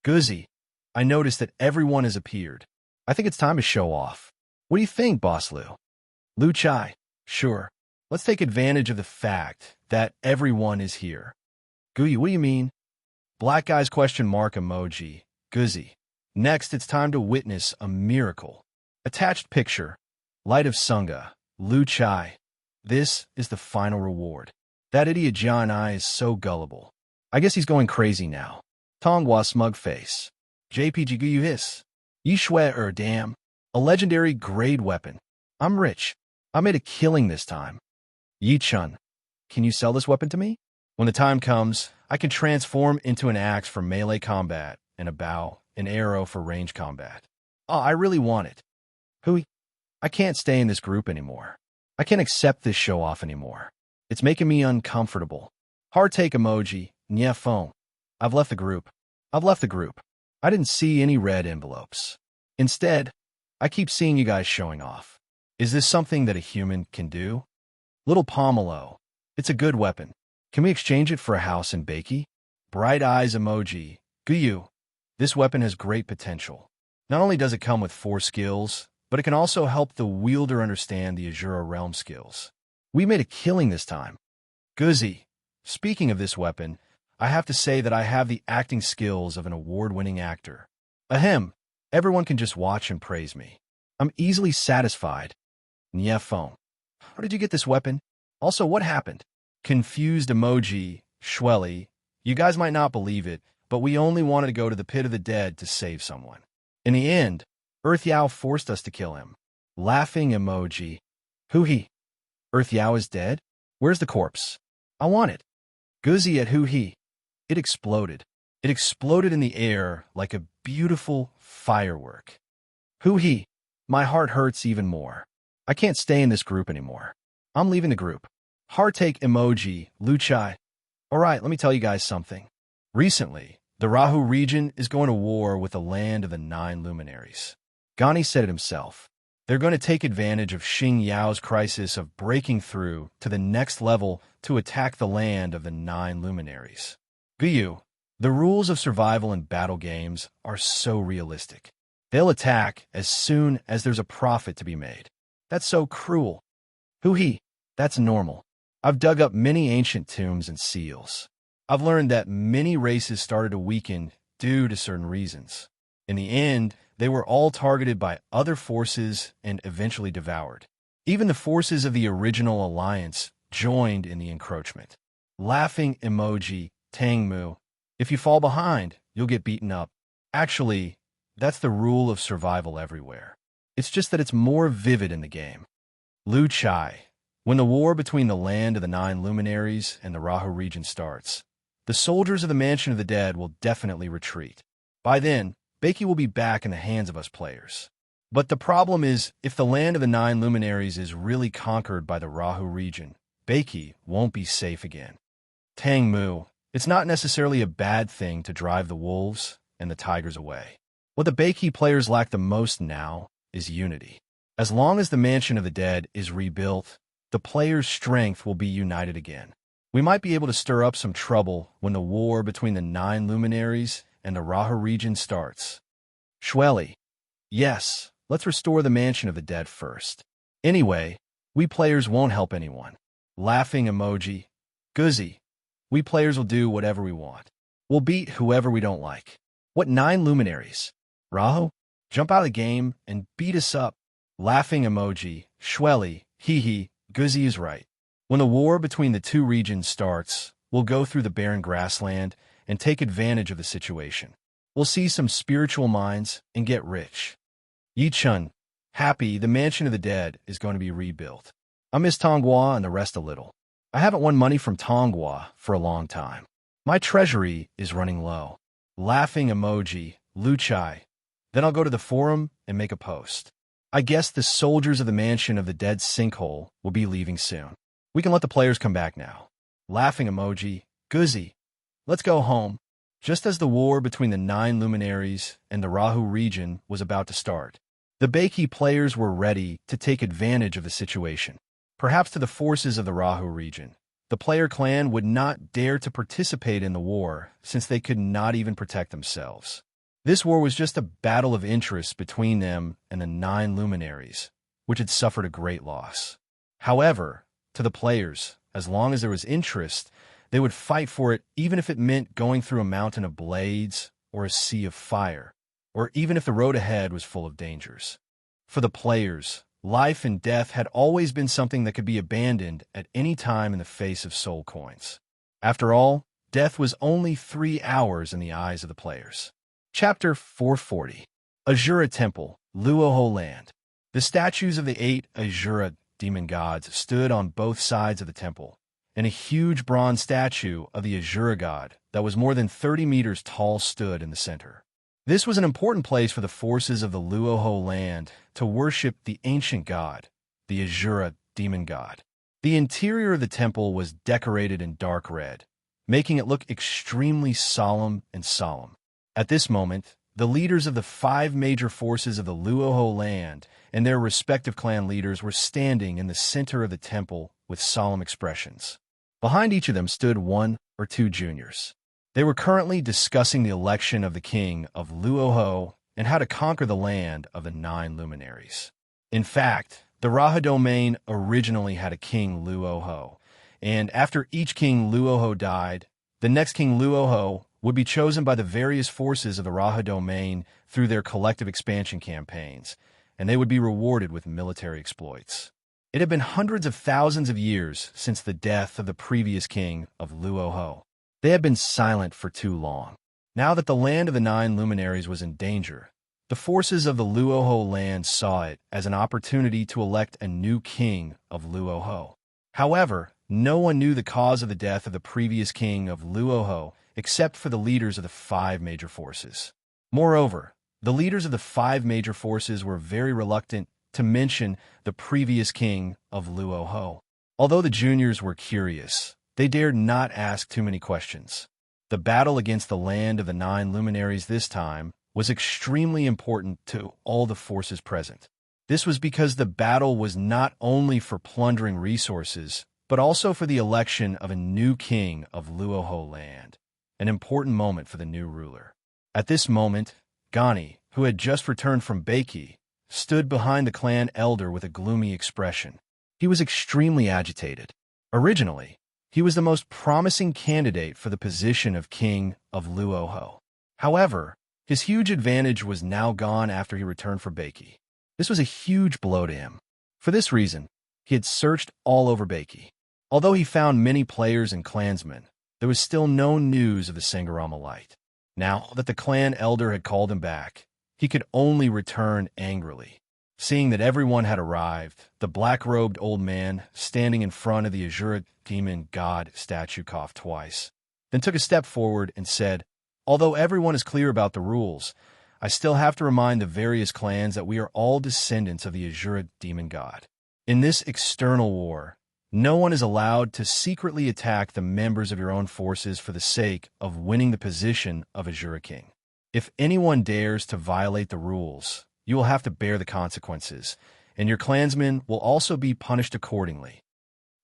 Guzzy. I noticed that everyone has appeared. I think it's time to show off. What do you think, Boss Lu? Lu Chai. Sure. Let's take advantage of the fact that everyone is here. Guyu, what do you mean? Black eyes question mark emoji. Guzzy. Next, it's time to witness a miracle. Attached picture. Light of Sunga. Lu Chai. This is the final reward. That idiot Jian I is so gullible. I guess he's going crazy now. Tongwa smug face. JPG Guyu hiss. Yi shui damn. A legendary grade weapon. I'm rich. I made a killing this time. Yi Chun. Can you sell this weapon to me? When the time comes, I can transform into an axe for melee combat and a bow, an arrow for range combat. Oh, I really want it. Hui. I can't stay in this group anymore. I can't accept this show-off anymore. It's making me uncomfortable. Hard take emoji. Nye phone. I've left the group. I didn't see any red envelopes. Instead, I keep seeing you guys showing off. Is this something that a human can do? Little Pomelo. It's a good weapon. Can we exchange it for a house in Baki? Bright eyes emoji. Guyu. This weapon has great potential. Not only does it come with 4 skills, but it can also help the wielder understand the Azura realm skills. We made a killing this time. Guzzy. Speaking of this weapon, I have to say that I have the acting skills of an award-winning actor. Ahem. Everyone can just watch and praise me. I'm easily satisfied. Yeah, phone. How did you get this weapon? Also, what happened? Confused emoji, Shwelly. You guys might not believe it, but we only wanted to go to the pit of the dead to save someone. In the end, Earth Yao forced us to kill him. Laughing emoji. Who he? Earth Yao is dead? Where's the corpse? I want it. Guzzy at who he? It exploded. It exploded in the air like a beautiful firework. Who he? My heart hurts even more. I can't stay in this group anymore. I'm leaving the group. Heartache emoji, Luchai. Alright, let me tell you guys something. Recently, the Rahu region is going to war with the land of the 9 luminaries. Gani said it himself. They're going to take advantage of Xing Yao's crisis of breaking through to the next level to attack the land of the 9 luminaries. Guyu, the rules of survival in battle games are so realistic. They'll attack as soon as there's a profit to be made. That's so cruel. Who he? That's normal. I've dug up many ancient tombs and seals. I've learned that many races started to weaken due to certain reasons. In the end, they were all targeted by other forces and eventually devoured. Even the forces of the original alliance joined in the encroachment. Laughing emoji, Tangmu. If you fall behind, you'll get beaten up. Actually, that's the rule of survival everywhere. It's just that it's more vivid in the game. Lu Chai. When the war between the land of the 9 luminaries and the Rahu region starts, the soldiers of the Mansion of the Dead will definitely retreat. By then, Beiki will be back in the hands of us players. But the problem is, if the land of the 9 luminaries is really conquered by the Rahu region, Beiki won't be safe again. Tangmu. It's not necessarily a bad thing to drive the wolves and the tigers away. What the Beiki players lack the most now is unity. As long as the Mansion of the Dead is rebuilt, the players' strength will be united again. We might be able to stir up some trouble when the war between the 9 luminaries and the Rahu region starts. Shwelly. Yes, let's restore the Mansion of the Dead first. Anyway, we players won't help anyone. Laughing emoji. Guzzy. We players will do whatever we want. We'll beat whoever we don't like. What 9 luminaries? Rahu? Jump out of the game and beat us up. Laughing emoji. Shwelly. Hee hee. Guzzy is right. When the war between the 2 regions starts, we'll go through the barren grassland and take advantage of the situation. We'll see some spiritual mines and get rich. Yi-chun. Happy, the Mansion of the Dead is going to be rebuilt. I miss Tonghua and the rest a little. I haven't won money from Tonghua for a long time. My treasury is running low. Laughing emoji, Luchai. Then I'll go to the forum and make a post. I guess the soldiers of the Mansion of the Dead sinkhole will be leaving soon. We can let the players come back now. Laughing emoji, Guzzy. Let's go home. Just as the war between the 9 luminaries and the Rahu region was about to start, the Beiki players were ready to take advantage of the situation. Perhaps to the forces of the Rahu region, the player clan would not dare to participate in the war since they could not even protect themselves. This war was just a battle of interests between them and the 9 luminaries, which had suffered a great loss. However, to the players, as long as there was interest, they would fight for it even if it meant going through a mountain of blades or a sea of fire, or even if the road ahead was full of dangers. For the players, life and death had always been something that could be abandoned at any time in the face of soul coins. After all, death was only 3 hours in the eyes of the players. Chapter 440. Azura Temple, Luoho Land. The statues of the 8 Azura demon gods stood on both sides of the temple, and a huge bronze statue of the Azura god that was more than 30 meters tall stood in the center. This was an important place for the forces of the Luoho land to worship the ancient god, the Azura demon god. The interior of the temple was decorated in dark red, making it look extremely solemn and solemn. At this moment, the leaders of the 5 major forces of the Luoho land and their respective clan leaders were standing in the center of the temple with solemn expressions. Behind each of them stood 1 or 2 juniors. They were currently discussing the election of the king of Luoho and how to conquer the land of the 9 luminaries. In fact, the Raha domain originally had a king Luoho, and after each king Luoho died, the next king Luoho would be chosen by the various forces of the Raja domain through their collective expansion campaigns, and they would be rewarded with military exploits. It had been hundreds of thousands of years since the death of the previous king of Luoho. They had been silent for too long. Now that the land of the 9 luminaries was in danger, the forces of the Luoho land saw it as an opportunity to elect a new king of Luoho. However, no one knew the cause of the death of the previous king of Luoho except for the leaders of the 5 major forces. Moreover, the leaders of the 5 major forces were very reluctant to mention the previous king of Luoho. Although the juniors were curious, they dared not ask too many questions. The battle against the land of the 9 luminaries this time was extremely important to all the forces present. This was because the battle was not only for plundering resources, but also for the election of a new king of Luoho land, an important moment for the new ruler. At this moment, Gani, who had just returned from Baiki, stood behind the clan elder with a gloomy expression. He was extremely agitated. Originally, he was the most promising candidate for the position of king of Luoho. However, his huge advantage was now gone after he returned from Baiki. This was a huge blow to him. For this reason, he had searched all over Baiki. Although he found many players and clansmen, there was still no news of the Sangarama light. Now that the clan elder had called him back, he could only return angrily. Seeing that everyone had arrived, the black-robed old man, standing in front of the Azura demon god statue, coughed twice, then took a step forward and said, "Although everyone is clear about the rules, I still have to remind the various clans that we are all descendants of the Azura demon god. In this external war, no one is allowed to secretly attack the members of your own forces for the sake of winning the position of Azura king. If anyone dares to violate the rules, you will have to bear the consequences, and your clansmen will also be punished accordingly."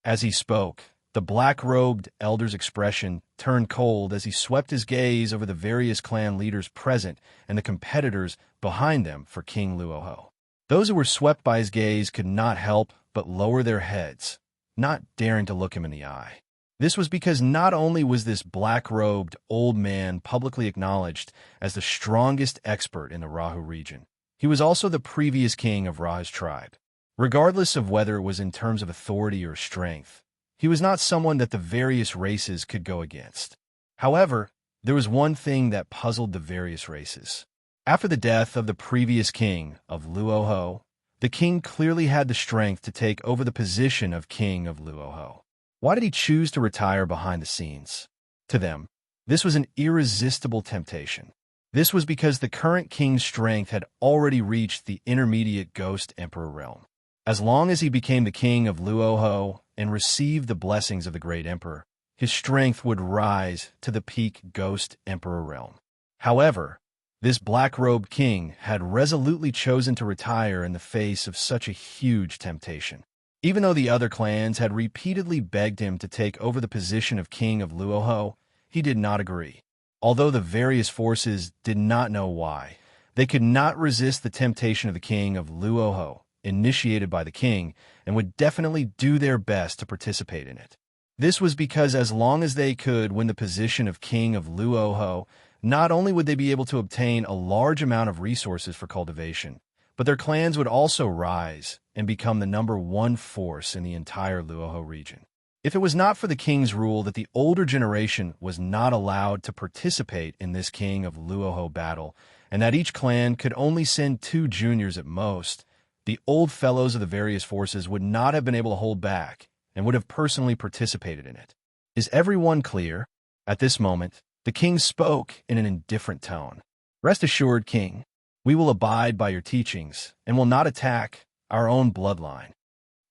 As he spoke, the black-robed elder's expression turned cold as he swept his gaze over the various clan leaders present and the competitors behind them for King Luoho. Those who were swept by his gaze could not help but lower their heads, not daring to look him in the eye. This was because not only was this black-robed old man publicly acknowledged as the strongest expert in the Rahu region, he was also the previous king of Ra's tribe. Regardless of whether it was in terms of authority or strength, he was not someone that the various races could go against. However, there was one thing that puzzled the various races. After the death of the previous king of Luoho, the king clearly had the strength to take over the position of king of Luoho. Why did he choose to retire behind the scenes? To them, this was an irresistible temptation. This was because the current king's strength had already reached the intermediate Ghost Emperor realm. As long as he became the king of Luoho and received the blessings of the great emperor, his strength would rise to the peak Ghost Emperor realm. However, this black-robed king had resolutely chosen to retire in the face of such a huge temptation. Even though the other clans had repeatedly begged him to take over the position of king of Luoho, he did not agree. Although the various forces did not know why, they could not resist the temptation of the king of Luoho, initiated by the king, and would definitely do their best to participate in it. This was because as long as they could win the position of king of Luoho, not only would they be able to obtain a large amount of resources for cultivation, but their clans would also rise and become the #1 force in the entire Luoho region. If it was not for the king's rule that the older generation was not allowed to participate in this king of Luoho battle, and that each clan could only send 2 juniors at most, the old fellows of the various forces would not have been able to hold back and would have personally participated in it. Is everyone clear? At this moment, the king spoke in an indifferent tone. "Rest assured, king, we will abide by your teachings and will not attack our own bloodline."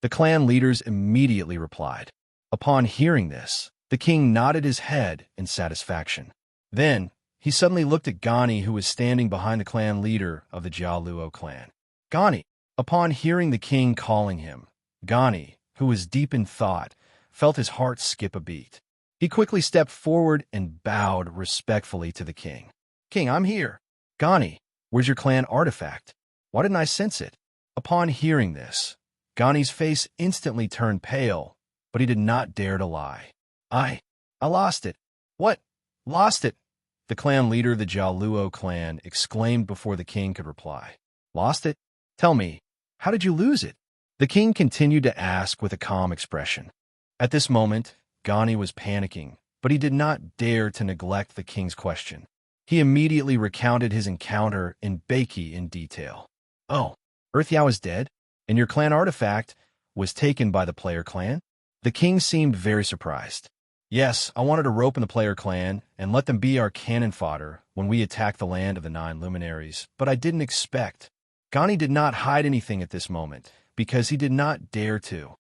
The clan leaders immediately replied. Upon hearing this, the king nodded his head in satisfaction. Then, he suddenly looked at Gani, who was standing behind the clan leader of the Jialuo clan. Gani! Upon hearing the king calling him, Gani, who was deep in thought, felt his heart skip a beat. He quickly stepped forward and bowed respectfully to the king. "King, I'm here." "Gani, where's your clan artifact? Why didn't I sense it?" Upon hearing this, Gani's face instantly turned pale, but he did not dare to lie. I lost it." "What? Lost it? the clan leader of the Jaluo clan exclaimed before the king could reply. Lost it? Tell me, how did you lose it? The king continued to ask with a calm expression. At this moment, Gani was panicking, but he did not dare to neglect the king's question. He immediately recounted his encounter in Beiki in detail. Oh, Earth Yao is dead? And your clan artifact was taken by the player clan? The king seemed very surprised. Yes, I wanted to rope in the player clan and let them be our cannon fodder when we attack the land of the 9 luminaries, but I didn't expect. Gani did not hide anything at this moment, because he did not dare to.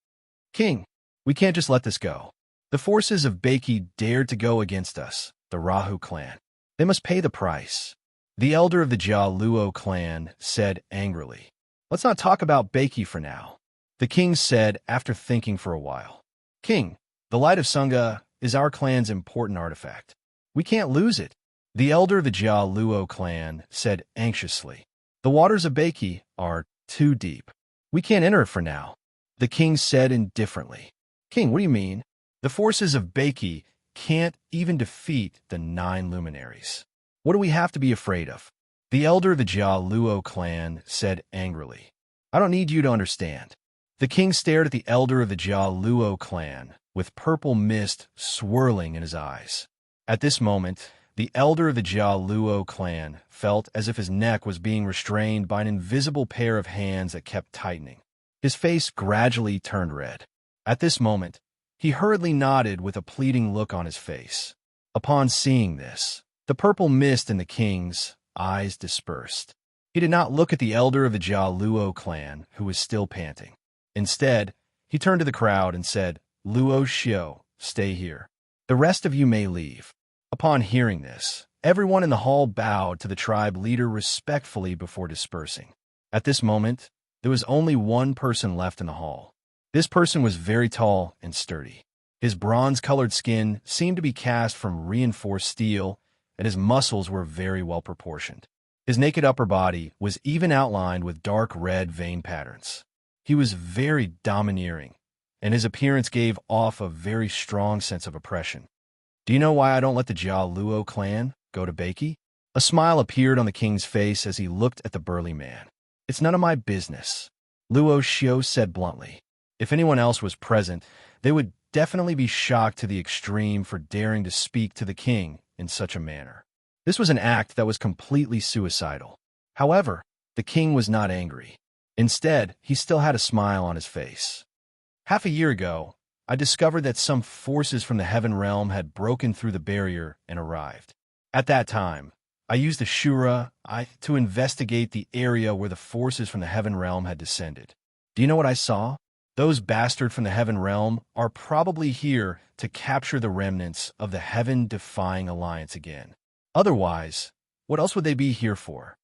King, we can't just let this go. The forces of Beiki dared to go against us, the Rahu clan. They must pay the price. The elder of the Jaluo clan said angrily. Let's not talk about Beiki for now. The king said after thinking for a while. King, the Light of Sunga is our clan's important artifact. We can't lose it. The elder of the Jaluo clan said anxiously. The waters of Beiki are too deep. We can't enter it for now. The king said indifferently. King, what do you mean? The forces of Beiki can't even defeat the 9 luminaries. What do we have to be afraid of? The elder of the Jaluo clan said angrily. I don't need you to understand. The king stared at the elder of the Jaluo clan, with purple mist swirling in his eyes. At this moment, the elder of the Jaluo clan felt as if his neck was being restrained by an invisible pair of hands that kept tightening. His face gradually turned red. At this moment, he hurriedly nodded with a pleading look on his face. Upon seeing this, the purple mist in the king's eyes dispersed. He did not look at the elder of the Jaluo clan, who was still panting. Instead, he turned to the crowd and said, Luo Xiao, stay here. The rest of you may leave. Upon hearing this, everyone in the hall bowed to the tribe leader respectfully before dispersing. At this moment, there was only one person left in the hall. This person was very tall and sturdy. His bronze-colored skin seemed to be cast from reinforced steel, and his muscles were very well proportioned. His naked upper body was even outlined with dark red vein patterns. He was very domineering, and his appearance gave off a very strong sense of oppression. Do you know why I don't let the Jaluo clan go to Beiki? A smile appeared on the king's face as he looked at the burly man. It's none of my business, Luo Xiao said bluntly. If anyone else was present, they would definitely be shocked to the extreme for daring to speak to the king in such a manner. This was an act that was completely suicidal. However, the king was not angry. Instead, he still had a smile on his face. Half a year ago, I discovered that some forces from the heaven realm had broken through the barrier and arrived. At that time, I used the Shura to investigate the area where the forces from the heaven realm had descended. Do you know what I saw? Those bastards from the heaven realm are probably here to capture the remnants of the heaven-defying alliance again. Otherwise, what else would they be here for?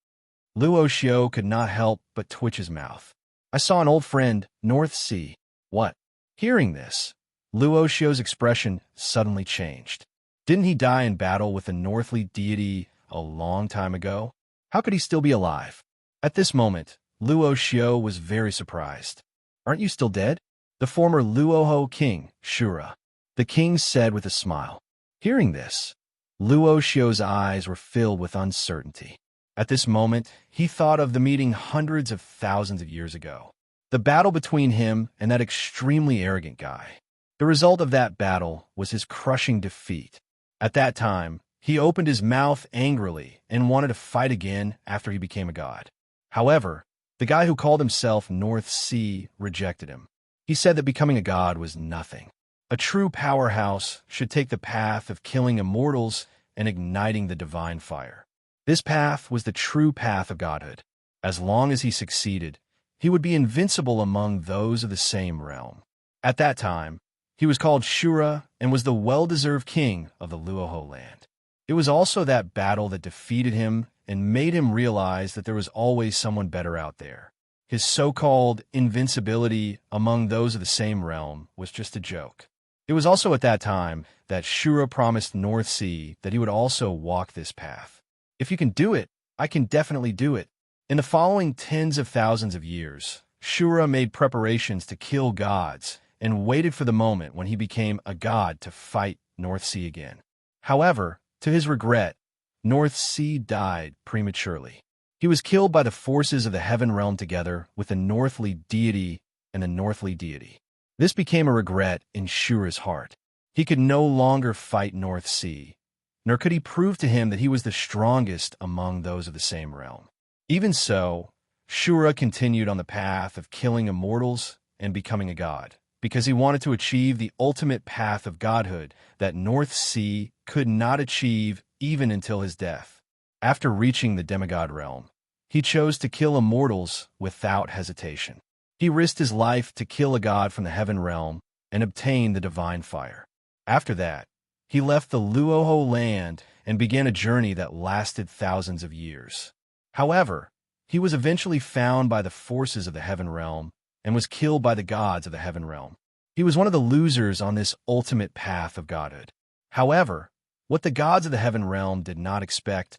Luo Xiao could not help but twitch his mouth. I saw an old friend, North Sea. What? Hearing this, Luo Xiao's expression suddenly changed. Didn't he die in battle with the Northly deity a long time ago? How could he still be alive? At this moment, Luo Xiao was very surprised. Aren't you still dead? The former Luoho king, Shura. The king said with a smile. Hearing this, Luo Xiao's eyes were filled with uncertainty. At this moment, he thought of the meeting hundreds of thousands of years ago. The battle between him and that extremely arrogant guy. The result of that battle was his crushing defeat. At that time, he opened his mouth angrily and wanted to fight again after he became a god. However, the guy who called himself North Sea rejected him. He said that becoming a god was nothing. A true powerhouse should take the path of killing immortals and igniting the divine fire. This path was the true path of godhood. As long as he succeeded, he would be invincible among those of the same realm. At that time, he was called Shura and was the well-deserved king of the Luoho land. It was also that battle that defeated him and made him realize that there was always someone better out there. His so-called invincibility among those of the same realm was just a joke. It was also at that time that Shura promised North Sea that he would also walk this path. If you can do it, I can definitely do it. In the following tens of thousands of years, Shura made preparations to kill gods and waited for the moment when he became a god to fight North Sea again. However, to his regret, North Sea died prematurely. He was killed by the forces of the heaven realm together with the northly deity and the northly deity. This became a regret in Shura's heart. He could no longer fight North Sea, nor could he prove to him that he was the strongest among those of the same realm. Even so, Shura continued on the path of killing immortals and becoming a god, because he wanted to achieve the ultimate path of godhood that North Sea could not achieve even until his death. After reaching the demigod realm, he chose to kill immortals without hesitation. He risked his life to kill a god from the heaven realm and obtain the divine fire. After that, he left the Luoho land and began a journey that lasted thousands of years. However, he was eventually found by the forces of the heaven realm and was killed by the gods of the heaven realm. He was one of the losers on this ultimate path of godhood. However, what the gods of the heaven realm did not expect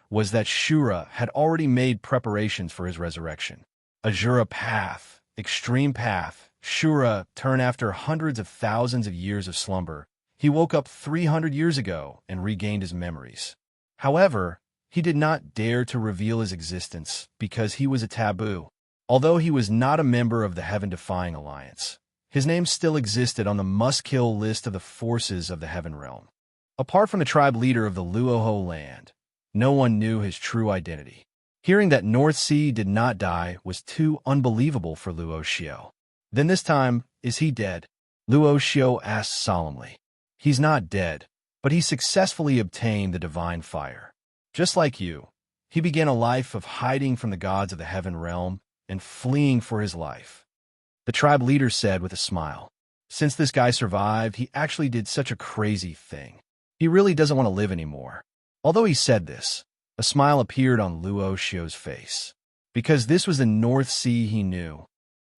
was that Shura had already made preparations for his resurrection. Azura path, extreme path, Shura turned after hundreds of thousands of years of slumber. He woke up 300 years ago and regained his memories. However, he did not dare to reveal his existence because he was a taboo. Although he was not a member of the Heaven-Defying Alliance, his name still existed on the must-kill list of the forces of the Heaven Realm. Apart from the tribe leader of the Luoho land, no one knew his true identity. Hearing that North Sea did not die was too unbelievable for Luo Xiao. Then this time, is he dead? Luo Xiao asked solemnly. He's not dead, but he successfully obtained the divine fire. Just like you, he began a life of hiding from the gods of the heaven realm and fleeing for his life. The tribe leader said with a smile, since this guy survived, he actually did such a crazy thing. He really doesn't want to live anymore. Although he said this, a smile appeared on Luo Xiao's face, because this was the North Sea he knew.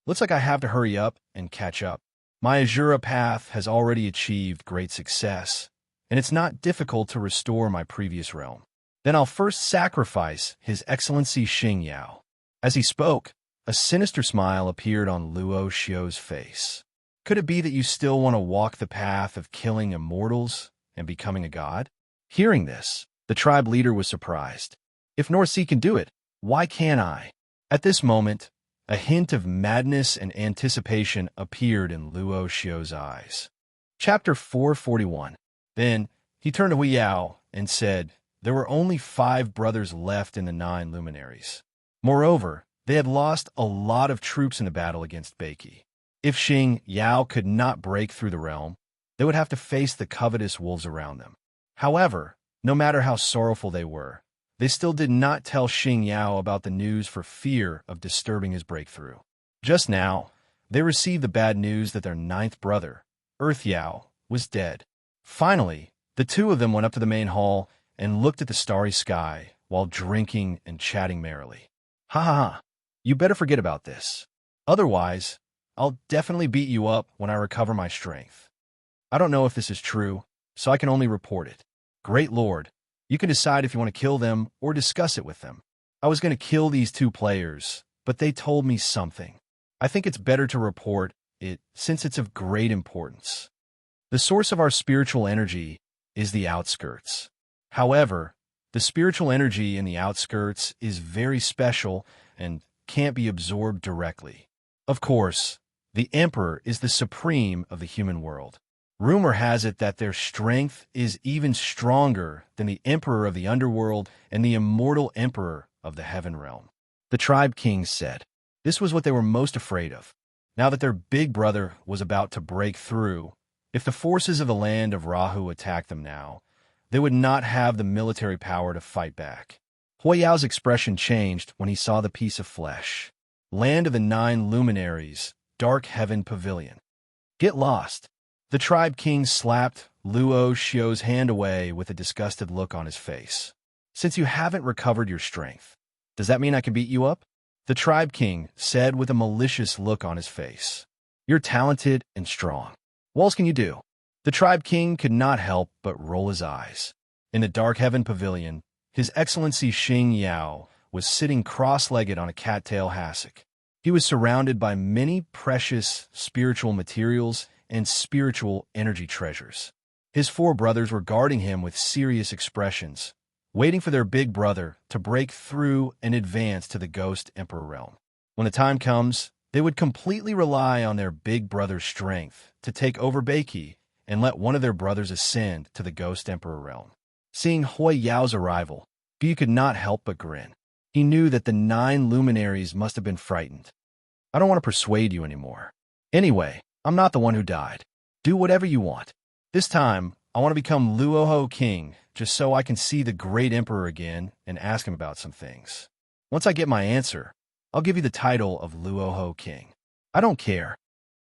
Looks like I have to hurry up and catch up. My Azura path has already achieved great success, and it's not difficult to restore my previous realm. Then I'll first sacrifice His Excellency Xing Yao. As he spoke, a sinister smile appeared on Luo Xiao's face. Could it be that you still want to walk the path of killing immortals and becoming a god? Hearing this, the tribe leader was surprised. If North Sea can do it, why can't I? At this moment, a hint of madness and anticipation appeared in Luo Xiao's eyes. Chapter 441. Then he turned to Hui Yao and said, there were only 5 brothers left in the 9 luminaries. Moreover, they had lost a lot of troops in the battle against Beiki. If Xing Yao could not break through the realm, they would have to face the covetous wolves around them. However, no matter how sorrowful they were, they still did not tell Xing Yao about the news for fear of disturbing his breakthrough. Just now, they received the bad news that their 9th brother, Earth Yao, was dead. Finally, the 2 of them went up to the main hall and looked at the starry sky while drinking and chatting merrily. Ha ha ha, you better forget about this. Otherwise, I'll definitely beat you up when I recover my strength. I don't know if this is true, so I can only report it. Great Lord, you can decide if you want to kill them or discuss it with them. I was going to kill these 2 players, but they told me something. I think it's better to report it since it's of great importance. The source of our spiritual energy is the outskirts. However, the spiritual energy in the outskirts is very special and can't be absorbed directly. Of course, the Emperor is the supreme of the human world. Rumor has it that their strength is even stronger than the Emperor of the underworld and the immortal Emperor of the heaven realm. The tribe kings said this was what they were most afraid of. Now that their big brother was about to break through, if the forces of the land of Rahu attacked them now, they would not have the military power to fight back. Hui Yao's expression changed when he saw the piece of flesh. Land of the 9 luminaries, dark heaven pavilion. Get lost. The tribe king slapped Luo Xiao's hand away with a disgusted look on his face. Since you haven't recovered your strength, does that mean I can beat you up? The tribe king said with a malicious look on his face. You're talented and strong. What else can you do? The tribe king could not help but roll his eyes. In the dark heaven pavilion, His Excellency Xing Yao was sitting cross-legged on a cattail hassock. He was surrounded by many precious spiritual materials and spiritual energy treasures. His 4 brothers were guarding him with serious expressions, waiting for their big brother to break through and advance to the Ghost Emperor realm. When the time comes, they would completely rely on their big brother's strength to take over Beiki and let one of their brothers ascend to the Ghost Emperor realm. Seeing Hui Yao's arrival, Gu could not help but grin. He knew that the 9 luminaries must have been frightened. I don't want to persuade you anymore. Anyway, I'm not the one who died. Do whatever you want. This time, I want to become Luoho King, just so I can see the great emperor again and ask him about some things. Once I get my answer, I'll give you the title of Luoho King. I don't care.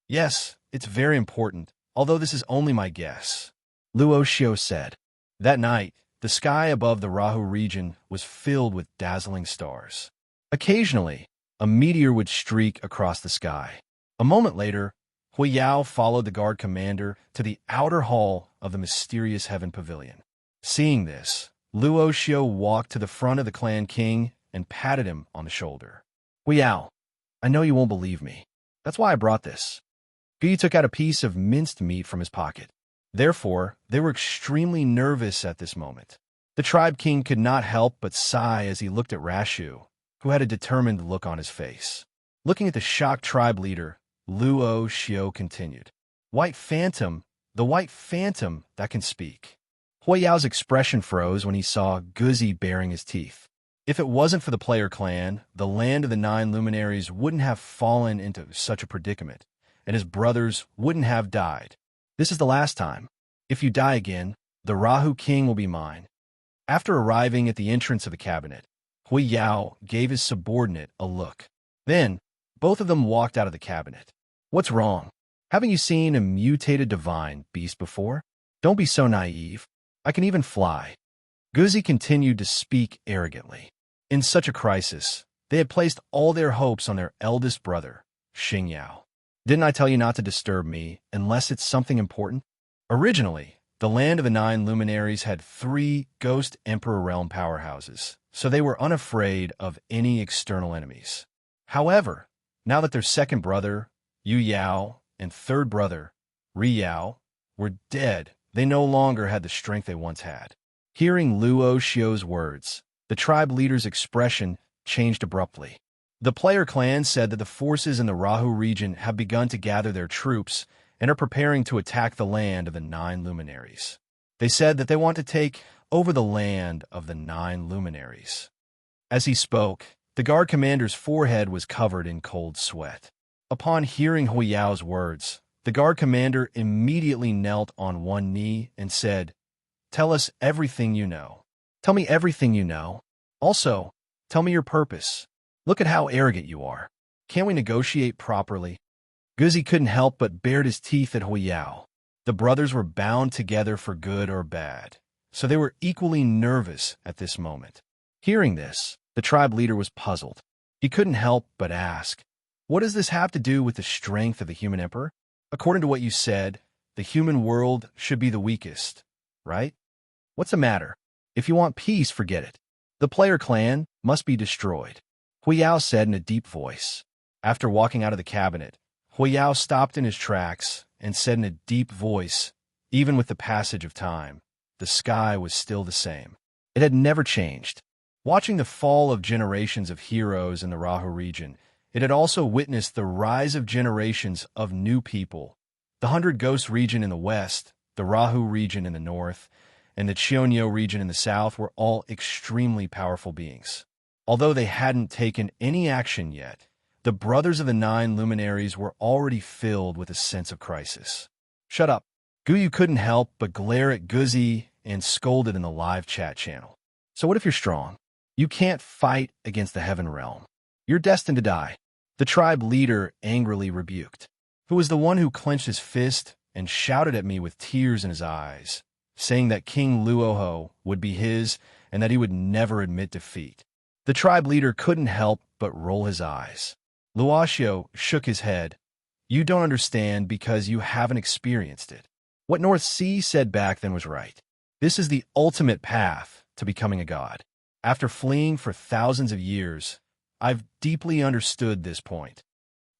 Yes, it's very important, although this is only my guess, Luo Xiao said. That night, the sky above the Rahu region was filled with dazzling stars. Occasionally, a meteor would streak across the sky. A moment later, Hui Yao followed the guard commander to the outer hall of the mysterious heaven pavilion. Seeing this, Luo Xiao walked to the front of the clan king and patted him on the shoulder. Hui Yao, I know you won't believe me. That's why I brought this. Gu took out a piece of minced meat from his pocket. Therefore, they were extremely nervous at this moment. The tribe king could not help but sigh as he looked at Rashu, who had a determined look on his face. Looking at the shocked tribe leader, Luo Xiao continued. White Phantom, the White Phantom that can speak. Hui Yao's expression froze when he saw Guzi baring his teeth. If it wasn't for the player clan, the land of the 9 luminaries wouldn't have fallen into such a predicament, and his brothers wouldn't have died. This is the last time. If you die again, the Rahu King will be mine. After arriving at the entrance of the cabinet, Hui Yao gave his subordinate a look. Then, both of them walked out of the cabinet. What's wrong? Haven't you seen a mutated divine beast before? Don't be so naive. I can even fly. Guzi continued to speak arrogantly. In such a crisis, they had placed all their hopes on their eldest brother, Xing Yao. Didn't I tell you not to disturb me unless it's something important? Originally, the land of the 9 luminaries had 3 Ghost Emperor realm powerhouses, so they were unafraid of any external enemies. However, now that their second brother, Yu Yao, and third brother, Ri Yao, were dead, they no longer had the strength they once had. Hearing Luo Xiao's words, the tribe leader's expression changed abruptly. The player clan said that the forces in the Rahu region have begun to gather their troops and are preparing to attack the land of the 9 luminaries. They said that they want to take over the land of the 9 luminaries. As he spoke, the guard commander's forehead was covered in cold sweat. Upon hearing Hui Yao's words, the guard commander immediately knelt on one knee and said, Tell us everything you know. Tell me everything you know. Also, tell me your purpose. Look at how arrogant you are. Can't we negotiate properly? Guzi couldn't help but bared his teeth at Hui Yao. The brothers were bound together for good or bad, so they were equally nervous at this moment. Hearing this, the tribe leader was puzzled. He couldn't help but ask, what does this have to do with the strength of the human emperor? According to what you said, the human world should be the weakest, right? What's the matter? If you want peace, forget it. The player clan must be destroyed, Hui Yao said in a deep voice. After walking out of the cabinet, Hui Yao stopped in his tracks and said in a deep voice, even with the passage of time, the sky was still the same. It had never changed. Watching the fall of generations of heroes in the Rahu region, it had also witnessed the rise of generations of new people. The 100 Ghost region in the west, the Rahu region in the north, and the Cheonyo region in the south were all extremely powerful beings. Although they hadn't taken any action yet, the brothers of the 9 luminaries were already filled with a sense of crisis. Shut up. Guyu couldn't help but glare at Guzi and scolded in the live chat channel. So what if you're strong? You can't fight against the heaven realm. You're destined to die. The tribe leader angrily rebuked, who was the one who clenched his fist and shouted at me with tears in his eyes, saying that King Luoho would be his and that he would never admit defeat. The tribe leader couldn't help but roll his eyes. Luoxio shook his head. You don't understand because you haven't experienced it. What North Sea said back then was right. This is the ultimate path to becoming a god. After fleeing for thousands of years, I've deeply understood this point.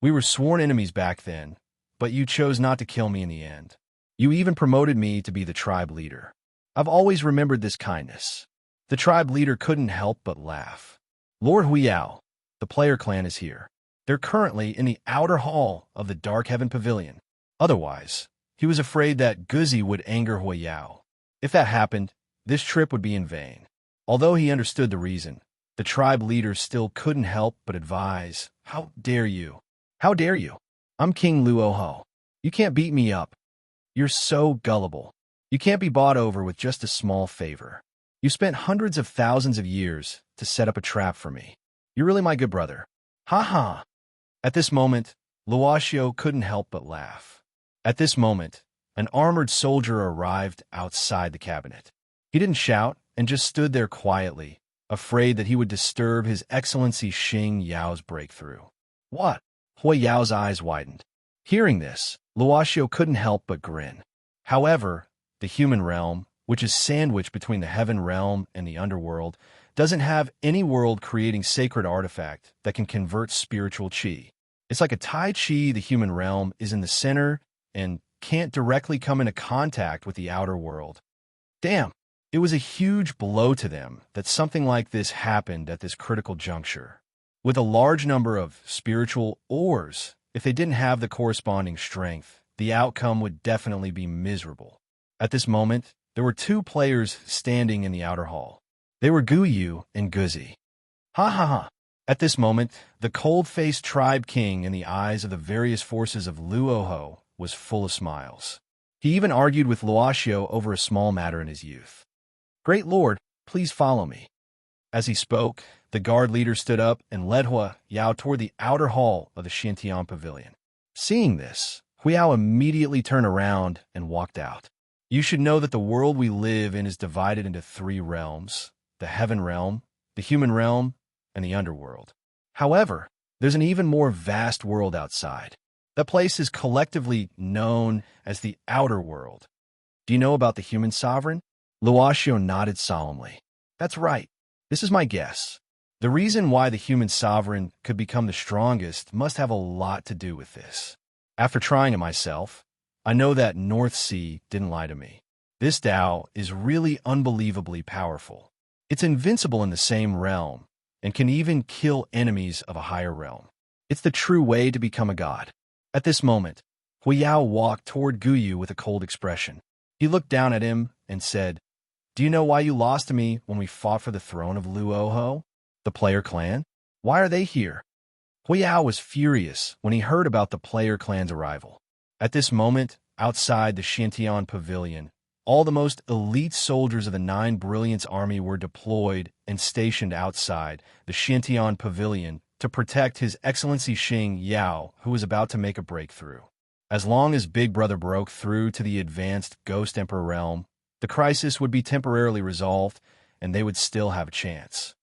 We were sworn enemies back then, but you chose not to kill me in the end. You even promoted me to be the tribe leader. I've always remembered this kindness. The tribe leader couldn't help but laugh. Lord Huiyao, the player clan is here. They're currently in the outer hall of the Dark Heaven Pavilion. Otherwise, he was afraid that Guzi would anger Huiyao. If that happened, this trip would be in vain. Although he understood the reason, the tribe leader still couldn't help but advise, How dare you? How dare you? I'm King Luoho. You can't beat me up. You're so gullible. You can't be bought over with just a small favor. You spent hundreds of thousands of years to set up a trap for me. You're really my good brother. Ha ha. At this moment, Luoxio couldn't help but laugh. At this moment, an armored soldier arrived outside the cabinet. He didn't shout and just stood there quietly, afraid that he would disturb His Excellency Xing Yao's breakthrough. What? Hui Yao's eyes widened. Hearing this, Luoxio couldn't help but grin. However, the human realm, which is sandwiched between the heaven realm and the underworld, doesn't have any world-creating sacred artifact that can convert spiritual qi. It's like a Tai Chi. The human realm is in the center and can't directly come into contact with the outer world. Damn, it was a huge blow to them that something like this happened at this critical juncture. With a large number of spiritual ores, if they didn't have the corresponding strength, the outcome would definitely be miserable. At this moment, there were two players standing in the outer hall. They were Guyu and Guzi. Ha ha ha. At this moment, the cold-faced tribe king in the eyes of the various forces of Luoho was full of smiles. He even argued with Luoxio over a small matter in his youth. Great Lord, please follow me. As he spoke, the guard leader stood up and led Huiyao toward the outer hall of the Xintian Pavilion. Seeing this, Huiyao immediately turned around and walked out. You should know that the world we live in is divided into three realms: the heaven realm, the human realm, and the underworld. However, there's an even more vast world outside. That place is collectively known as the outer world. Do you know about the human sovereign? Luoxio nodded solemnly. That's right. This is my guess. The reason why the human sovereign could become the strongest must have a lot to do with this. After trying it myself, I know that North Sea didn't lie to me. This Tao is really unbelievably powerful. It's invincible in the same realm and can even kill enemies of a higher realm. It's the true way to become a god. At this moment, Huiyao walked toward Guyu with a cold expression. He looked down at him and said, Do you know why you lost to me when we fought for the throne of Luoho? The player clan? Why are they here? Huiyao was furious when he heard about the player clan's arrival. At this moment, outside the Xintian Pavilion, all the most elite soldiers of the Nine Brilliance Army were deployed and stationed outside the Xintian Pavilion to protect His Excellency Xing Yao, who was about to make a breakthrough. As long as Big Brother broke through to the advanced Ghost Emperor realm, the crisis would be temporarily resolved, and they would still have a chance.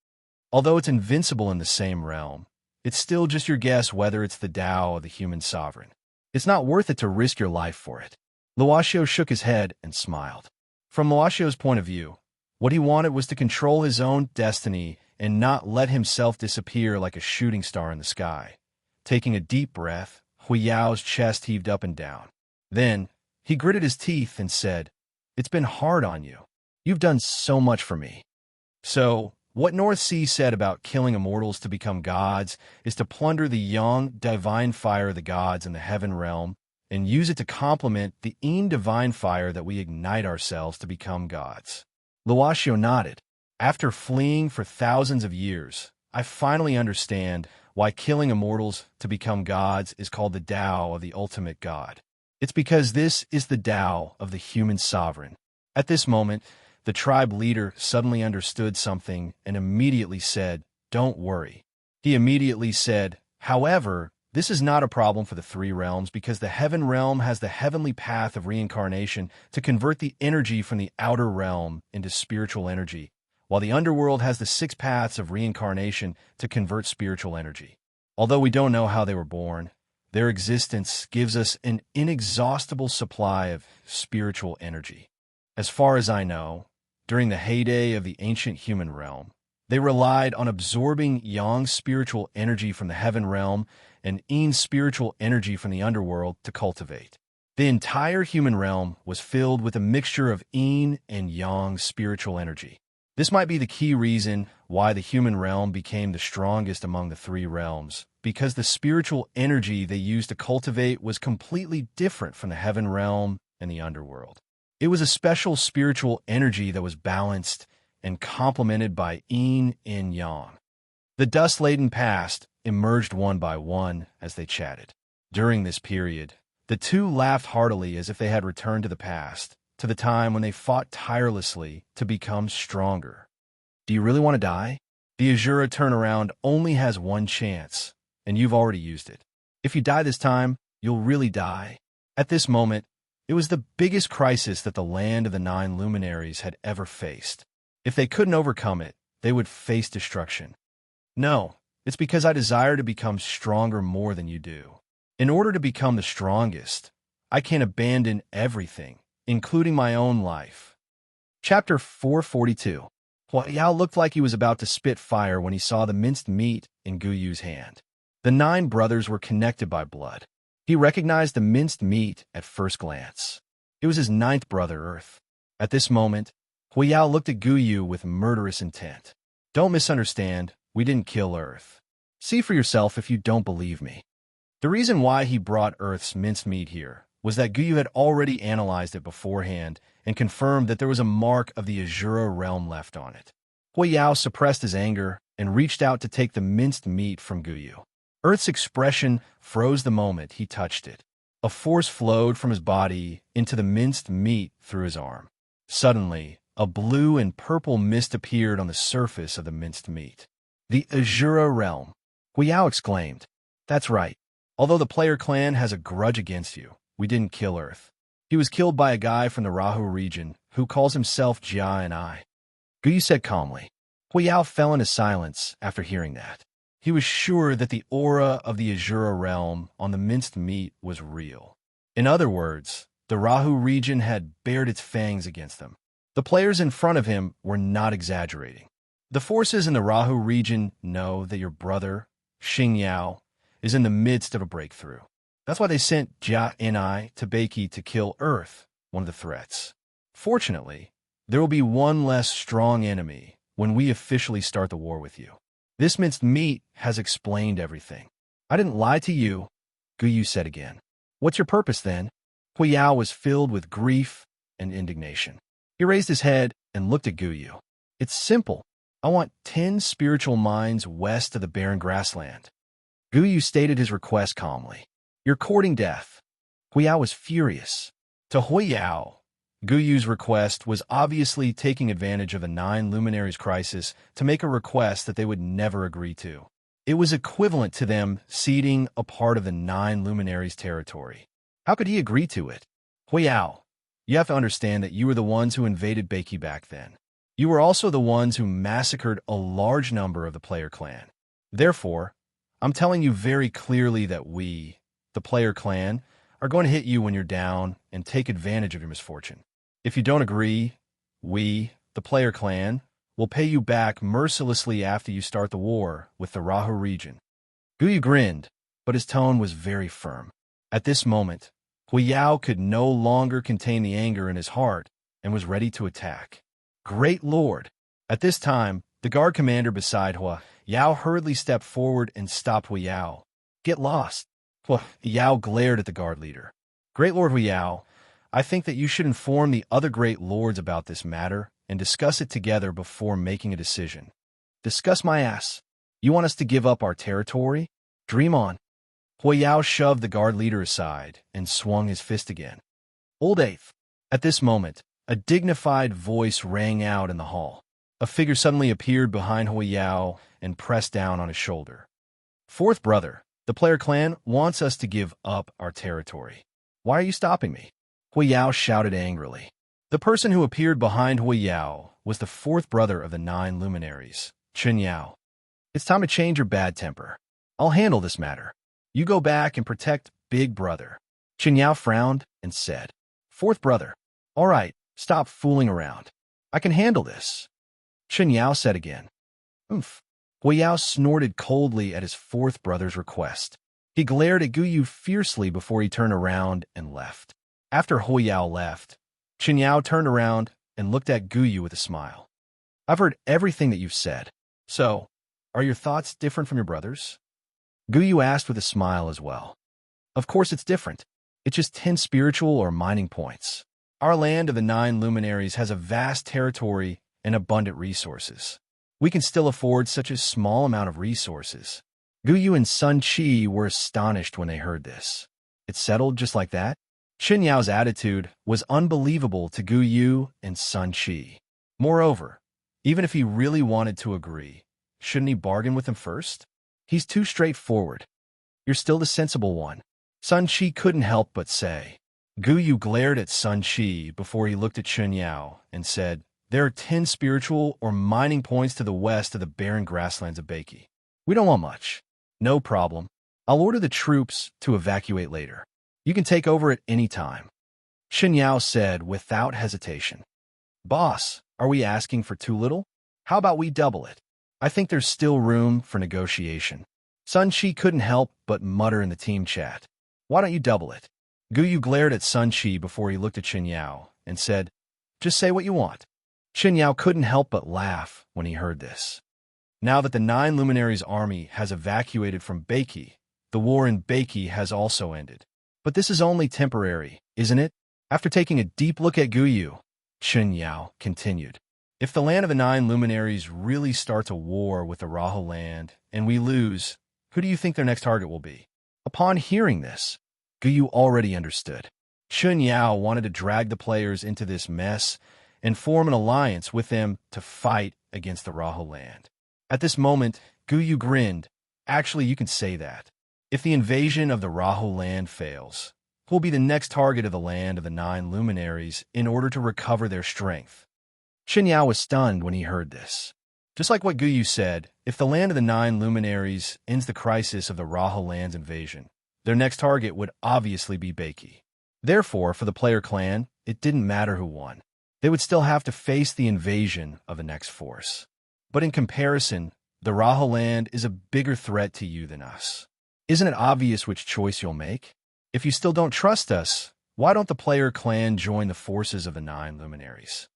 Although it's invincible in the same realm, it's still just your guess whether it's the Tao of the human sovereign. It's not worth it to risk your life for it. Luoxio shook his head and smiled. From Luoxio's point of view, what he wanted was to control his own destiny and not let himself disappear like a shooting star in the sky. Taking a deep breath, Huiyao's chest heaved up and down. Then, he gritted his teeth and said, It's been hard on you. You've done so much for me. So, what North Sea said about killing immortals to become gods is to plunder the young, divine fire of the gods in the heaven realm and use it to complement the divine fire that we ignite ourselves to become gods. Luoxio nodded. After fleeing for thousands of years, I finally understand why killing immortals to become gods is called the Tao of the ultimate god. It's because this is the Tao of the human sovereign. At this moment, the tribe leader suddenly understood something and immediately said, Don't worry. He immediately said, However, this is not a problem for the three realms because the heaven realm has the heavenly path of reincarnation to convert the energy from the outer realm into spiritual energy, while the underworld has the 6 paths of reincarnation to convert spiritual energy. Although we don't know how they were born, their existence gives us an inexhaustible supply of spiritual energy. As far as I know, during the heyday of the ancient human realm, they relied on absorbing Yang's spiritual energy from the heaven realm and Yin's spiritual energy from the underworld to cultivate. The entire human realm was filled with a mixture of Yin and Yang's spiritual energy. This might be the key reason why the human realm became the strongest among the three realms, because the spiritual energy they used to cultivate was completely different from the heaven realm and the underworld. It was a special spiritual energy that was balanced and complemented by yin and yang. The dust-laden past emerged one by one as they chatted. During this period, the two laughed heartily as if they had returned to the past, to the time when they fought tirelessly to become stronger. Do you really want to die? The Azura turnaround only has one chance, and you've already used it. If you die this time, you'll really die. At this moment, it was the biggest crisis that the land of the nine luminaries had ever faced. If they couldn't overcome it, they would face destruction. No, it's because I desire to become stronger more than you do. In order to become the strongest, I can abandon everything, including my own life. Chapter 442. Hua Yao looked like he was about to spit fire when he saw the minced meat in Gu Yu's hand. The nine brothers were connected by blood. He recognized the minced meat at first glance. It was his ninth brother, Earth. At this moment, Hua Yao looked at Gu Yu with murderous intent. Don't misunderstand, we didn't kill Earth. See for yourself if you don't believe me. The reason why he brought Earth's minced meat here was that Gu Yu had already analyzed it beforehand and confirmed that there was a mark of the Azura realm left on it. Hua Yao suppressed his anger and reached out to take the minced meat from Gu Yu. Earth's expression froze the moment he touched it. A force flowed from his body into the minced meat through his arm. Suddenly, a blue and purple mist appeared on the surface of the minced meat. The Azura realm, Hua Yao exclaimed. That's right. Although the player clan has a grudge against you, we didn't kill Earth. He was killed by a guy from the Rahu region who calls himself Jia and I. Gu Yu said calmly. Hua Yao fell into silence after hearing that. He was sure that the aura of the Azura realm on the minced meat was real. In other words, the Rahu region had bared its fangs against them. The players in front of him were not exaggerating. The forces in the Rahu region know that your brother, Xing Yao, is in the midst of a breakthrough. That's why they sent Jia and I to Beiki to kill Earth, one of the threats. Fortunately, there will be one less strong enemy when we officially start the war with you. This minced meat has explained everything. I didn't lie to you, Gu Yu said again. What's your purpose then? Hua Yao was filled with grief and indignation. He raised his head and looked at Gu Yu. It's simple. I want 10 spiritual minds west of the barren grassland. Gu Yu stated his request calmly. You're courting death. Hua Yao was furious. To Hua Yao, Gu Yu's request was obviously taking advantage of the nine luminaries crisis to make a request that they would never agree to. It was equivalent to them ceding a part of the nine luminaries' territory. How could he agree to it? Hua Yao, you have to understand that you were the ones who invaded Beiki back then. You were also the ones who massacred a large number of the player clan. Therefore, I'm telling you very clearly that we, the player clan, are going to hit you when you're down and take advantage of your misfortune. If you don't agree, we, the player clan, will pay you back mercilessly after you start the war with the Rahu region. Gu Yu grinned, but his tone was very firm. At this moment, Hua Yao could no longer contain the anger in his heart and was ready to attack. Great Lord! At this time, the guard commander beside Hua Yao hurriedly stepped forward and stopped Hua Yao. Get lost! Hua Yao glared at the guard leader. Great Lord Hua Yao, I think that you should inform the other great lords about this matter and discuss it together before making a decision. Discuss my ass. You want us to give up our territory? Dream on. Hua Yao shoved the guard leader aside and swung his fist again. Old Eighth. At this moment, a dignified voice rang out in the hall. A figure suddenly appeared behind Hua Yao and pressed down on his shoulder. Fourth brother, the player clan wants us to give up our territory. Why are you stopping me? Hua Yao shouted angrily. The person who appeared behind Hua Yao was the fourth brother of the nine luminaries, Chen Yao. It's time to change your bad temper. I'll handle this matter. You go back and protect Big Brother. Chen Yao frowned and said, Fourth brother, all right, stop fooling around. I can handle this. Chen Yao said again. Oomph. Hua Yao snorted coldly at his fourth brother's request. He glared at Gu Yu fiercely before he turned around and left. After Hua Yao left, Chen Yao turned around and looked at Gu Yu with a smile. I've heard everything that you've said. So, are your thoughts different from your brother's? Guyu asked with a smile as well. Of course it's different. It's just 10 spiritual or mining points. Our land of the 9 luminaries has a vast territory and abundant resources. We can still afford such a small amount of resources. Guyu and Sun Qi were astonished when they heard this. It settled just like that? Chen Yao's attitude was unbelievable to Guyu and Sun Qi. Moreover, even if he really wanted to agree, shouldn't he bargain with him first? He's too straightforward. You're still the sensible one. Sun Qi couldn't help but say. Guyu glared at Sun Qi before he looked at Chen Yao and said, there are 10 spiritual or mining points to the west of the barren grasslands of Beiki. We don't want much. No problem. I'll order the troops to evacuate later. You can take over at any time. Chen Yao said without hesitation. Boss, are we asking for too little? How about we double it? I think there's still room for negotiation. Sun Qi couldn't help but mutter in the team chat. Why don't you double it? Guyu glared at Sun Qi before he looked at Chen Yao and said, just say what you want. Chen Yao couldn't help but laugh when he heard this. Now that the 9 luminaries' army has evacuated from Beiki, the war in Beiki has also ended. But this is only temporary, isn't it? After taking a deep look at Guyu, Chen Yao continued. If the land of the 9 luminaries really starts a war with the Raho land and we lose, who do you think their next target will be? Upon hearing this, Guyu already understood. Chen Yao wanted to drag the players into this mess and form an alliance with them to fight against the Raho land. At this moment, Guyu grinned. Actually, you can say that. If the invasion of the Raho land fails, who will be the next target of the land of the 9 luminaries in order to recover their strength? Chen Yao was stunned when he heard this. Just like what Guyu said, if the land of the 9 luminaries ends the crisis of the Raho land's invasion, their next target would obviously be Beiki. Therefore, for the player clan, it didn't matter who won. They would still have to face the invasion of the next force. But in comparison, the Raho land is a bigger threat to you than us. Isn't it obvious which choice you'll make? If you still don't trust us, why don't the player clan join the forces of the 9 luminaries?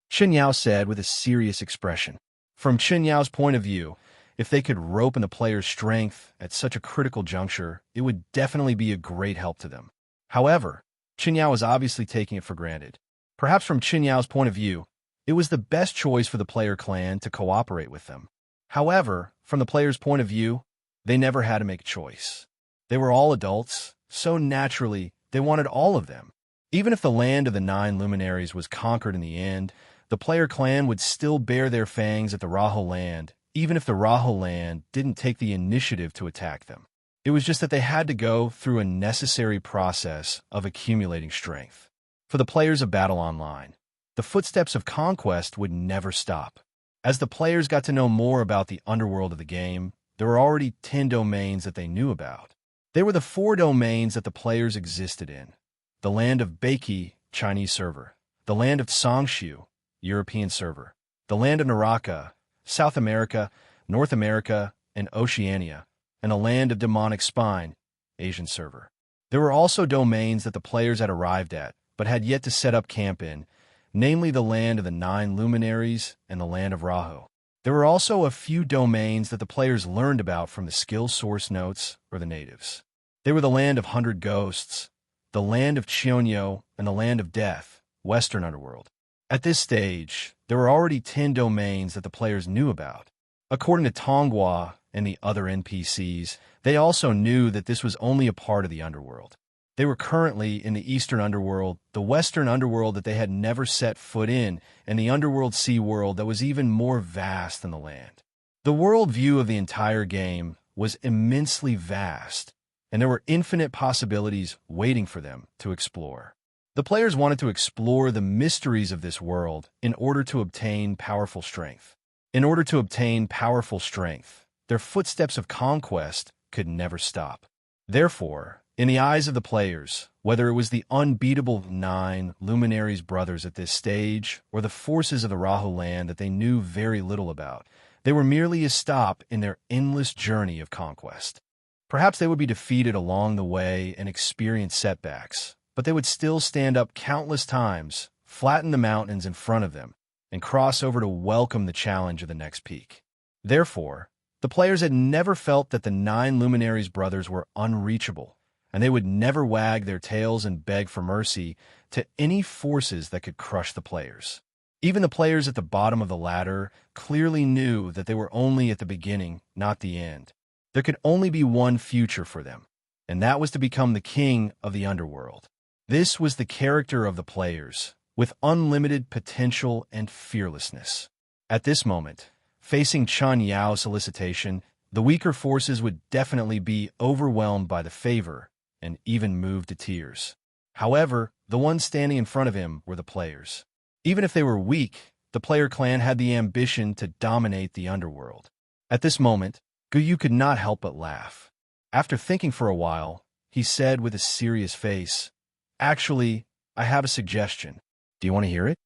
Chen Yao said with a serious expression. From Chen Yao's point of view, if they could rope in the player's strength at such a critical juncture, it would definitely be a great help to them. However, Chen Yao was obviously taking it for granted. Perhaps from Chen Yao's point of view, it was the best choice for the player clan to cooperate with them. However, from the player's point of view, they never had to make a choice. They were all adults, so naturally, they wanted all of them. Even if the land of the 9 luminaries was conquered in the end, the player clan would still bear their fangs at the Raho land, even if the Raho land didn't take the initiative to attack them. It was just that they had to go through a necessary process of accumulating strength. For the players of Battle Online, the footsteps of conquest would never stop. As the players got to know more about the underworld of the game, there were already 10 domains that they knew about. They were the 4 domains that the players existed in. The land of Beiki, Chinese server. The land of Songshu, European server. The land of Naraka, South America, North America, and Oceania. And the land of Demonic Spine, Asian server. There were also domains that the players had arrived at, but had yet to set up camp in, namely the land of the 9 luminaries and the land of Raho. There were also a few domains that the players learned about from the skill source notes or the natives. They were the land of 100 ghosts, the land of Chionyo, and the land of death, Western Underworld. At this stage, there were already 10 domains that the players knew about. According to Tonghua and the other NPCs, they also knew that this was only a part of the underworld. They were currently in the Eastern Underworld, the Western Underworld that they had never set foot in, and the Underworld Sea World that was even more vast than the land. The world view of the entire game was immensely vast, and there were infinite possibilities waiting for them to explore. The players wanted to explore the mysteries of this world in order to obtain powerful strength. In order to obtain powerful strength, their footsteps of conquest could never stop. Therefore, in the eyes of the players, whether it was the unbeatable 9 luminaries brothers at this stage or the forces of the Raho land that they knew very little about, they were merely a stop in their endless journey of conquest. Perhaps they would be defeated along the way and experience setbacks, but they would still stand up countless times, flatten the mountains in front of them, and cross over to welcome the challenge of the next peak. Therefore, the players had never felt that the 9 Luminaries brothers were unreachable, and they would never wag their tails and beg for mercy to any forces that could crush the players. Even the players at the bottom of the ladder clearly knew that they were only at the beginning, not the end. There could only be one future for them, and that was to become the king of the underworld. This was the character of the players, with unlimited potential and fearlessness. At this moment, facing Chun Yao's solicitation, the weaker forces would definitely be overwhelmed by the favor and even moved to tears. However, the ones standing in front of him were the players. Even if they were weak, the player clan had the ambition to dominate the underworld. At this moment, Guyu could not help but laugh. After thinking for a while, he said with a serious face, "Actually, I have a suggestion. Do you want to hear it?"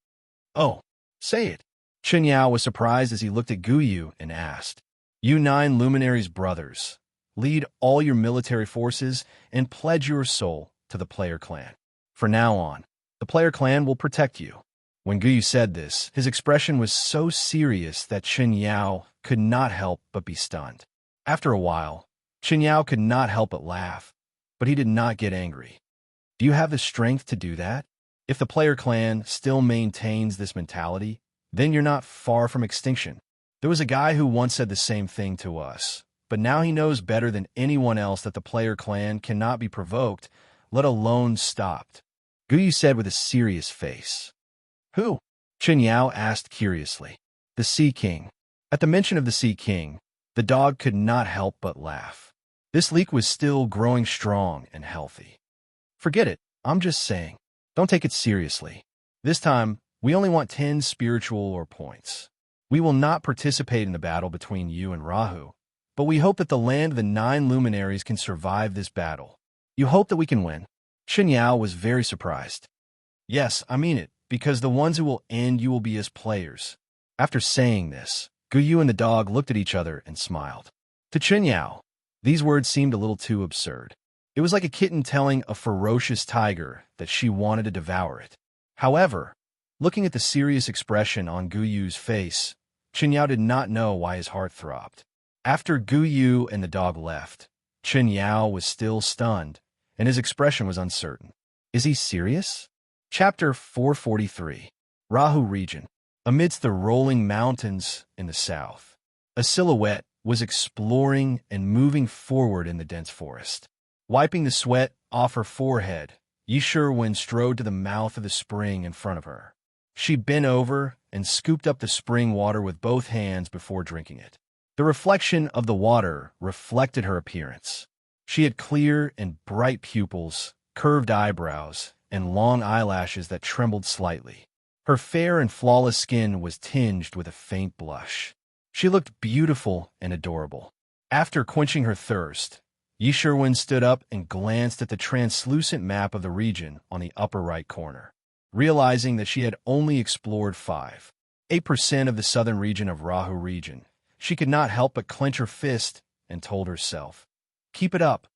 "Oh, say it." Chun Yao was surprised as he looked at Guyu and asked, "You 9 Luminaries brothers, lead all your military forces and pledge your soul to the player clan. From now on, the player clan will protect you." When Guyu said this, his expression was so serious that Chun Yao could not help but be stunned. After a while, Chun Yao could not help but laugh, but he did not get angry. "Do you have the strength to do that? If the player clan still maintains this mentality, then you're not far from extinction. There was a guy who once said the same thing to us, but now he knows better than anyone else that the player clan cannot be provoked, let alone stopped." Guyu said with a serious face. "Who?" Chun Yao asked curiously. "The Sea King." At the mention of the Sea King, the dog could not help but laugh. This leak was still growing strong and healthy. "Forget it, I'm just saying. Don't take it seriously. This time, we only want 10 spiritual or points. We will not participate in the battle between you and Rahu, but we hope that the land of the 9 Luminaries can survive this battle. You hope that we can win?" Chun Yao was very surprised. "Yes, I mean it, because the ones who will end you will be as players." After saying this, Guyu and the dog looked at each other and smiled. To Chun Yao, these words seemed a little too absurd. It was like a kitten telling a ferocious tiger that she wanted to devour it. However, looking at the serious expression on Guyu's face, Chun Yao did not know why his heart throbbed. After Guyu and the dog left, Chun Yao was still stunned, and his expression was uncertain. Is he serious? Chapter 443. Rahu Region. Amidst the rolling mountains in the south, a silhouette was exploring and moving forward in the dense forest. Wiping the sweat off her forehead, Yi Sherwin strode to the mouth of the spring in front of her. She bent over and scooped up the spring water with both hands before drinking it. The reflection of the water reflected her appearance. She had clear and bright pupils, curved eyebrows, and long eyelashes that trembled slightly. Her fair and flawless skin was tinged with a faint blush. She looked beautiful and adorable. After quenching her thirst, Yi Sherwin stood up and glanced at the translucent map of the region on the upper right corner. Realizing that she had only explored 8% of the southern region of Rahu region, she could not help but clench her fist and told herself, "Keep it up."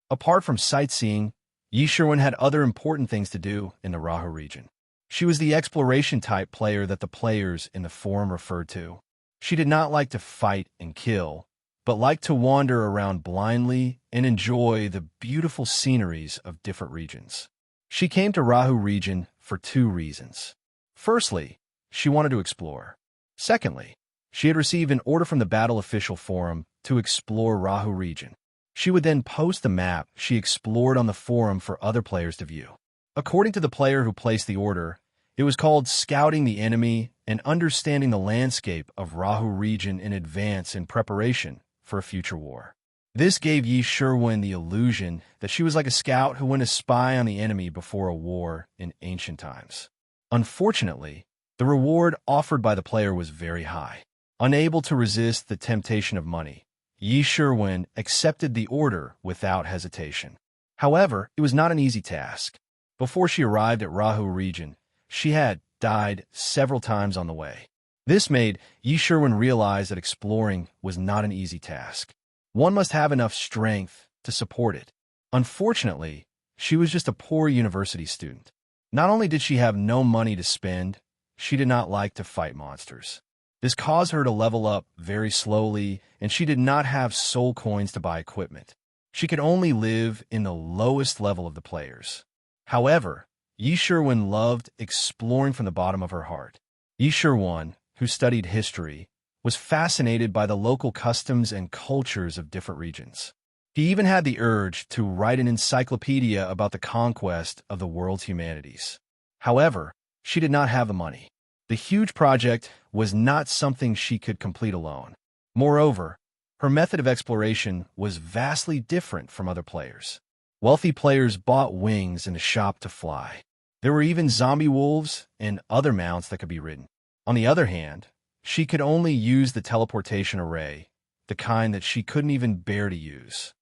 Apart from sightseeing, Yi Sherwin had other important things to do in the Rahu region. She was the exploration-type player that the players in the forum referred to. She did not like to fight and kill, but liked to wander around blindly and enjoy the beautiful sceneries of different regions. She came to Rahu region for 2 reasons. Firstly, she wanted to explore. Secondly, she had received an order from the Battle Official Forum to explore Rahu region. She would then post the map she explored on the forum for other players to view. According to the player who placed the order, it was called Scouting the Enemy and Understanding the Landscape of Rahu region in advance in preparation for a future war. This gave Yi Sherwin the illusion that she was like a scout who went to spy on the enemy before a war in ancient times. Unfortunately, the reward offered by the player was very high. Unable to resist the temptation of money, Yi Sherwin accepted the order without hesitation. However, it was not an easy task. Before she arrived at Rahu region, she had died several times on the way. This made Yi Sherwin realize that exploring was not an easy task. One must have enough strength to support it. Unfortunately, she was just a poor university student. Not only did she have no money to spend, she did not like to fight monsters. This caused her to level up very slowly, and she did not have soul coins to buy equipment. She could only live in the lowest level of the players. However, Yi Sherwin loved exploring from the bottom of her heart. Yi Sherwin, who studied history, was fascinated by the local customs and cultures of different regions. He even had the urge to write an encyclopedia about the conquest of the world's humanities. However, she did not have the money. The huge project was not something she could complete alone. Moreover, her method of exploration was vastly different from other players. Wealthy players bought wings in a shop to fly. There were even zombie wolves and other mounts that could be ridden. On the other hand, she could only use the teleportation array, the kind that she couldn't even bear to use.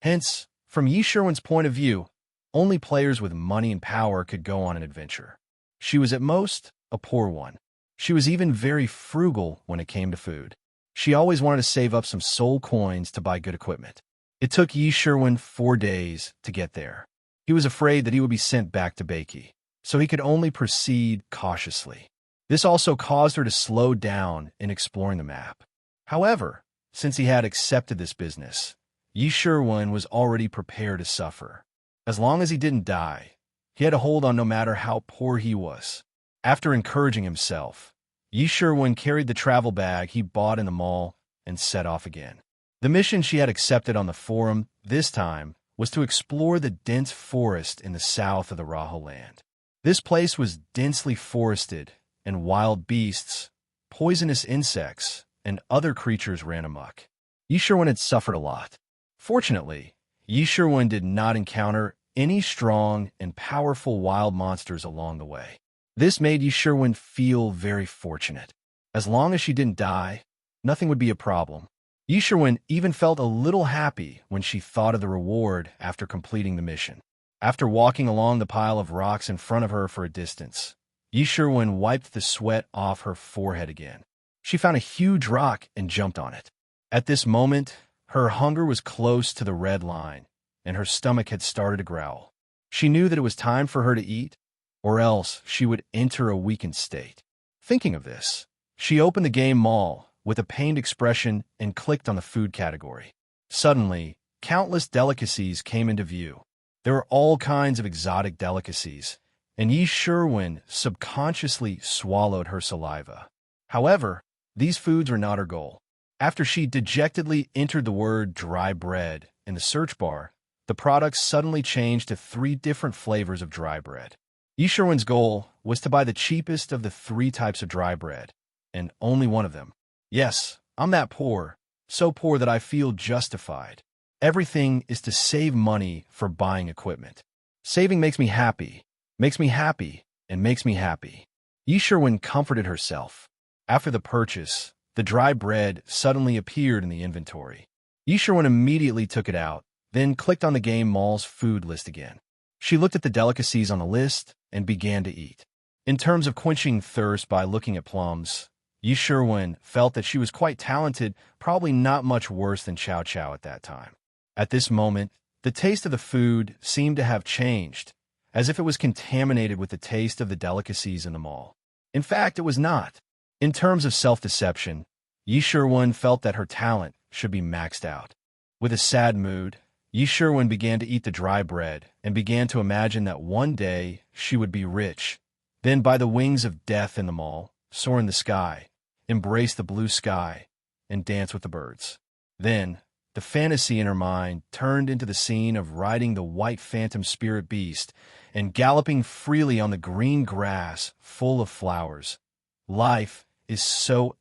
Hence, from Yi Sherwin's point of view, only players with money and power could go on an adventure. She was at most a poor one. She was even very frugal when it came to food. She always wanted to save up some soul coins to buy good equipment. It took Yi Sherwin 4 days to get there. He was afraid that he would be sent back to Beiki, so he could only proceed cautiously. This also caused her to slow down in exploring the map. However, since he had accepted this business, Yi Sherwin was already prepared to suffer. As long as he didn't die, he had to hold on no matter how poor he was. After encouraging himself, Yi Sherwin carried the travel bag he bought in the mall and set off again. The mission she had accepted on the forum this time was to explore the dense forest in the south of the Raho land. This place was densely forested, and wild beasts, poisonous insects, and other creatures ran amok. Yi Sherwin had suffered a lot. Fortunately, Yi Sherwin did not encounter any strong and powerful wild monsters along the way. This made Yi Sherwin feel very fortunate. As long as she didn't die, nothing would be a problem. Yi Sherwin even felt a little happy when she thought of the reward after completing the mission. After walking along the pile of rocks in front of her for a distance, Yi Sherwin wiped the sweat off her forehead again. She found a huge rock and jumped on it. At this moment, her hunger was close to the red line, and her stomach had started to growl. She knew that it was time for her to eat, or else she would enter a weakened state. Thinking of this, she opened the game mall with a pained expression and clicked on the food category. Suddenly, countless delicacies came into view. There were all kinds of exotic delicacies, and Yi Sherwin subconsciously swallowed her saliva. However, these foods were not her goal. After she dejectedly entered the word dry bread in the search bar, the products suddenly changed to 3 different flavors of dry bread. Yi Sherwin's goal was to buy the cheapest of the 3 types of dry bread, and only one of them. Yes, I'm that poor, so poor that I feel justified. Everything is to save money for buying equipment. Saving makes me happy, and makes me happy. Yi Sherwin comforted herself. After the purchase, the dry bread suddenly appeared in the inventory. Yi Sherwin immediately took it out, then clicked on the game mall's food list again. She looked at the delicacies on the list and began to eat. In terms of quenching thirst by looking at plums, Yi Sherwin felt that she was quite talented, probably not much worse than Chow Chow at that time. At this moment, the taste of the food seemed to have changed, as if it was contaminated with the taste of the delicacies in the mall. In fact, it was not. In terms of self-deception, Yi Sherwin felt that her talent should be maxed out. With a sad mood, Yi Sherwin began to eat the dry bread and began to imagine that one day she would be rich, then by the wings of death in the mall, soar in the sky, embrace the blue sky, and dance with the birds. Then, the fantasy in her mind turned into the scene of riding the white phantom spirit beast and galloping freely on the green grass full of flowers. Life is so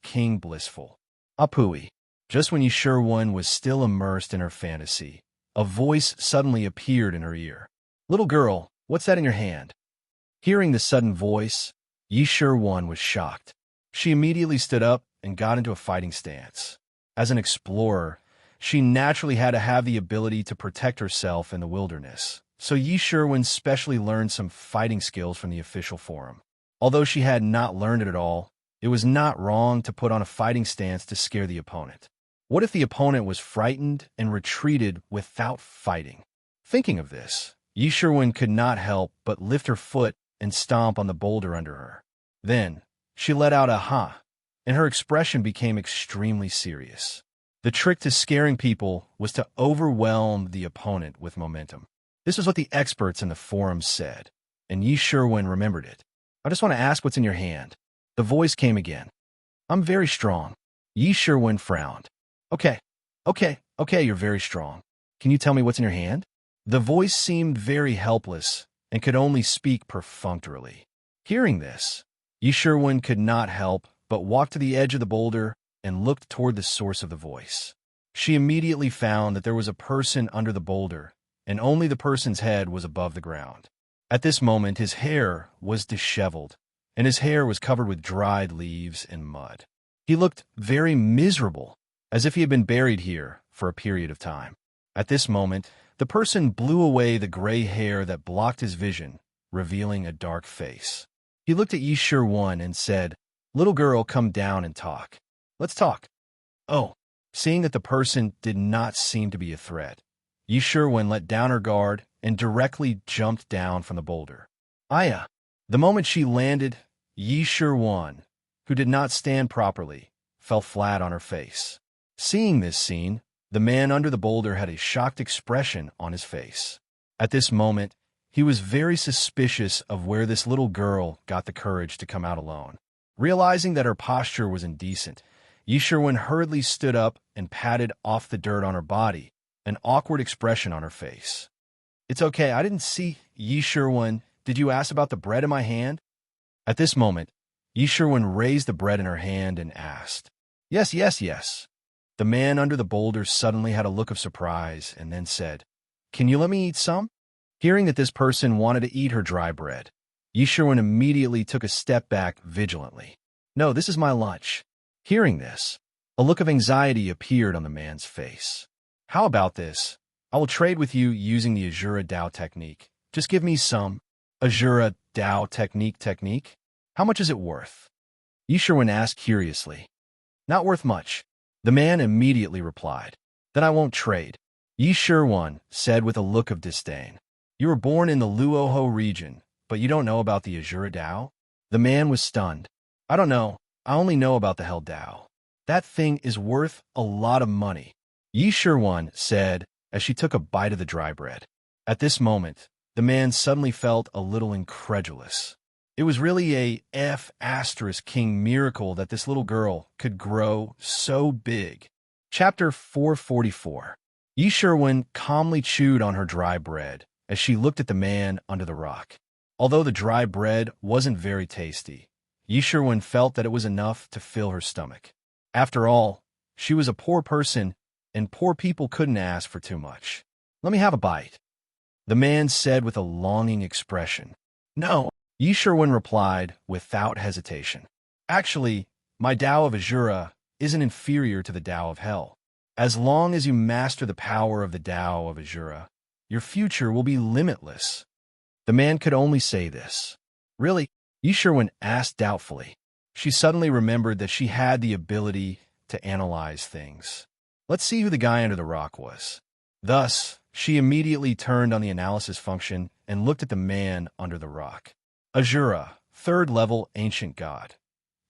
king blissful. Apui. Just when Yi Sherwin was still immersed in her fantasy, a voice suddenly appeared in her ear. "Little girl, what's that in your hand?" Hearing the sudden voice, Yi Sherwin was shocked. She immediately stood up and got into a fighting stance. As an explorer, she naturally had to have the ability to protect herself in the wilderness, so Yi Sherwin specially learned some fighting skills from the official forum. Although she had not learned it at all, it was not wrong to put on a fighting stance to scare the opponent. What if the opponent was frightened and retreated without fighting? Thinking of this, Yi Sherwin could not help but lift her foot and stomp on the boulder under her. Then, she let out a "huh," and her expression became extremely serious. The trick to scaring people was to overwhelm the opponent with momentum. This is what the experts in the forums said, and Yi Sherwin remembered it. "I just want to ask what's in your hand." The voice came again. "I'm very strong." Yi Sherwin frowned. Okay, you're very strong. Can you tell me what's in your hand?" The voice seemed very helpless and could only speak perfunctorily. Hearing this, Yi Sherwin could not help but walk to the edge of the boulder and looked toward the source of the voice. She immediately found that there was a person under the boulder, and only the person's head was above the ground. At this moment, his hair was disheveled, and his hair was covered with dried leaves and mud. He looked very miserable, as if he had been buried here for a period of time. At this moment, the person blew away the gray hair that blocked his vision, revealing a dark face. He looked at Yi Sherwin and said, "Little girl, come down and talk. Let's talk." Oh, seeing that the person did not seem to be a threat, Yi Sherwin let down her guard and directly jumped down from the boulder. Aya! The moment she landed, Yi Sherwin, who did not stand properly, fell flat on her face. Seeing this scene, the man under the boulder had a shocked expression on his face. At this moment, he was very suspicious of where this little girl got the courage to come out alone. Realizing that her posture was indecent, Yi Sherwin hurriedly stood up and patted off the dirt on her body, an awkward expression on her face. "It's okay, I didn't see." "Yi Sherwin, did you ask about the bread in my hand?" At this moment, Yi Sherwin raised the bread in her hand and asked. Yes. The man under the boulder suddenly had a look of surprise and then said, "Can you let me eat some?" Hearing that this person wanted to eat her dry bread, Yi Sherwin immediately took a step back vigilantly. "No, this is my lunch." Hearing this, a look of anxiety appeared on the man's face. "How about this? I will trade with you using the Azura Dao technique. Just give me some." "Azura Dao technique? How much is it worth?" Yi Sherwin asked curiously. "Not worth much," the man immediately replied. "Then I won't trade," Yi Sherwin said with a look of disdain. "You were born in the Luoho region, but you don't know about the Azura Dao?" The man was stunned. "I don't know. I only know about the Hell Dao. That thing is worth a lot of money," Yi Sherwin said as she took a bite of the dry bread. At this moment, the man suddenly felt a little incredulous. It was really a F***king miracle that this little girl could grow so big. Chapter 444. Yi Sherwin calmly chewed on her dry bread as she looked at the man under the rock. Although the dry bread wasn't very tasty, Yi Sherwin felt that it was enough to fill her stomach. After all, she was a poor person, and poor people couldn't ask for too much. "Let me have a bite," the man said with a longing expression. "No," Yi Sherwin replied without hesitation. "Actually, my Tao of Azura isn't inferior to the Tao of Hell. As long as you master the power of the Tao of Azura, your future will be limitless." The man could only say this. "Really?" Yi Sherwin asked doubtfully. She suddenly remembered that she had the ability to analyze things. Let's see who the guy under the rock was. Thus, she immediately turned on the analysis function and looked at the man under the rock. Azura, 3rd level ancient god.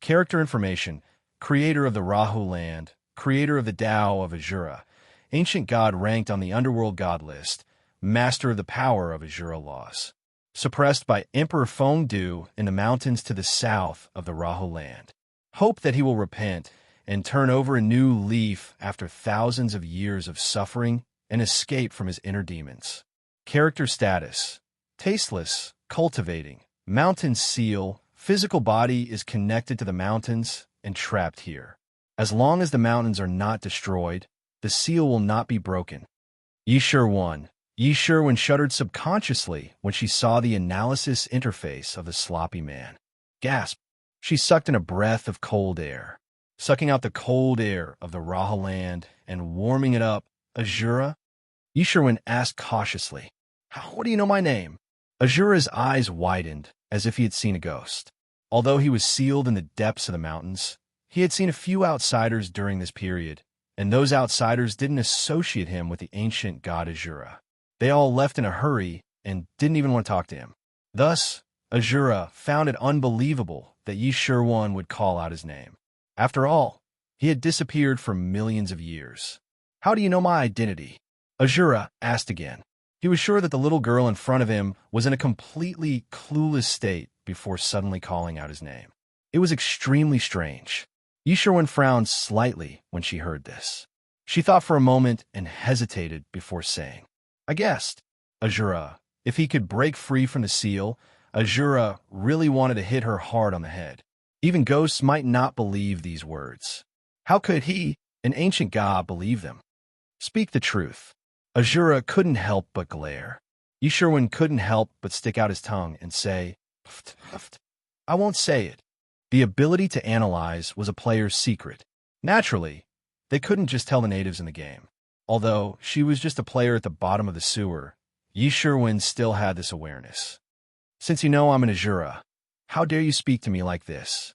Character information: creator of the Rahu land, creator of the Tao of Azura, ancient god ranked on the underworld god list, master of the power of Azura laws. Suppressed by Emperor Fengdu in the mountains to the south of the Rahu land. Hope that he will repent and turn over a new leaf after thousands of years of suffering and escape from his inner demons. Character status: tasteless, cultivating, mountain seal, physical body is connected to the mountains and trapped here. As long as the mountains are not destroyed, the seal will not be broken. Yi Sherwin shuddered subconsciously when she saw the analysis interface of the sloppy man. Gasp! She sucked in a breath of cold air, sucking out the cold air of the Raha land and warming it up. "Azura?" Yi Sherwin asked cautiously. "How do you know my name?" Azura's eyes widened as if he had seen a ghost. Although he was sealed in the depths of the mountains, he had seen a few outsiders during this period, and those outsiders didn't associate him with the ancient god Azura. They all left in a hurry and didn't even want to talk to him. Thus, Azura found it unbelievable that Yi Shirwan would call out his name. After all, he had disappeared for millions of years. How do you know my identity? Azura asked again. He was sure that the little girl in front of him was in a completely clueless state before suddenly calling out his name. It was extremely strange. Yi Shirwan frowned slightly when she heard this. She thought for a moment and hesitated before saying, I guessed. Azura. If he could break free from the seal, Azura really wanted to hit her hard on the head. Even ghosts might not believe these words. How could he, an ancient god, believe them? Speak the truth. Azura couldn't help but glare. Yi Shirwan couldn't help but stick out his tongue and say, "Huft, huft." I won't say it. The ability to analyze was a player's secret. Naturally, they couldn't just tell the natives in the game. Although she was just a player at the bottom of the sewer, Yi Shirwan still had this awareness. Since you know I'm an Azura, how dare you speak to me like this?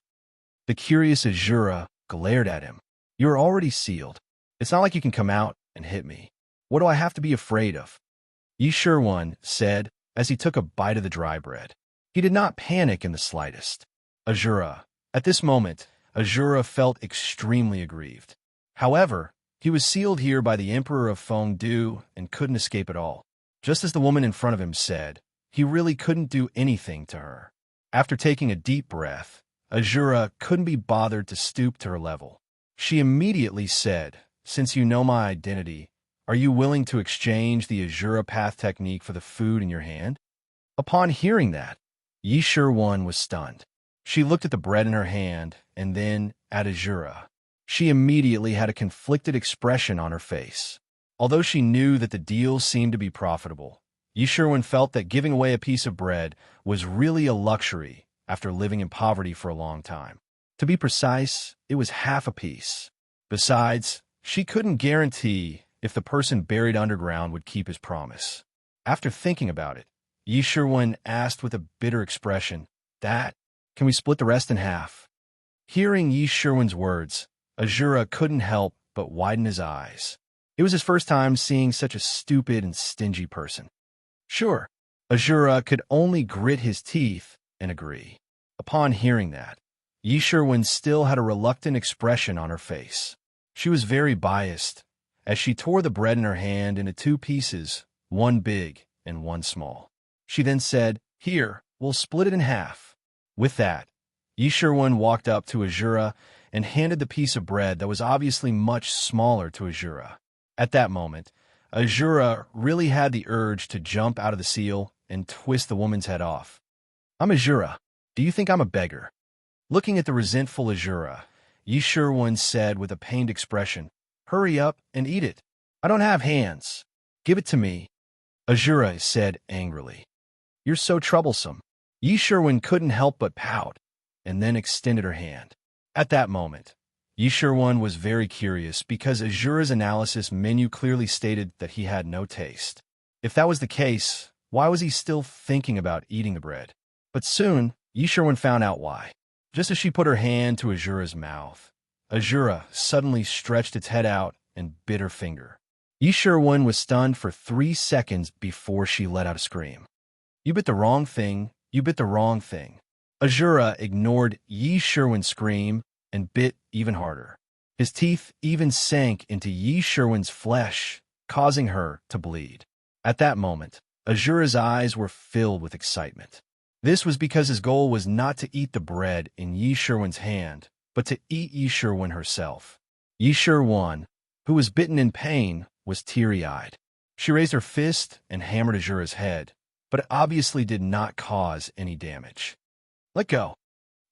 The curious Azura glared at him. You're already sealed. It's not like you can come out and hit me. What do I have to be afraid of? Yi Shirwan said as he took a bite of the dry bread. He did not panic in the slightest. Azura. At this moment, Azura felt extremely aggrieved. However, he was sealed here by the Emperor of Fengdu and couldn't escape at all. Just as the woman in front of him said, he really couldn't do anything to her. After taking a deep breath, Azura couldn't be bothered to stoop to her level. She immediately said, Since you know my identity, are you willing to exchange the Azura Path technique for the food in your hand? Upon hearing that, Yi Shirwan was stunned. She looked at the bread in her hand and then at Azura. She immediately had a conflicted expression on her face. Although she knew that the deal seemed to be profitable, Yi Shirwan felt that giving away a piece of bread was really a luxury after living in poverty for a long time. To be precise, it was half a piece. Besides, she couldn't guarantee if the person buried underground would keep his promise. After thinking about it, Yi Shirwan asked with a bitter expression, Can we split the rest in half? Hearing Yi Shirwan's words, Azura couldn't help but widen his eyes. It was his first time seeing such a stupid and stingy person. Sure, Azura could only grit his teeth and agree. Upon hearing that, Yi Shirwan still had a reluctant expression on her face. She was very biased, as she tore the bread in her hand into two pieces, one big and one small. She then said, Here, we'll split it in half. With that, Yi Shirwan walked up to Azura and handed the piece of bread that was obviously much smaller to Azura. At that moment, Azura really had the urge to jump out of the seal and twist the woman's head off. I'm Azura. Do you think I'm a beggar? Looking at the resentful Azura, Yi Shirwan said with a pained expression, Hurry up and eat it. I don't have hands. Give it to me. Azura said angrily. You're so troublesome. Yi Shirwan couldn't help but pout, and then extended her hand. At that moment, Yi Shirwan was very curious because Azura's analysis menu clearly stated that he had no taste. If that was the case, why was he still thinking about eating the bread? But soon, Yi Shirwan found out why. Just as she put her hand to Azura's mouth, Azura suddenly stretched its head out and bit her finger. Yi Shirwan was stunned for 3 seconds before she let out a scream. You bit the wrong thing. You bit the wrong thing. Azura ignored Yi Shirwan's scream and bit even harder. His teeth even sank into Yi Shirwan's flesh, causing her to bleed. At that moment, Azura's eyes were filled with excitement. This was because his goal was not to eat the bread in Yi Shirwan's hand, but to eat Yi Shirwan herself. Yi Shirwan, who was bitten in pain, was teary-eyed. She raised her fist and hammered Azura's head, but it obviously did not cause any damage. Let go.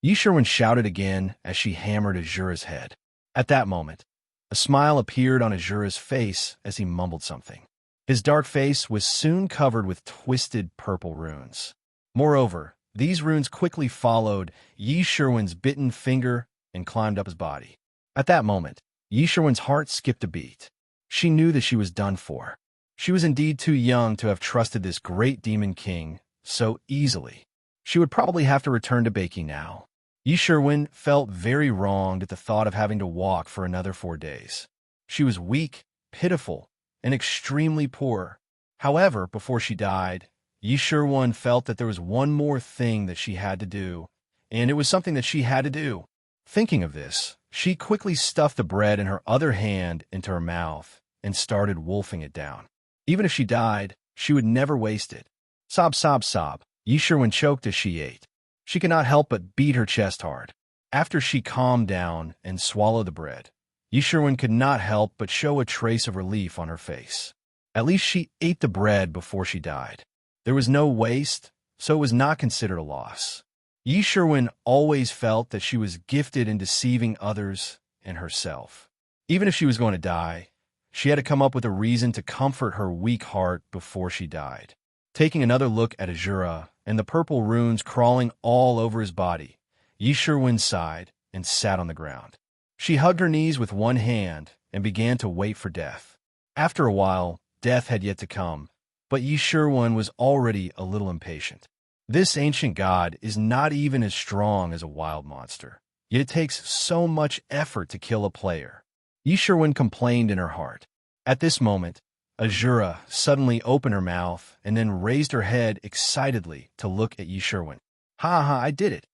Yi Shirwan shouted again as she hammered Azura's head. At that moment, a smile appeared on Azura's face as he mumbled something. His dark face was soon covered with twisted purple runes. Moreover, these runes quickly followed Yi Shirwan's bitten finger and climbed up his body. At that moment, Yi Shirwan's heart skipped a beat. She knew that she was done for. She was indeed too young to have trusted this great demon king so easily. She would probably have to return to Baki now. Yi Shirwan felt very wronged at the thought of having to walk for another 4 days. She was weak, pitiful, and extremely poor. However, before she died, Yi Shirwan felt that there was one more thing that she had to do, and it was something that she had to do. Thinking of this, she quickly stuffed the bread in her other hand into her mouth and started wolfing it down. Even if she died, she would never waste it. Sob, sob, sob. Yi Shirwan choked as she ate. She could not help but beat her chest hard. After she calmed down and swallowed the bread, Yi Shirwan could not help but show a trace of relief on her face. At least she ate the bread before she died. There was no waste, so it was not considered a loss. Yi Shirwan always felt that she was gifted in deceiving others and herself. Even if she was going to die, she had to come up with a reason to comfort her weak heart before she died. Taking another look at Azura and the purple runes crawling all over his body, Yi Shirwan sighed and sat on the ground. She hugged her knees with one hand and began to wait for death. After a while, death had yet to come, but Yi Shirwan was already a little impatient. This ancient god is not even as strong as a wild monster, yet it takes so much effort to kill a player. Yi Shirwan complained in her heart. At this moment, Azura suddenly opened her mouth and then raised her head excitedly to look at Yi Shirwan. Ha ha, I did it!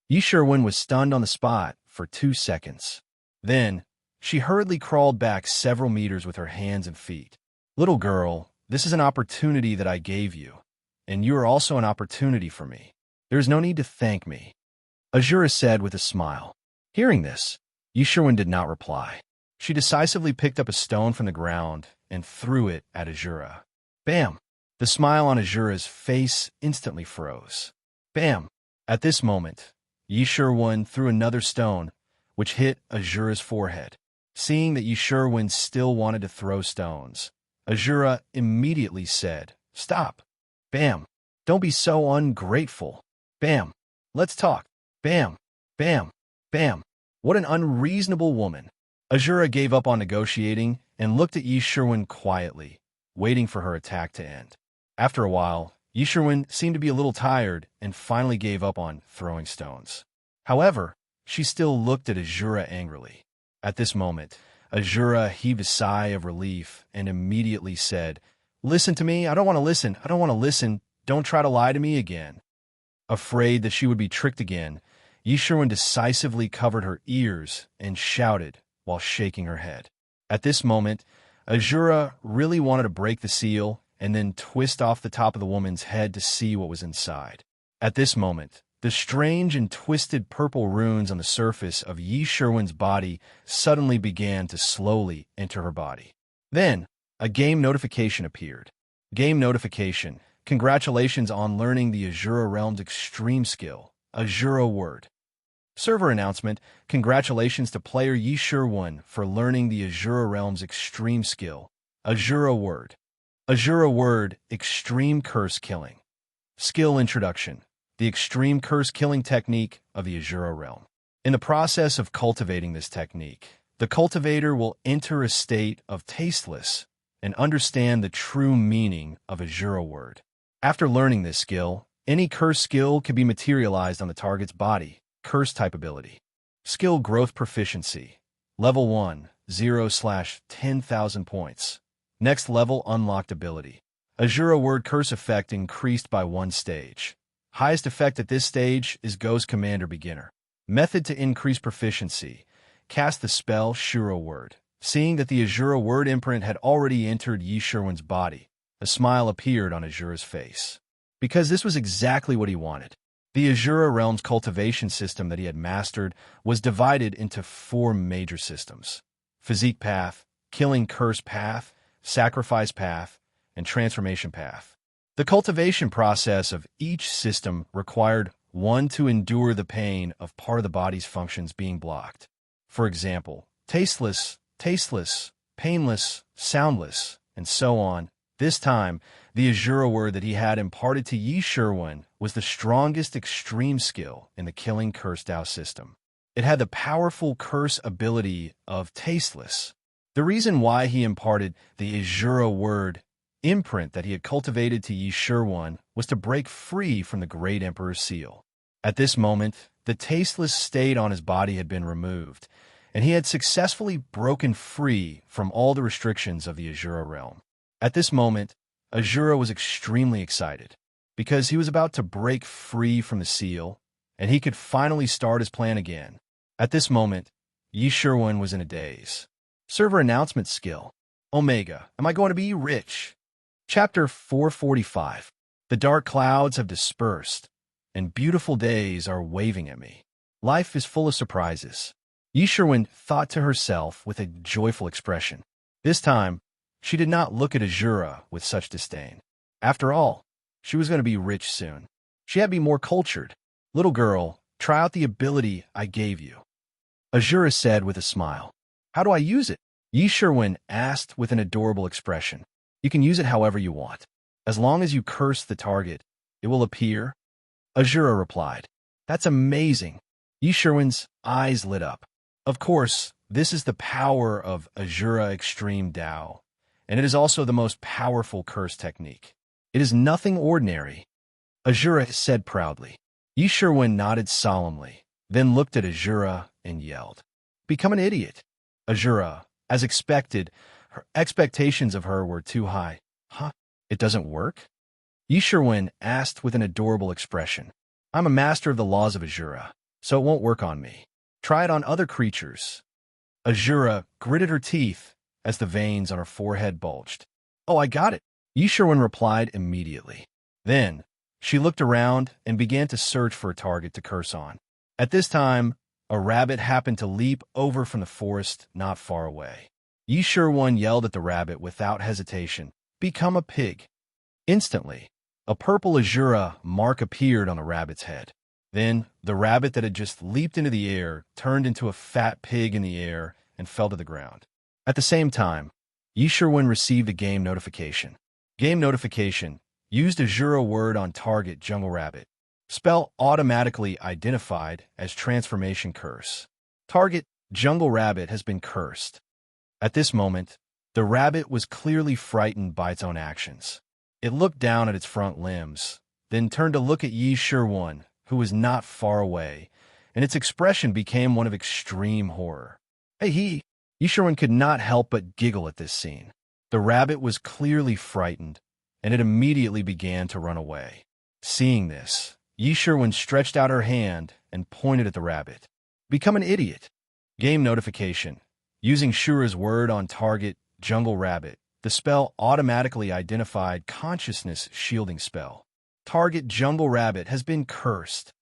Yi Shirwan was stunned on the spot for 2 seconds. Then, she hurriedly crawled back several meters with her hands and feet. Little girl, this is an opportunity that I gave you, and you are also an opportunity for me. There is no need to thank me, Azura said with a smile. Hearing this, Yi Shirwan did not reply. She decisively picked up a stone from the ground and threw it at Azura. Bam! The smile on Azura's face instantly froze. Bam! At this moment, Yi Shirwan threw another stone, which hit Azura's forehead. Seeing that Yi Shirwan still wanted to throw stones, Azura immediately said, Stop! Bam! Don't be so ungrateful! Bam! Let's talk! Bam! Bam! Bam! What an unreasonable woman! Azura gave up on negotiating and looked at Yi Shirwan quietly, waiting for her attack to end. After a while, Yi Shirwan seemed to be a little tired and finally gave up on throwing stones. However, she still looked at Azura angrily. At this moment, Azura heaved a sigh of relief and immediately said, Listen to me, I don't want to listen, I don't want to listen, don't try to lie to me again. Afraid that she would be tricked again, Yi Shirwan decisively covered her ears and shouted while shaking her head. At this moment, Azura really wanted to break the seal and then twist off the top of the woman's head to see what was inside. At this moment, the strange and twisted purple runes on the surface of Yi Shirwan's body suddenly began to slowly enter her body. Then, a game notification appeared. Game notification. Congratulations on learning the Azura Realm's extreme skill, Azura Word. Server announcement. Congratulations to player Yi Shirwan for learning the Azura Realm's extreme skill, Azura Word. Azura Word, Extreme Curse Killing. Skill Introduction. The extreme curse killing technique of the Azura Realm. In the process of cultivating this technique, the cultivator will enter a state of tasteless and understand the true meaning of Azura Word. After learning this skill, any curse skill can be materialized on the target's body. Curse type ability. Skill growth proficiency. Level 1, 0/10,000 points. Next level unlocked ability. Azura Word curse effect increased by 1 stage. Highest effect at this stage is Ghost Commander Beginner. Method to increase proficiency. Cast the spell Shura Word. Seeing that the Azura Word imprint had already entered Yi Shirwan's body, a smile appeared on Azura's face. Because this was exactly what he wanted. The Azura Realm's cultivation system that he had mastered was divided into 4 major systems: Physique Path, Killing Curse Path, Sacrifice Path, and Transformation Path. The cultivation process of each system required one to endure the pain of part of the body's functions being blocked. For example, tasteless, painless, soundless, and so on. This time, the Azura Word that he had imparted to Yi Shirwan was the strongest extreme skill in the Killing Curse Dao system. It had the powerful curse ability of tasteless. The reason why he imparted the Azura Word imprint that he had cultivated to Yi Shirwan was to break free from the Great Emperor's seal. At this moment, the tasteless state on his body had been removed, and he had successfully broken free from all the restrictions of the Azura Realm. At this moment, Azura was extremely excited. because he was about to break free from the seal, and he could finally start his plan again. At this moment, Yi Sherwin was in a daze. Server announcement skill. Omega, am I going to be rich? Chapter 445. The dark clouds have dispersed, and beautiful days are waving at me. Life is full of surprises. Yi Sherwin thought to herself with a joyful expression. This time, she did not look at Azura with such disdain. After all, she was going to be rich soon. She had to be more cultured. Little girl, try out the ability I gave you. Azura said with a smile. How do I use it? Yi Sherwin asked with an adorable expression. You can use it however you want. As long as you curse the target, it will appear. Azura replied. That's amazing. Yi Sherwin's eyes lit up. Of course, this is the power of Azura Extreme Dao, and it is also the most powerful curse technique. It is nothing ordinary, Azura said proudly. Yi Sherwin nodded solemnly, then looked at Azura and yelled, Become an idiot. Azura, as expected, her expectations of her were too high. Huh? It doesn't work? Yi Sherwin asked with an adorable expression. I'm a master of the laws of Azura, so it won't work on me. Try it on other creatures. Azura gritted her teeth as the veins on her forehead bulged. Oh, I got it, Yi Sherwin replied immediately. Then, she looked around and began to search for a target to curse on. At this time, a rabbit happened to leap over from the forest not far away. Yi Sherwin yelled at the rabbit without hesitation, Become a pig. Instantly, a purple Azura mark appeared on the rabbit's head. Then, the rabbit that had just leaped into the air turned into a fat pig in the air and fell to the ground. At the same time, Yi Sherwin received a game notification. Game notification. Used Azura word on target jungle rabbit. Spell automatically identified as transformation curse. Target jungle rabbit has been cursed. At this moment, the rabbit was clearly frightened by its own actions. It looked down at its front limbs, then turned to look at Yi Sherwin, who was not far away, and its expression became one of extreme horror. Hey, Yi Sherwin could not help but giggle at this scene. The rabbit was clearly frightened, and it immediately began to run away. Seeing this, Yi Sherwin stretched out her hand and pointed at the rabbit. Become an idiot. Game notification. Using Shura's word on target jungle rabbit, the spell automatically identified consciousness shielding spell. Target jungle rabbit has been cursed.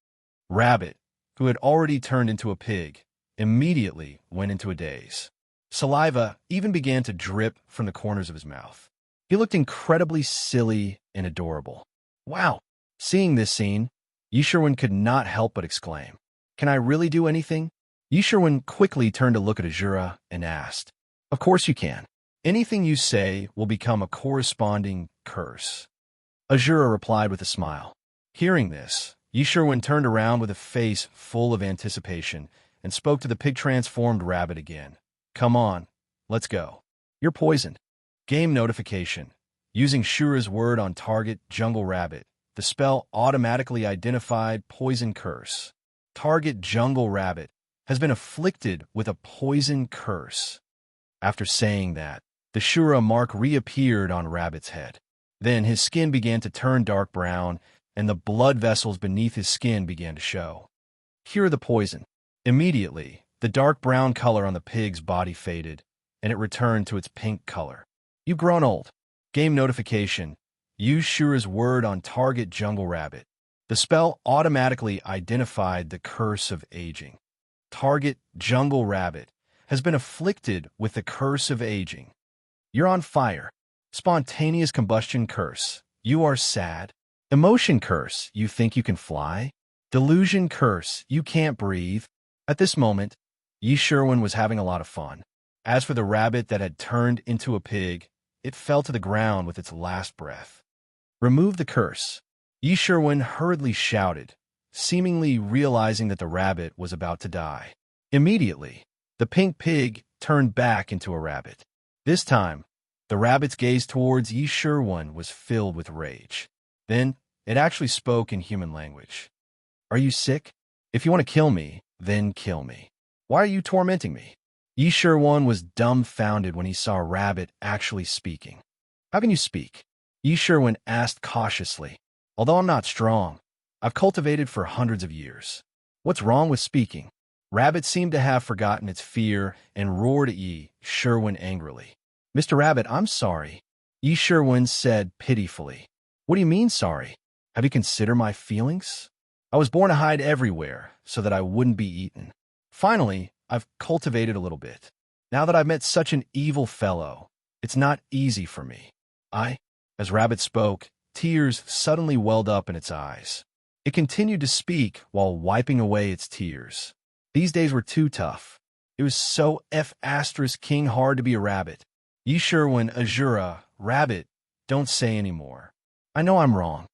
Rabbit, who had already turned into a pig, immediately went into a daze. Saliva even began to drip from the corners of his mouth. He looked incredibly silly and adorable. Wow! Seeing this scene, Yi Sherwin could not help but exclaim, Can I really do anything? Yi Sherwin quickly turned to look at Azura and asked, Of course you can. Anything you say will become a corresponding curse. Azura replied with a smile. Hearing this, Yi Sherwin turned around with a face full of anticipation and spoke to the pig-transformed rabbit again. Come on, let's go. You're poisoned. Game notification. Using Shura's word on target jungle rabbit, the spell automatically identified poison curse. Target jungle rabbit has been afflicted with a poison curse. After saying that, the Shura mark reappeared on Rabbit's head. Then his skin began to turn dark brown, and the blood vessels beneath his skin began to show. Here are the poison. Immediately, the dark brown color on the pig's body faded, and it returned to its pink color. You've grown old. Game notification. Use Shura's word on target jungle rabbit. The spell automatically identified the curse of aging. Target jungle rabbit has been afflicted with the curse of aging. You're on fire. Spontaneous combustion curse. You are sad. Emotion curse. You think you can fly. Delusion curse. You can't breathe. At this moment, Yi Sherwin was having a lot of fun. As for the rabbit that had turned into a pig, it fell to the ground with its last breath. Remove the curse. Yi Sherwin hurriedly shouted, seemingly realizing that the rabbit was about to die. Immediately, the pink pig turned back into a rabbit. This time, the rabbit's gaze towards Yi Sherwin was filled with rage. Then, it actually spoke in human language. Are you sick? If you want to kill me, then kill me. Why are you tormenting me? Yi Sherwin was dumbfounded when he saw a rabbit actually speaking. How can you speak? Yi Sherwin asked cautiously. Although I'm not strong, I've cultivated for hundreds of years. What's wrong with speaking? Rabbit seemed to have forgotten its fear and roared at Yi Sherwin angrily. Mr. Rabbit, I'm sorry, Yi Sherwin said pitifully. What do you mean sorry? Have you considered my feelings? I was born to hide everywhere so that I wouldn't be eaten. Finally, I've cultivated a little bit. Now that I've met such an evil fellow, it's not easy for me. As Rabbit spoke, tears suddenly welled up in its eyes. It continued to speak while wiping away its tears. These days were too tough. It was so king hard to be a rabbit. Yi Sherwin, Azura, Rabbit, don't say any more. I know I'm wrong.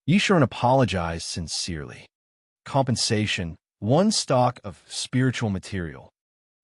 Yi Sherwin apologized sincerely. Compensation, 1 stalk of spiritual material.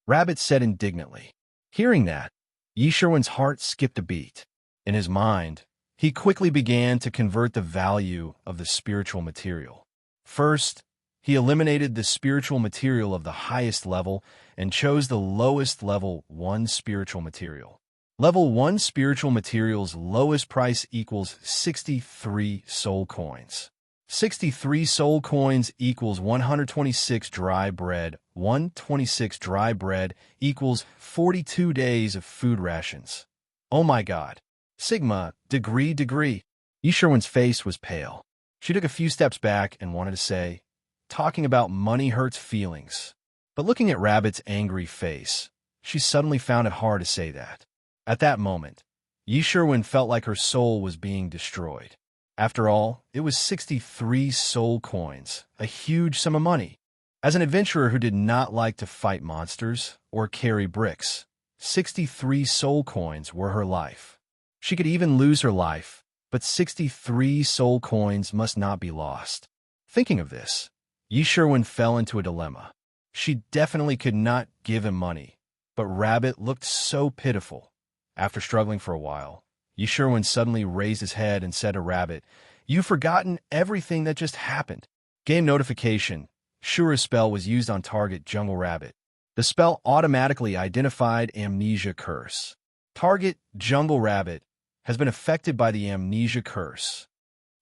Rabbit said indignantly. Hearing that, Yi Sherwin's heart skipped a beat. In his mind, he quickly began to convert the value of the spiritual material. First, he eliminated the spiritual material of the highest level and chose the lowest level 1 spiritual material. Level 1 spiritual material's lowest price equals 63 soul coins. 63 soul coins equals 126 dry bread. 126 dry bread equals 42 days of food rations. Oh my God. Sigma, degree. Yi Sherwin's face was pale. She took a few steps back and wanted to say, talking about money hurts feelings. But looking at Rabbit's angry face, she suddenly found it hard to say that. At that moment, Yi Sherwin felt like her soul was being destroyed. After all, it was 63 soul coins, a huge sum of money. As an adventurer who did not like to fight monsters or carry bricks, 63 soul coins were her life. She could even lose her life, but 63 soul coins must not be lost. Thinking of this, Yi Sherwin fell into a dilemma. She definitely could not give him money, but Rabbit looked so pitiful. After struggling for a while, Yi Sherwin suddenly raised his head and said to Rabbit, "You've forgotten everything that just happened." Game notification. Shura's spell was used on target Jungle Rabbit. The spell automatically identified Amnesia Curse. Target Jungle Rabbit has been affected by the Amnesia Curse.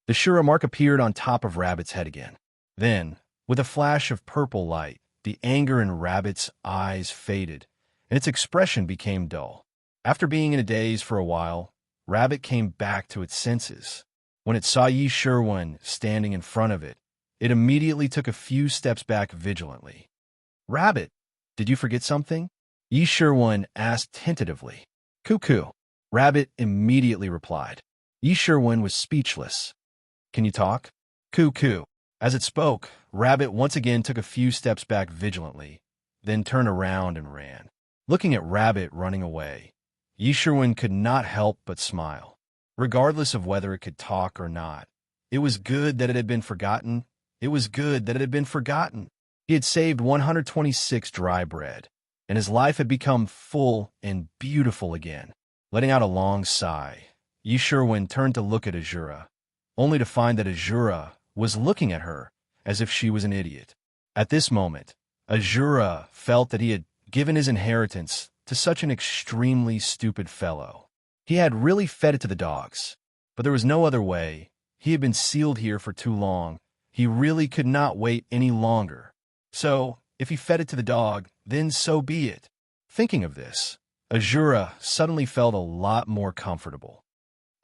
The Shura mark appeared on top of Rabbit's head again. Then, with a flash of purple light, the anger in Rabbit's eyes faded, and its expression became dull. After being in a daze for a while, Rabbit came back to its senses. When it saw Yi Sherwin standing in front of it, it immediately took a few steps back vigilantly. "Rabbit, did you forget something?" Yi Sherwin asked tentatively. "Cuckoo," Rabbit immediately replied. Yi Sherwin was speechless. "Can you talk?" "Cuckoo." As it spoke, Rabbit once again took a few steps back vigilantly, then turned around and ran. Looking at Rabbit running away, Yi Sherwin could not help but smile. Regardless of whether it could talk or not, it was good that it had been forgotten. It was good that it had been forgotten. He had saved 126 dry bread, and his life had become full and beautiful again. Letting out a long sigh, Yi Sherwin turned to look at Azura, only to find that Azura was looking at her as if she was an idiot. At this moment, Azura felt that he had given his inheritance to such an extremely stupid fellow. He had really fed it to the dogs, but there was no other way. He had been sealed here for too long. He really could not wait any longer. So, if he fed it to the dog, then so be it. Thinking of this, Azura suddenly felt a lot more comfortable.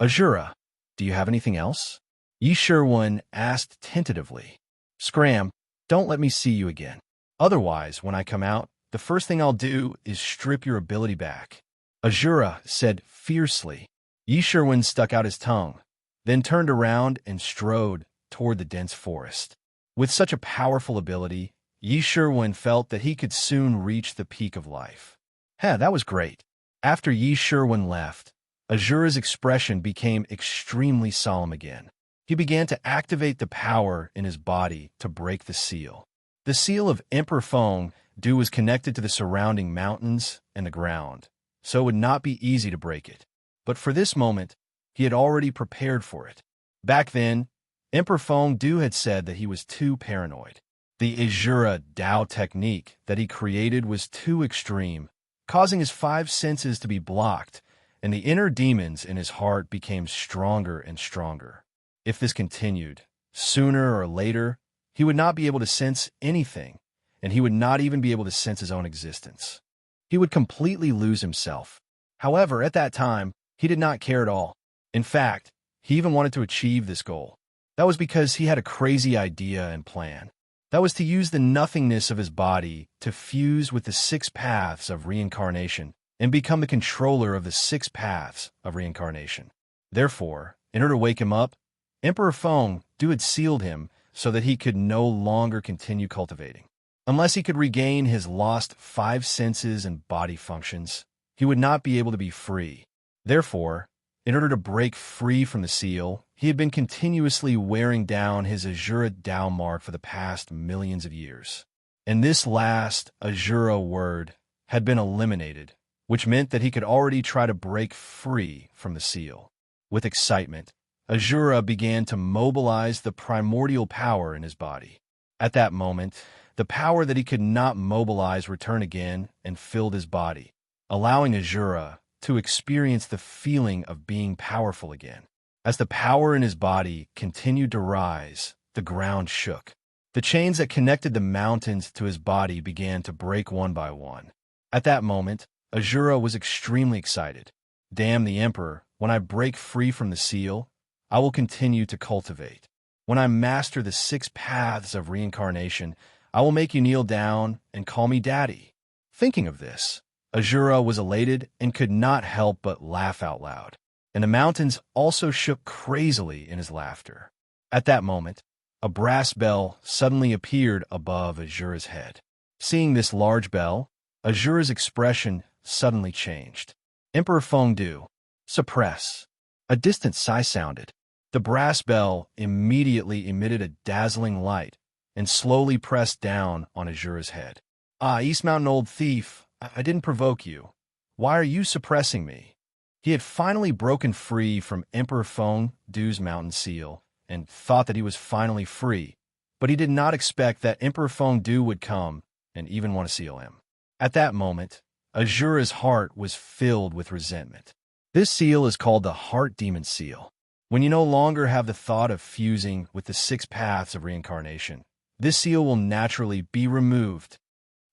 "Azura, do you have anything else?" Yi Sherwin asked tentatively. "Scram, don't let me see you again. Otherwise, when I come out, the first thing I'll do is strip your ability back," Azura said fiercely. Yi Sherwin stuck out his tongue, then turned around and strode toward the dense forest. With such a powerful ability, Yi Sherwin felt that he could soon reach the peak of life. That was great. After Yi Sherwin left, Azura's expression became extremely solemn again. He began to activate the power in his body to break the seal. The seal of Emperor Feng Du was connected to the surrounding mountains and the ground, so it would not be easy to break it. But for this moment, he had already prepared for it. Back then, Emperor Feng Du had said that he was too paranoid. The Azura Dao technique that he created was too extreme, causing his 5 senses to be blocked, and the inner demons in his heart became stronger and stronger. If this continued, sooner or later, he would not be able to sense anything, and he would not even be able to sense his own existence. He would completely lose himself. However, at that time, he did not care at all. In fact, he even wanted to achieve this goal. That was because he had a crazy idea and plan. That was to use the nothingness of his body to fuse with the 6 paths of reincarnation and become the controller of the 6 paths of reincarnation. Therefore, in order to wake him up, Emperor Feng Du had sealed him so that he could no longer continue cultivating. Unless he could regain his lost 5 senses and body functions, he would not be able to be free. Therefore, in order to break free from the seal, he had been continuously wearing down his Azura Dao mark for the past millions of years. And this last Azura word had been eliminated, which meant that he could already try to break free from the seal. With excitement, Azura began to mobilize the primordial power in his body. At that moment, the power that he could not mobilize returned again and filled his body, allowing Azura to experience the feeling of being powerful again. As the power in his body continued to rise, the ground shook. The chains that connected the mountains to his body began to break one by one. At that moment, Azura was extremely excited. Damn the Emperor, when I break free from the seal, I will continue to cultivate. When I master the 6 paths of reincarnation, I will make you kneel down and call me Daddy. Thinking of this, Azura was elated and could not help but laugh out loud. And the mountains also shook crazily in his laughter. At that moment, a brass bell suddenly appeared above Azura's head. Seeing this large bell, Azura's expression suddenly changed. Emperor Feng Du, suppress. A distant sigh sounded. The brass bell immediately emitted a dazzling light and slowly pressed down on Azura's head. Ah, East Mountain old thief, I didn't provoke you. Why are you suppressing me? He had finally broken free from Emperor Feng Du's mountain seal and thought that he was finally free, but he did not expect that Emperor Feng Du would come and even want to seal him. At that moment, Azura's heart was filled with resentment. This seal is called the Heart Demon Seal. When you no longer have the thought of fusing with the 6 paths of reincarnation, this seal will naturally be removed.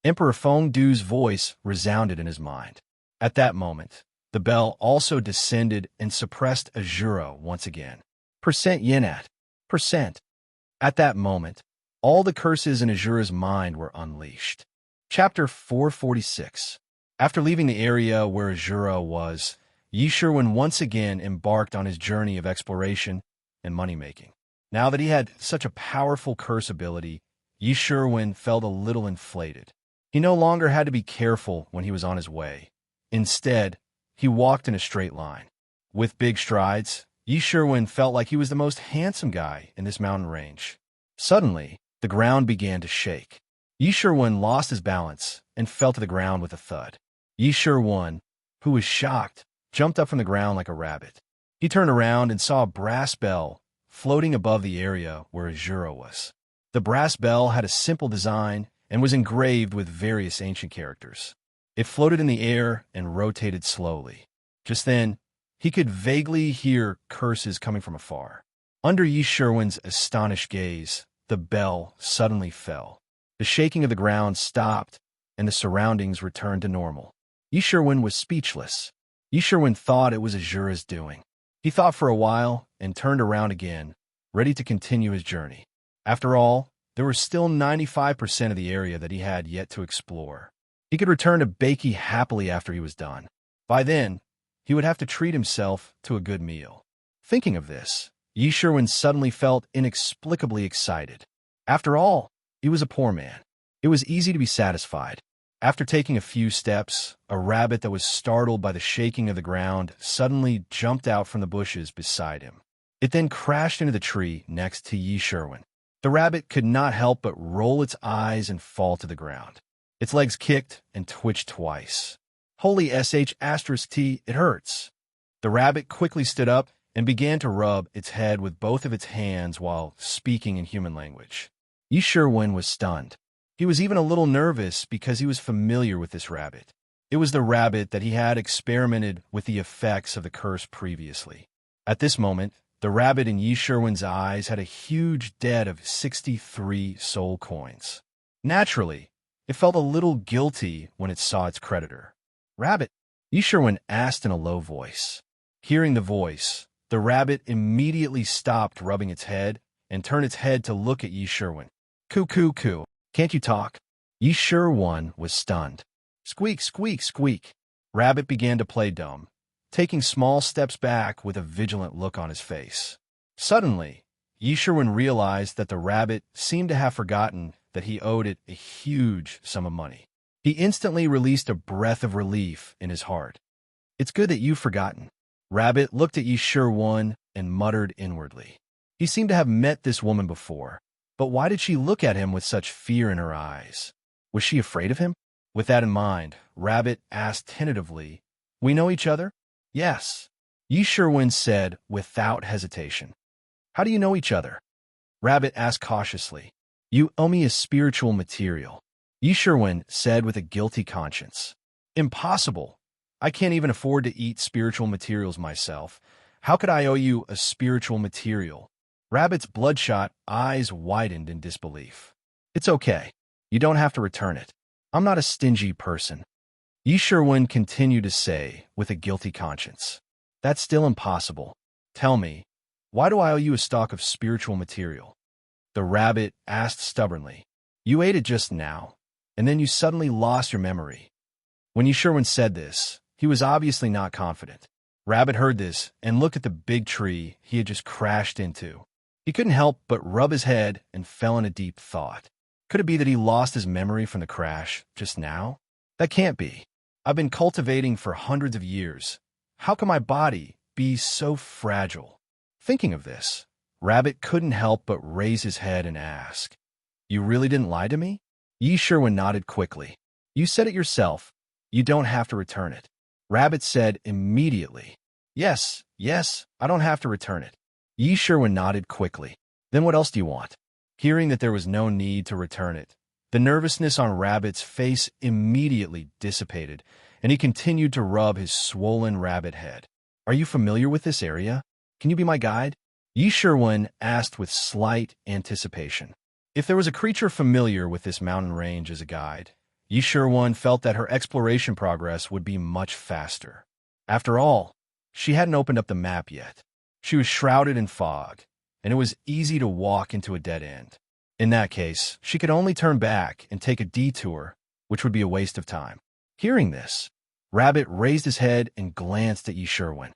Emperor Feng Du's voice resounded in his mind. At that moment, the bell also descended and suppressed Azura once again. Percent Yinat. Percent. At that moment, all the curses in Azura's mind were unleashed. Chapter 446. After leaving the area where Azura was, Yi Sherwin once again embarked on his journey of exploration and money-making. Now that he had such a powerful curse ability, Yi Sherwin felt a little inflated. He no longer had to be careful when he was on his way. Instead, he walked in a straight line. With big strides, Yi Sherwin felt like he was the most handsome guy in this mountain range. Suddenly, the ground began to shake. Yi Sherwin lost his balance and fell to the ground with a thud. Yi Sherwin, who was shocked, jumped up from the ground like a rabbit. He turned around and saw a brass bell floating above the area where Azura was. The brass bell had a simple design and was engraved with various ancient characters. It floated in the air and rotated slowly. Just then, he could vaguely hear curses coming from afar. Under Yi Sherwin's astonished gaze, the bell suddenly fell. The shaking of the ground stopped, and the surroundings returned to normal. Yi Sherwin was speechless. Yi Sherwin thought it was Azura's doing. He thought for a while and turned around again, ready to continue his journey. After all, there was still 95% of the area that he had yet to explore. He could return to Beiki happily after he was done. By then, he would have to treat himself to a good meal. Thinking of this, Yi Sherwin suddenly felt inexplicably excited. After all, he was a poor man. It was easy to be satisfied. After taking a few steps, a rabbit that was startled by the shaking of the ground suddenly jumped out from the bushes beside him. It then crashed into the tree next to Yi Sherwin. The rabbit could not help but roll its eyes and fall to the ground. Its legs kicked and twitched twice. Holy sh*t, it hurts. The rabbit quickly stood up and began to rub its head with both of its hands while speaking in human language. Yi Sherwin was stunned. He was even a little nervous because he was familiar with this rabbit. It was the rabbit that he had experimented with the effects of the curse previously. At this moment, The rabbit in Yi Sherwin's eyes had a huge debt of 63 soul coins. Naturally, it felt a little guilty when it saw its creditor. "Rabbit?" Yi Sherwin asked in a low voice. Hearing the voice, the rabbit immediately stopped rubbing its head and turned its head to look at Yi Sherwin. "Coo, coo, coo. Can't you talk?" Yi Sherwin was stunned. "Squeak, squeak, squeak." Rabbit began to play dumb, taking small steps back with a vigilant look on his face. Suddenly, Yi Sherwin realized that the rabbit seemed to have forgotten that he owed it a huge sum of money. He instantly released a breath of relief in his heart. "It's good that you've forgotten." Rabbit looked at Yi Sherwin and muttered inwardly. He seemed to have met this woman before, but why did she look at him with such fear in her eyes? Was she afraid of him? With that in mind, Rabbit asked tentatively, "We know each other?" "Yes," Yi Sherwin said without hesitation. "How do you know each other?" Rabbit asked cautiously. "You owe me a spiritual material," Yi Sherwin said with a guilty conscience. "Impossible. I can't even afford to eat spiritual materials myself. How could I owe you a spiritual material?" Rabbit's bloodshot eyes widened in disbelief. "It's okay. You don't have to return it. I'm not a stingy person," Yi Sherwin continued to say with a guilty conscience. "That's still impossible. Tell me, why do I owe you a stock of spiritual material?" The rabbit asked stubbornly. "You ate it just now, and then you suddenly lost your memory." When Yi Sherwin said this, he was obviously not confident. Rabbit heard this and looked at the big tree he had just crashed into. He couldn't help but rub his head and fell in a deep thought. Could it be that he lost his memory from the crash just now? That can't be. I've been cultivating for hundreds of years. How can my body be so fragile? Thinking of this, Rabbit couldn't help but raise his head and ask, "You really didn't lie to me?" Yi Sherwin nodded quickly. "You said it yourself. You don't have to return it." Rabbit said immediately, Yes, I don't have to return it." Yi Sherwin nodded quickly. "Then what else do you want?" Hearing that there was no need to return it, the nervousness on Rabbit's face immediately dissipated, and he continued to rub his swollen rabbit head. "Are you familiar with this area? Can you be my guide?" Yi Sherwin asked with slight anticipation. If there was a creature familiar with this mountain range as a guide, Yi Sherwin felt that her exploration progress would be much faster. After all, she hadn't opened up the map yet. She was shrouded in fog, and it was easy to walk into a dead end. In that case, she could only turn back and take a detour, which would be a waste of time. Hearing this, Rabbit raised his head and glanced at Yi Sherwin.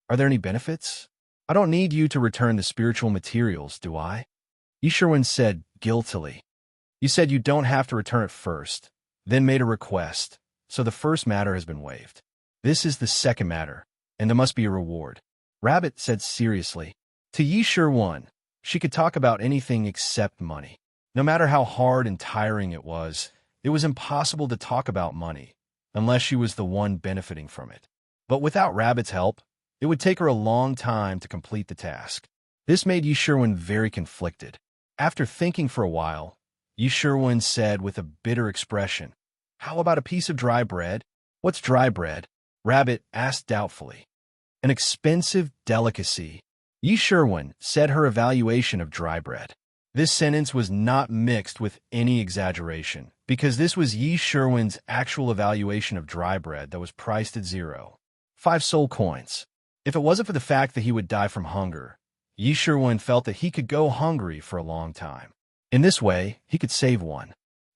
"Are there any benefits? I don't need you to return the spiritual materials, do I?" Yi Sherwin said guiltily. "You said you don't have to return it first, then made a request, so the first matter has been waived. This is the second matter, and there must be a reward." Rabbit said seriously. To Yi Sherwin, she could talk about anything except money. No matter how hard and tiring it was impossible to talk about money, unless she was the one benefiting from it. But without Rabbit's help, it would take her a long time to complete the task. This made Yi Sherwin very conflicted. After thinking for a while, Yi Sherwin said with a bitter expression, "How about a piece of dry bread?" "What's dry bread?" Rabbit asked doubtfully. "An expensive delicacy," Yi Sherwin said her evaluation of dry bread. This sentence was not mixed with any exaggeration, because this was Yi Sherwin's actual evaluation of dry bread that was priced at 5 soul coins. If it wasn't for the fact that he would die from hunger, Yi Sherwin felt that he could go hungry for a long time. In this way, he could save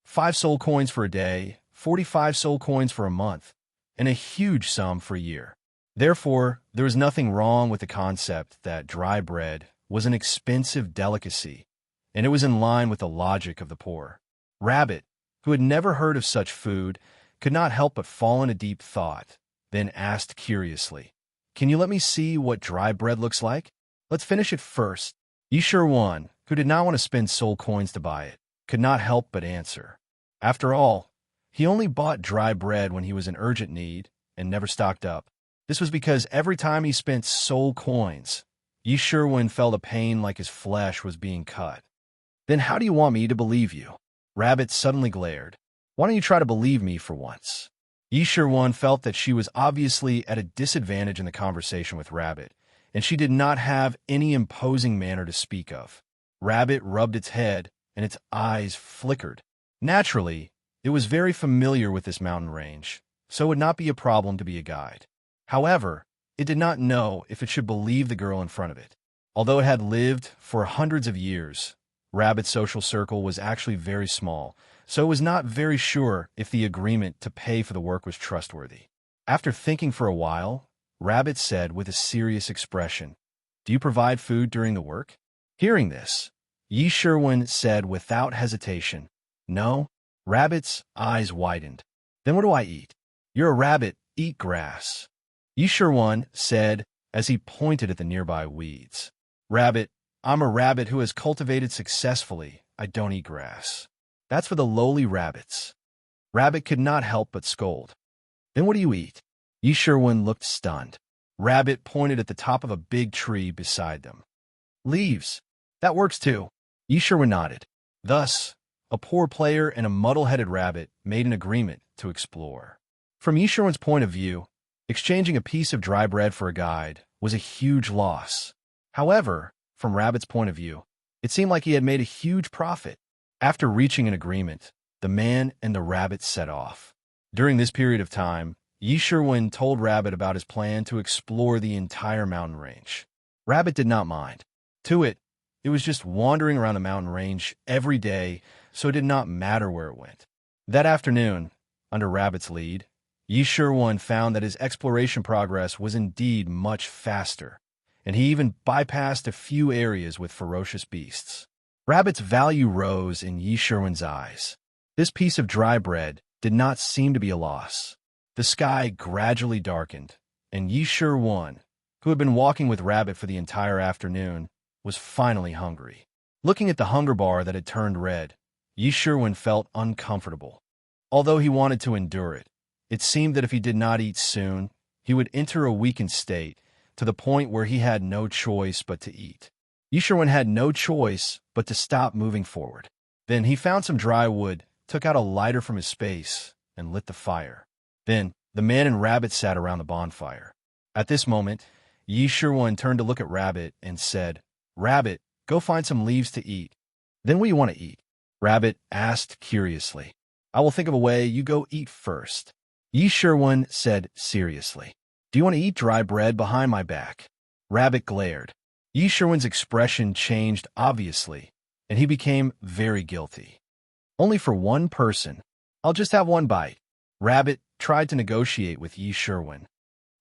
5 soul coins for a day, 45 soul coins for a month, and a huge sum for a year. Therefore, there was nothing wrong with the concept that dry bread was an expensive delicacy, and it was in line with the logic of the poor. Rabbit, who had never heard of such food, could not help but fall in a deep thought, then asked curiously, "Can you let me see what dry bread looks like? Let's finish it first." Yi Sherwin, who did not want to spend soul coins to buy it, could not help but answer. After all, he only bought dry bread when he was in urgent need and never stocked up. This was because every time he spent soul coins, Yi Sherwin felt a pain like his flesh was being cut. "Then how do you want me to believe you?" Rabbit suddenly glared. "Why don't you try to believe me for once?" Yi Sherwin felt that she was obviously at a disadvantage in the conversation with Rabbit, and she did not have any imposing manner to speak of. Rabbit rubbed its head, and its eyes flickered. Naturally, it was very familiar with this mountain range, so it would not be a problem to be a guide. However, it did not know if it should believe the girl in front of it. Although it had lived for hundreds of years, Rabbit's social circle was actually very small, so it was not very sure if the agreement to pay for the work was trustworthy. After thinking for a while, Rabbit said with a serious expression, "Do you provide food during the work?" Hearing this, Yi Sherwin said without hesitation, "No." Rabbit's eyes widened. "Then what do I eat?" "You're a rabbit, eat grass," Yi Sherwin said as he pointed at the nearby weeds. "Rabbit, I'm a rabbit who has cultivated successfully. I don't eat grass. That's for the lowly rabbits." Rabbit could not help but scold. "Then what do you eat?" Yi Sherwin looked stunned. Rabbit pointed at the top of a big tree beside them. "Leaves. That works too." Yi Sherwin nodded. Thus, a poor player and a muddle-headed rabbit made an agreement to explore. From Yi Sherwin's point of view, exchanging a piece of dry bread for a guide was a huge loss. However, from Rabbit's point of view, it seemed like he had made a huge profit. After reaching an agreement, the man and the rabbit set off. During this period of time, Yi Sherwin told Rabbit about his plan to explore the entire mountain range. Rabbit did not mind. To it, it was just wandering around the mountain range every day, so it did not matter where it went. That afternoon, under Rabbit's lead, Yi Sherwin found that his exploration progress was indeed much faster, and he even bypassed a few areas with ferocious beasts. Rabbit's value rose in Yi Sherwin's eyes. This piece of dry bread did not seem to be a loss. The sky gradually darkened, and Yi Sherwin, who had been walking with Rabbit for the entire afternoon, was finally hungry. Looking at the hunger bar that had turned red, Yi Sherwin felt uncomfortable. Although he wanted to endure it, it seemed that if he did not eat soon, he would enter a weakened state, to the point where he had no choice but to eat. Yi Sherwin had no choice but to stop moving forward. Then he found some dry wood, took out a lighter from his space, and lit the fire. Then the man and Rabbit sat around the bonfire. At this moment, Yi Sherwin turned to look at Rabbit and said, "Rabbit, go find some leaves to eat." "Then what do you want to eat?" Rabbit asked curiously. "I will think of a way. You go eat first." Yi Sherwin said seriously, "Do you want to eat dry bread behind my back?" Rabbit glared. Yi Sherwin's expression changed obviously, and he became very guilty. "Only for one person. I'll just have one bite." Rabbit tried to negotiate with Yi Sherwin.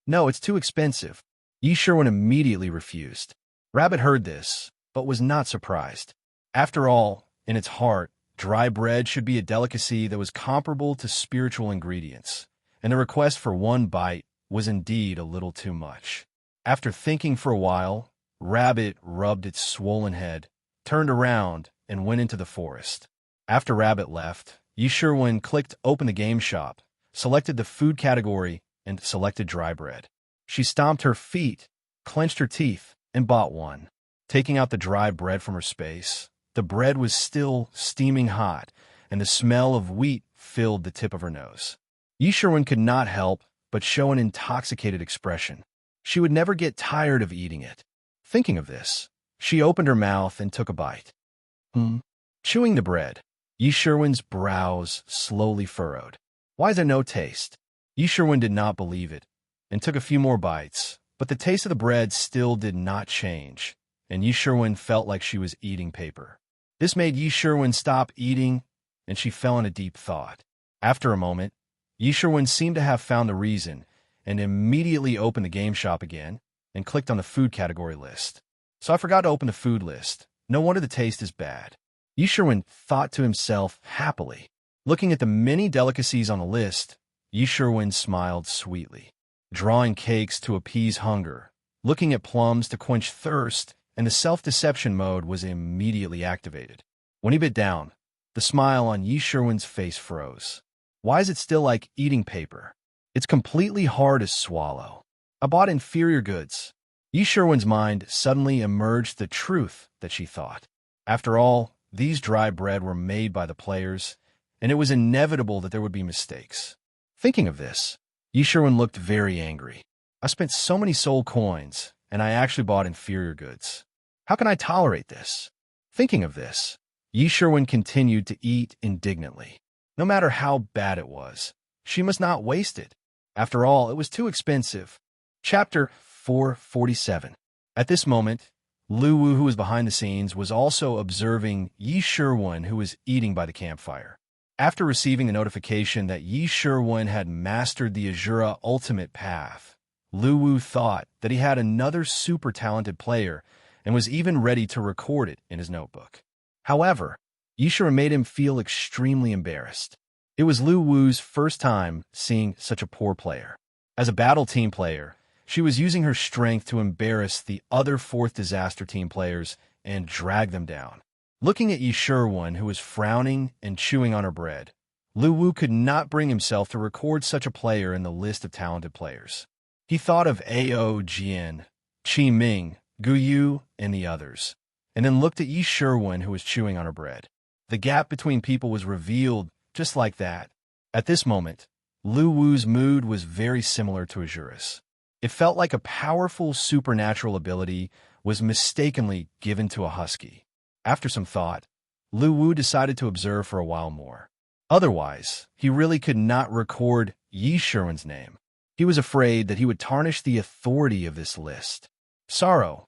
"No, it's too expensive." Yi Sherwin immediately refused. Rabbit heard this, but was not surprised. After all, in its heart, dry bread should be a delicacy that was comparable to spiritual ingredients, and the request for one bite was indeed a little too much. After thinking for a while, Rabbit rubbed its swollen head, turned around, and went into the forest. After Rabbit left, Yi Sherwin clicked Open the Game Shop, selected the food category, and selected dry bread. She stomped her feet, clenched her teeth, and bought one. Taking out the dry bread from her space, the bread was still steaming hot, and the smell of wheat filled the tip of her nose. Yi Sherwin could not help but show an intoxicated expression. She would never get tired of eating it. Thinking of this, she opened her mouth and took a bite. Chewing the bread, Yi Sherwin's brows slowly furrowed. "Why is there no taste?" Yi Sherwin did not believe it, and took a few more bites, but the taste of the bread still did not change, and Yi Sherwin felt like she was eating paper. This made Yi Sherwin stop eating, and she fell in a deep thought. After a moment, Yi Sherwin seemed to have found the reason, and immediately opened the game shop again, and clicked on the food category list. "So I forgot to open the food list. No wonder the taste is bad." Yi Sherwin thought to himself happily. Looking at the many delicacies on the list, Yi Sherwin smiled sweetly. Drawing cakes to appease hunger, looking at plums to quench thirst, and the self-deception mode was immediately activated. When he bit down, the smile on Yi Sherwin's face froze. Why is it still like eating paper? It's completely hard to swallow. I bought inferior goods. Yi Sherwin's mind suddenly emerged the truth that she thought. After all, these dry bread were made by the players, and it was inevitable that there would be mistakes. Thinking of this, Yi Sherwin looked very angry. "I spent so many soul coins, and I actually bought inferior goods. How can I tolerate this? Thinking of this, Yi Sherwin continued to eat indignantly. No matter how bad it was, she must not waste it. After all, it was too expensive. Chapter 447. At this moment, Lu Wu, who was behind the scenes, was also observing Yi Sherwin, who was eating by the campfire. After receiving the notification that Yi Sherwin had mastered the Azura Ultimate Path, Lu Wu thought that he had another super talented player and was even ready to record it in his notebook. However, Yi Sherwin made him feel extremely embarrassed. It was Lu Wu's first time seeing such a poor player. As a battle team player, she was using her strength to embarrass the other fourth disaster team players and drag them down. Looking at Yi Sherwin, who was frowning and chewing on her bread, Lu Wu could not bring himself to record such a player in the list of talented players. He thought of Ao Jian, Qi Ming, Gu Yu, and the others, and then looked at Yi Sherwin, who was chewing on her bread. The gap between people was revealed just like that. At this moment, Lu Wu's mood was very similar to Azura's. It felt like a powerful supernatural ability was mistakenly given to a husky. After some thought, Lu Wu decided to observe for a while more. Otherwise, he really could not record Yi Sherwin's name. He was afraid that he would tarnish the authority of this list. Sorrow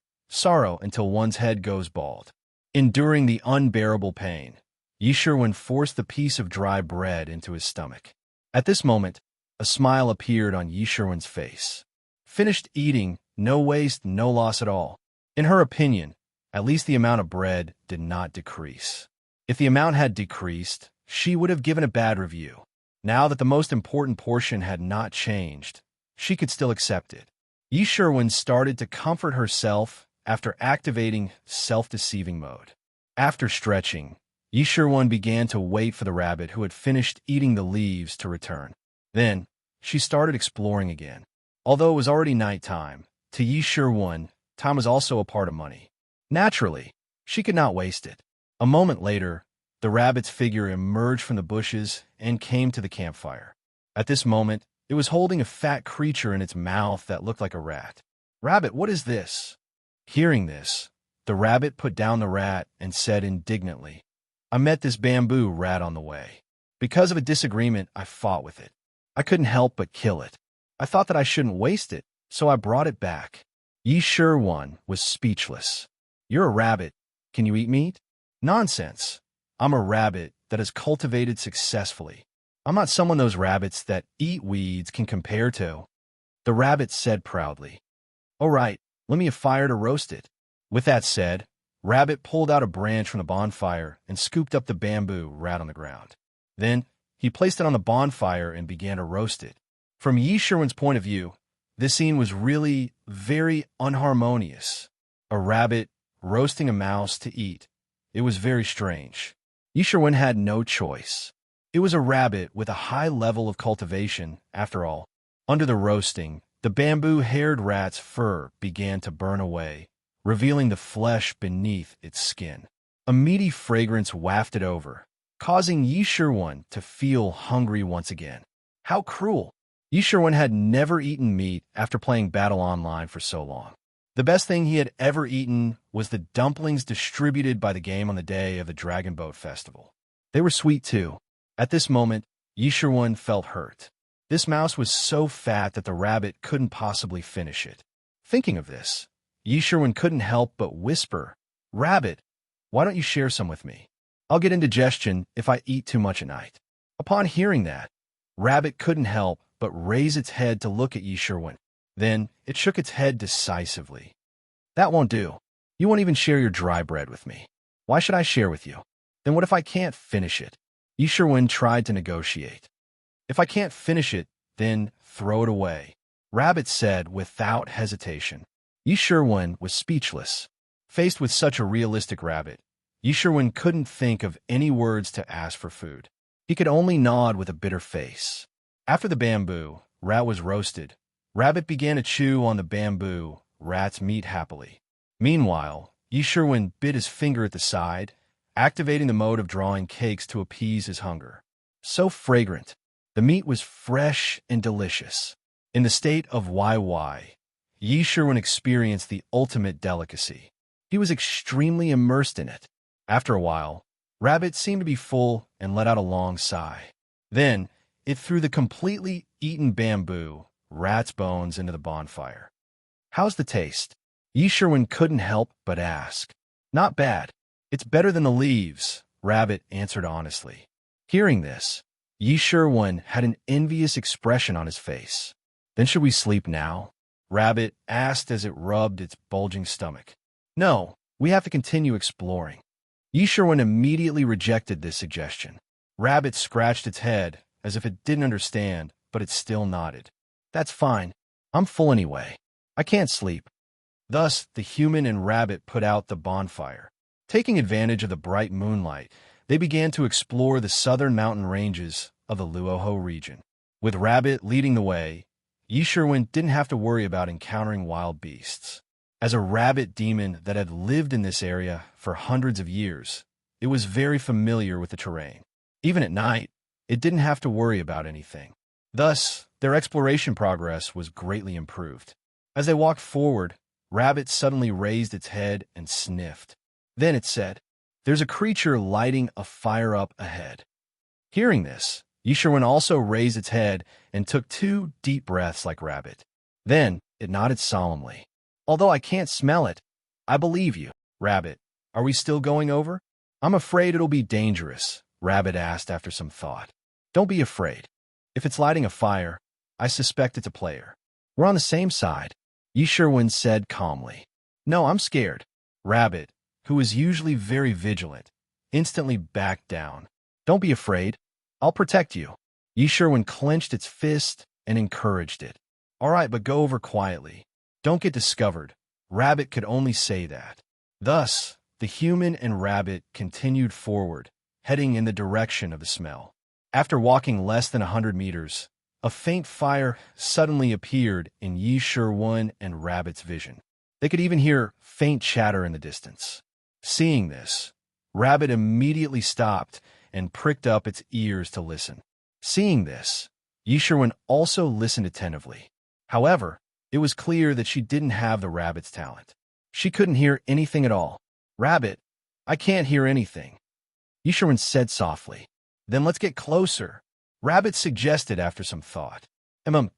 until one's head goes bald. Enduring the unbearable pain, Yi Sherwin forced the piece of dry bread into his stomach. At this moment, a smile appeared on Yi Sherwin's face. Finished eating, no waste, no loss at all. In her opinion, at least the amount of bread did not decrease. If the amount had decreased, she would have given a bad review. Now that the most important portion had not changed, she could still accept it. Yi Sherwin started to comfort herself after activating self-deceiving mode. After stretching, Yi Sherwin began to wait for the rabbit who had finished eating the leaves to return. Then, she started exploring again. Although it was already nighttime, to Yi Sherwin, time was also a part of money. Naturally, she could not waste it. A moment later, the rabbit's figure emerged from the bushes and came to the campfire. At this moment, it was holding a fat creature in its mouth that looked like a rat. "Rabbit, what is this?" Hearing this, the rabbit put down the rat and said indignantly, "I met this bamboo rat on the way. Because of a disagreement, I fought with it. I couldn't help but kill it. I thought that I shouldn't waste it, so I brought it back." Yi Sherwin was speechless. "You're a rabbit. Can you eat meat?" "Nonsense. I'm a rabbit that is cultivated successfully. I'm not someone those rabbits that eat weeds can compare to," the rabbit said proudly. "All right, let me have fire to roast it." With that said, Rabbit pulled out a branch from the bonfire and scooped up the bamboo rat on the ground. Then, he placed it on the bonfire and began to roast it. From Yi Sherwin's point of view, this scene was really very unharmonious. A rabbit roasting a mouse to eat. It was very strange. Yi Sherwin had no choice. It was a rabbit with a high level of cultivation, after all. Under the roasting, the bamboo-haired rat's fur began to burn away, revealing the flesh beneath its skin. A meaty fragrance wafted over, causing Yi Sherwin to feel hungry once again. How cruel! Yi Sherwin had never eaten meat after playing Battle Online for so long. The best thing he had ever eaten was the dumplings distributed by the game on the day of the Dragon Boat Festival. They were sweet too. At this moment, Yi Sherwin felt hurt. This mouse was so fat that the rabbit couldn't possibly finish it. Thinking of this, Yi Sherwin couldn't help but whisper, "Rabbit, why don't you share some with me? I'll get indigestion if I eat too much at night." Upon hearing that, Rabbit couldn't help but raise its head to look at Yi Sherwin. Then, it shook its head decisively. "That won't do. You won't even share your dry bread with me. Why should I share with you? Then what if I can't finish it?" Yi Sherwin tried to negotiate. "If I can't finish it, then throw it away," Rabbit said without hesitation. Yi Sherwin was speechless. Faced with such a realistic rabbit, Yi Sherwin couldn't think of any words to ask for food. He could only nod with a bitter face. After the bamboo rat was roasted, Rabbit began to chew on the bamboo rat's meat happily. Meanwhile, Yi Sherwin bit his finger at the side, activating the mode of drawing cakes to appease his hunger. So fragrant. The meat was fresh and delicious. In the state of YY, Yi Sherwin experienced the ultimate delicacy. He was extremely immersed in it. After a while, Rabbit seemed to be full and let out a long sigh. Then, it threw the completely eaten bamboo, rat's bones into the bonfire. "How's the taste?" Yi Sherwin couldn't help but ask. "Not bad. It's better than the leaves," Rabbit answered honestly. Hearing this, Yi Sherwin had an envious expression on his face. "Then should we sleep now?" Rabbit asked as it rubbed its bulging stomach. "No, we have to continue exploring." Yi Sherwin immediately rejected this suggestion. Rabbit scratched its head as if it didn't understand, but it still nodded. "That's fine. I'm full anyway. I can't sleep." Thus, the human and Rabbit put out the bonfire. Taking advantage of the bright moonlight, they began to explore the southern mountain ranges of the Luoho region. With Rabbit leading the way, Yi Sherwin didn't have to worry about encountering wild beasts. As a rabbit demon that had lived in this area for hundreds of years, it was very familiar with the terrain. Even at night, it didn't have to worry about anything. Thus, their exploration progress was greatly improved. As they walked forward, Rabbit suddenly raised its head and sniffed. Then it said, "There's a creature lighting a fire up ahead." Hearing this, Yi Sherwin also raised its head and took 2 deep breaths like Rabbit. Then it nodded solemnly. "Although I can't smell it, I believe you." "Rabbit, are we still going over?" "I'm afraid it'll be dangerous," Rabbit asked after some thought. "Don't be afraid. If it's lighting a fire, I suspect it's a player. We're on the same side," Yi Sherwin said calmly. "No, I'm scared." Rabbit, who was usually very vigilant, instantly backed down. "Don't be afraid. I'll protect you." Yi Sherwin clenched its fist and encouraged it. "All right, but go over quietly. Don't get discovered." Rabbit could only say that. Thus, the human and Rabbit continued forward, heading in the direction of the smell. After walking less than 100 meters, a faint fire suddenly appeared in Yi Sherwin and Rabbit's vision. They could even hear faint chatter in the distance. Seeing this, Rabbit immediately stopped and pricked up its ears to listen. Seeing this, Yi Sherwin also listened attentively. However, it was clear that she didn't have the rabbit's talent. She couldn't hear anything at all. "Rabbit, I can't hear anything," Yi Sherwin said softly. "Then let's get closer," Rabbit suggested after some thought.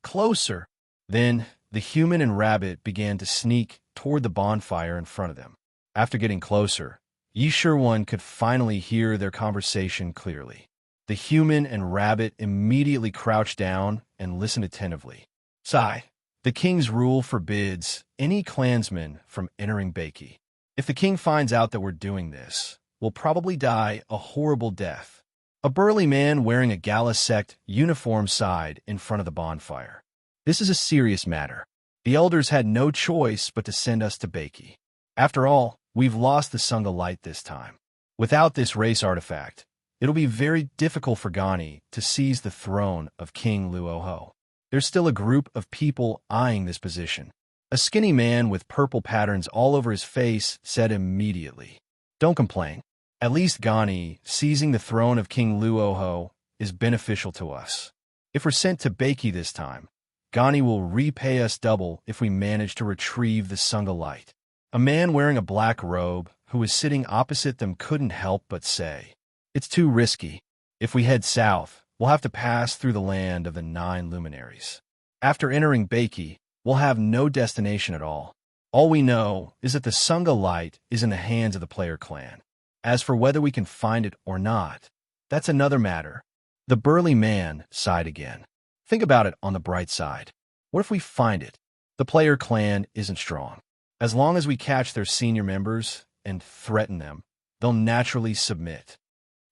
Closer." Then the human and Rabbit began to sneak toward the bonfire in front of them. After getting closer, Yi Sherwin could finally hear their conversation clearly. The human and Rabbit immediately crouched down and listened attentively. "Sigh. The king's rule forbids any clansman from entering Bakey. If the king finds out that we're doing this, we'll probably die a horrible death." A burly man wearing a gala sect uniform sighed in front of the bonfire. "This is a serious matter. The elders had no choice but to send us to Bakey. After all, we've lost the Sunga light this time. Without this race artifact, it'll be very difficult for Ghani to seize the throne of King Luoho. There's still a group of people eyeing this position." A skinny man with purple patterns all over his face said immediately, "Don't complain. At least Ghani seizing the throne of King Luoho is beneficial to us. If we're sent to Bakey this time, Ghani will repay us double if we manage to retrieve the Sunga light." A man wearing a black robe who was sitting opposite them couldn't help but say, "It's too risky. If we head south, we'll have to pass through the land of the 9 luminaries. After entering Bakey, we'll have no destination at all. All we know is that the Sunga light is in the hands of the player clan. As for whether we can find it or not, that's another matter." The burly man sighed again. "Think about it on the bright side. What if we find it? The player clan isn't strong. As long as we catch their senior members and threaten them, they'll naturally submit."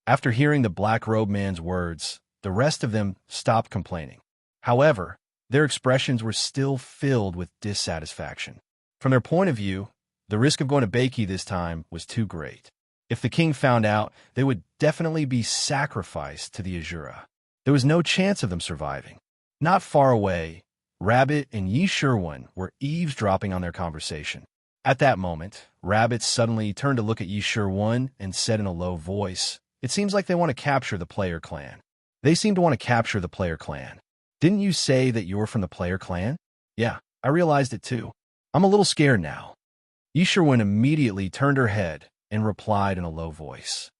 After hearing the black-robed man's words, the rest of them stopped complaining. However, their expressions were still filled with dissatisfaction. From their point of view, the risk of going to Bakey this time was too great. If the king found out, they would definitely be sacrificed to the Azura. There was no chance of them surviving. Not far away, Rabbit and Yi Sherwin were eavesdropping on their conversation. At that moment, Rabbit suddenly turned to look at Yi Sherwin and said in a low voice, "It seems like they want to capture the player clan." "They seem to want to capture the player clan. Didn't you say that you're from the player clan?" "Yeah, I realized it too." I'm a little scared now. Yisherwen immediately turned her head and replied in a low voice.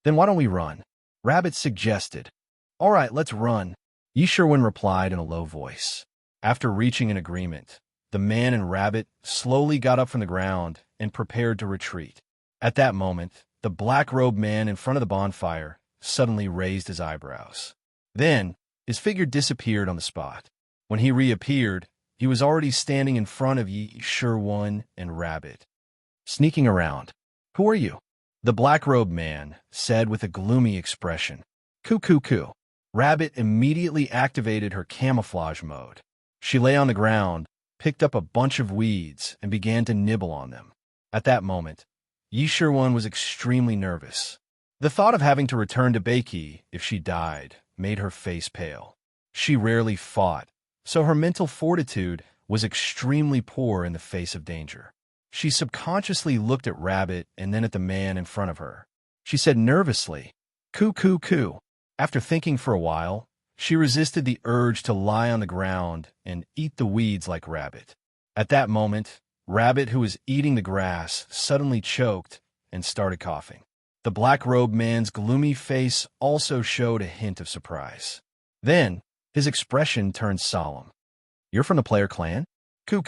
Then why don't we run? Rabbit suggested. All right, let's run, Yisherwen replied in a low voice. After reaching an agreement, the man and Rabbit slowly got up from the ground and prepared to retreat. At that moment, the black-robed man in front of the bonfire suddenly raised his eyebrows. Then, his figure disappeared on the spot. When he reappeared, he was already standing in front of Yisherwen and Rabbit. Sneaking around. Who are you? The black-robed man said with a gloomy expression. Coo. Rabbit immediately activated her camouflage mode. She lay on the ground, picked up a bunch of weeds, and began to nibble on them. At that moment, Yisherwen was extremely nervous. The thought of having to return to Beiki if she died made her face pale. She rarely fought, so her mental fortitude was extremely poor in the face of danger. She subconsciously looked at Rabbit and then at the man in front of her. She said nervously, Coo. After thinking for a while, she resisted the urge to lie on the ground and eat the weeds like Rabbit. At that moment, Rabbit, who was eating the grass, suddenly choked and started coughing. The black-robed man's gloomy face also showed a hint of surprise. Then, his expression turned solemn. You're from the player clan? Coo.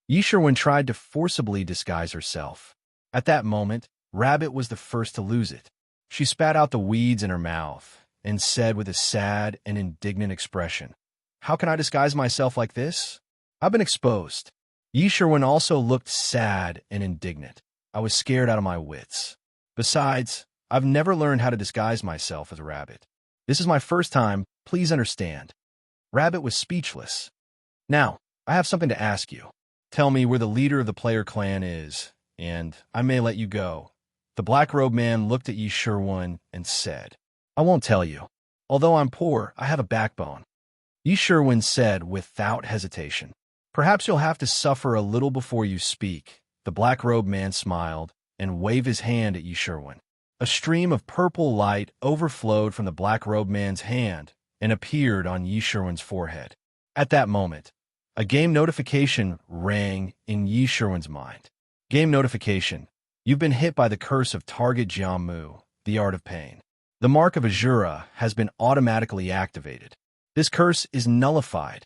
Yisherwen tried to forcibly disguise herself. At that moment, Rabbit was the first to lose it. She spat out the weeds in her mouth and said with a sad and indignant expression, How can I disguise myself like this? I've been exposed. Yisherwen also looked sad and indignant. I was scared out of my wits. Besides, I've never learned how to disguise myself as a rabbit. This is my first time, please understand. Rabbit was speechless. Now, I have something to ask you. Tell me where the leader of the player clan is, and I may let you go. The black-robed man looked at Yisherwen and said, I won't tell you. Although I'm poor, I have a backbone. Yisherwen said without hesitation. Perhaps you'll have to suffer a little before you speak. The black-robed man smiled and waved his hand at Yisherwen. A stream of purple light overflowed from the black-robed man's hand and appeared on Yisherwen's forehead. At that moment, a game notification rang in Yisherwen's mind. Game notification. You've been hit by the curse of target Jiamu, the art of pain. The mark of Azura has been automatically activated. This curse is nullified.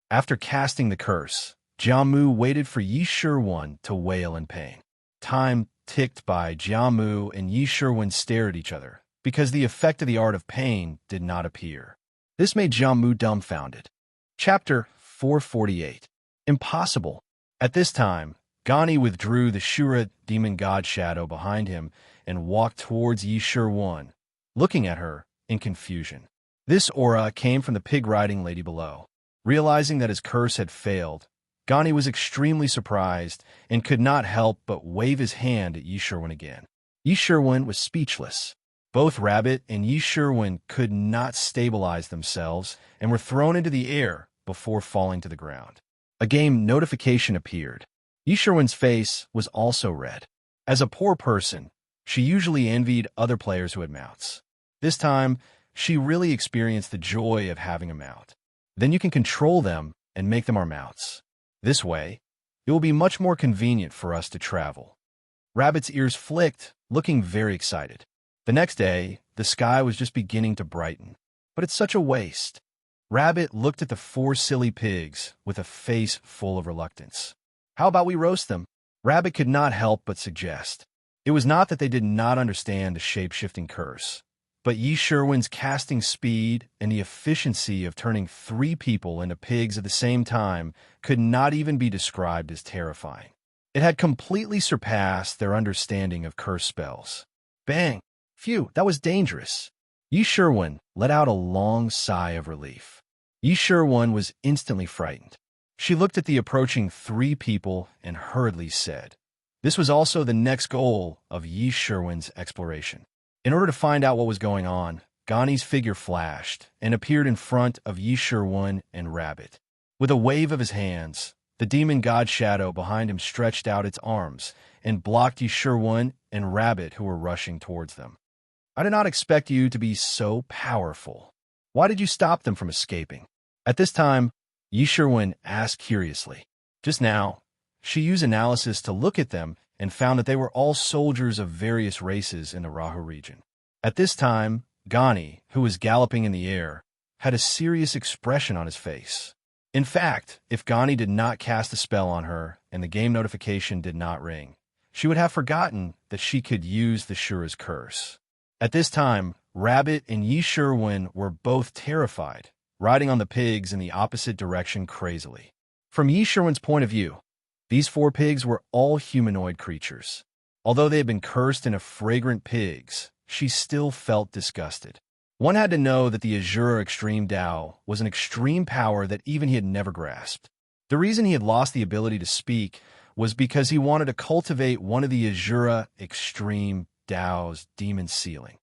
After casting the curse, Jiamu waited for Yisherwen to wail in pain. Time ticked by. Jiamu and Yisherwen stared at each other, because the effect of the art of pain did not appear. This made Jiamu dumbfounded. Chapter 448. Impossible. At this time, Gani withdrew the Shura demon god shadow behind him and walked towards Yisherwen, looking at her in confusion. This aura came from the pig-riding lady below. Realizing that his curse had failed, Gani was extremely surprised and could not help but wave his hand at Yisherwen again. Yisherwen was speechless. Both Rabbit and Yisherwen could not stabilize themselves and were thrown into the air before falling to the ground. A game notification appeared. Yisherwen's face was also red. As a poor person, she usually envied other players who had mounts. This time, she really experienced the joy of having a mount. Then you can control them and make them our mounts. This way, it will be much more convenient for us to travel. Rabbit's ears flicked, looking very excited. The next day, the sky was just beginning to brighten. But it's such a waste. Rabbit looked at the 4 silly pigs with a face full of reluctance. How about we roast them? Rabbit could not help but suggest. It was not that they did not understand the shape-shifting curse, but Yisherwen's casting speed and the efficiency of turning 3 people into pigs at the same time could not even be described as terrifying. It had completely surpassed their understanding of curse spells. Bang! Phew, that was dangerous. Yisherwen let out a long sigh of relief. Yisherwen was instantly frightened. She looked at the approaching 3 people and hurriedly said, This was also the next goal of Yisherwen's exploration. In order to find out what was going on, Gani's figure flashed and appeared in front of Yisherwen and Rabbit. With a wave of his hands, the demon god shadow behind him stretched out its arms and blocked Yisherwen and Rabbit who were rushing towards them. I did not expect you to be so powerful. Why did you stop them from escaping? At this time, Yisherwen asked curiously. Just now, she used analysis to look at them and found that they were all soldiers of various races in the Rahu region. At this time, Gani, who was galloping in the air, had a serious expression on his face. In fact, if Gani did not cast a spell on her and the game notification did not ring, she would have forgotten that she could use the Shura's curse. At this time, Rabbit and Yi Sherwin were both terrified, riding on the pigs in the opposite direction crazily. From Yi Sherwin's point of view, these 4 pigs were all humanoid creatures. Although they had been cursed into fragrant pigs, she still felt disgusted. One had to know that the Azura Extreme Tao was an extreme power that even he had never grasped. The reason he had lost the ability to speak was because he wanted to cultivate one of the Azura Extreme Tao's demon sealing.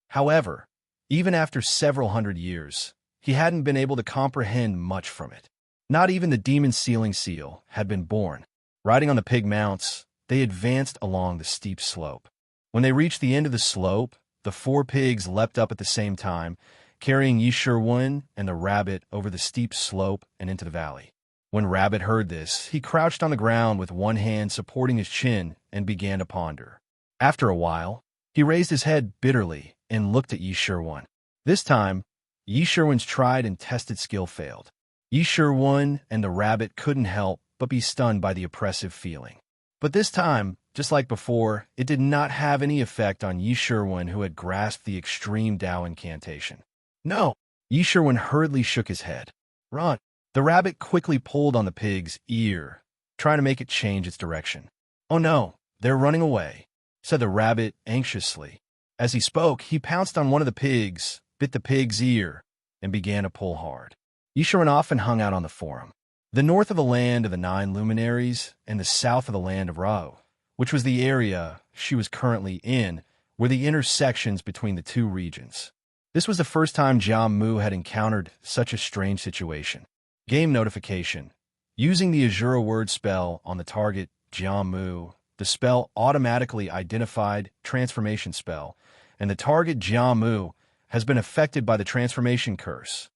However, even after several hundred years, he hadn't been able to comprehend much from it. Not even the demon sealing seal had been born. Riding on the pig mounts, they advanced along the steep slope. When they reached the end of the slope, the 4 pigs leapt up at the same time, carrying Yi Sherwin and the rabbit over the steep slope and into the valley. When Rabbit heard this, he crouched on the ground with one hand supporting his chin and began to ponder. After a while, he raised his head bitterly and looked at Yi Sherwin. This time, Yi Sherwin's tried and tested skill failed. Yi Sherwin and the rabbit couldn't help but be stunned by the oppressive feeling. But this time, just like before, it did not have any effect on Yi Sherwin, who had grasped the extreme Tao incantation. No! Yi Sherwin hurriedly shook his head. Run! The rabbit quickly pulled on the pig's ear, trying to make it change its direction. Oh no, they're running away, said the rabbit anxiously. As he spoke, he pounced on one of the pigs, bit the pig's ear, and began to pull hard. Yi Sherwin often hung out on the forum. The north of the land of the 9 luminaries and the south of the land of Rahu, which was the area she was currently in, were the intersections between the 2 regions. This was the first time Jia Mu had encountered such a strange situation. Game notification. Using the Azura word spell on the target Jia Mu, the spell automatically identified transformation spell, and the target Jia Mu has been affected by the transformation curse.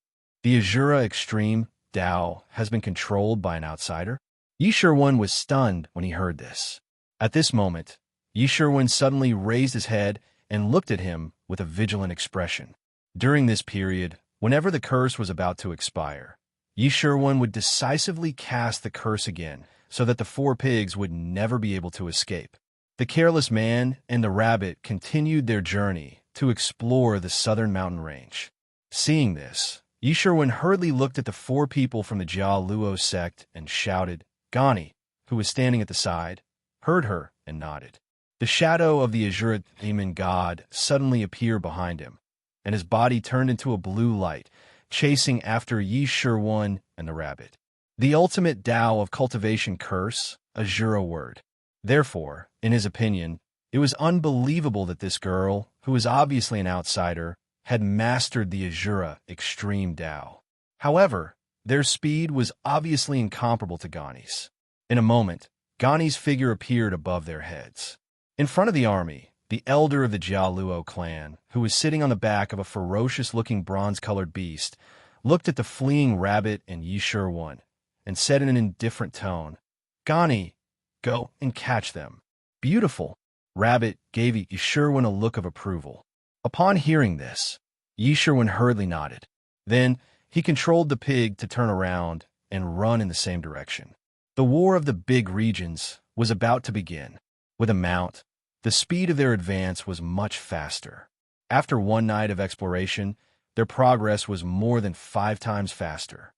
The Azura Extreme Tao has been controlled by an outsider. Yi Sherwin was stunned when he heard this. At this moment, Yi Sherwin suddenly raised his head and looked at him with a vigilant expression. During this period, whenever the curse was about to expire, Yi Sherwin would decisively cast the curse again so that the 4 pigs would never be able to escape. The careless man and the rabbit continued their journey to explore the southern mountain range. Seeing this, Yi Sherwin hurriedly looked at the 4 people from the Jia Luo sect and shouted. Gani, who was standing at the side, heard her and nodded. The shadow of the Azura demon god suddenly appeared behind him, and his body turned into a blue light, chasing after Yi Sherwin and the rabbit. The ultimate Tao of cultivation curse, Azura word. Therefore, in his opinion, it was unbelievable that this girl, who was obviously an outsider, had mastered the Azura Extreme Tao. However, their speed was obviously incomparable to Gani's. In a moment, Gani's figure appeared above their heads. In front of the army, the elder of the Jia Luo clan, who was sitting on the back of a ferocious-looking bronze-colored beast, looked at the fleeing rabbit and Yi Sherwin, and said in an indifferent tone, Gani, go and catch them. Beautiful. Rabbit gave Yi Sherwin a look of approval. Upon hearing this, Yi Sherwin hurriedly nodded. Then, he controlled the pig to turn around and run in the same direction. The war of the big regions was about to begin. With a mount, the speed of their advance was much faster. After one night of exploration, their progress was more than 5 times faster.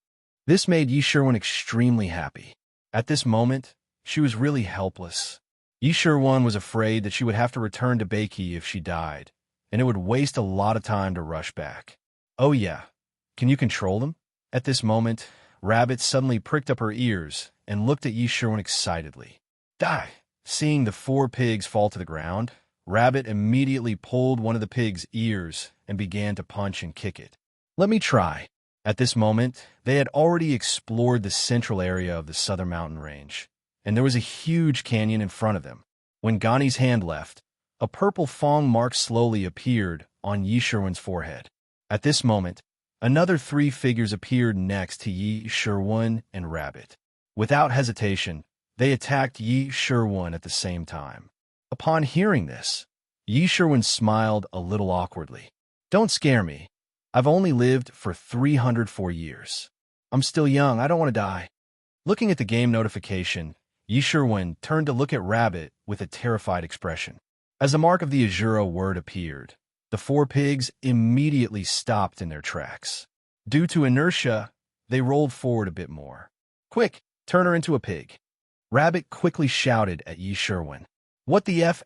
This made Yi Sherwin extremely happy. At this moment, she was really helpless. Yi Sherwin was afraid that she would have to return to Beiki if she died, and it would waste a lot of time to rush back. Oh yeah, can you control them? At this moment, Rabbit suddenly pricked up her ears and looked at Yi Sherwin excitedly. Die! Seeing the 4 pigs fall to the ground, Rabbit immediately pulled one of the pig's ears and began to punch and kick it. Let me try. At this moment, they had already explored the central area of the southern mountain range, and there was a huge canyon in front of them. When Gani's hand left, a purple fong mark slowly appeared on Yi Sherwin's forehead. At this moment, another 3 figures appeared next to Yi Sherwin and Rabbit. Without hesitation, They attacked Yi Sherwin at the same time. Upon hearing this, Yi Sherwin smiled a little awkwardly. Don't scare me. I've only lived for 304 years. I'm still young, I don't want to die. Looking at the game notification, Yi Sherwin turned to look at Rabbit with a terrified expression. As the mark of the Azura word appeared, the four pigs immediately stopped in their tracks. Due to inertia, they rolled forward a bit more. Quick, turn her into a pig. Rabbit quickly shouted at Yi Sherwin. What the F***?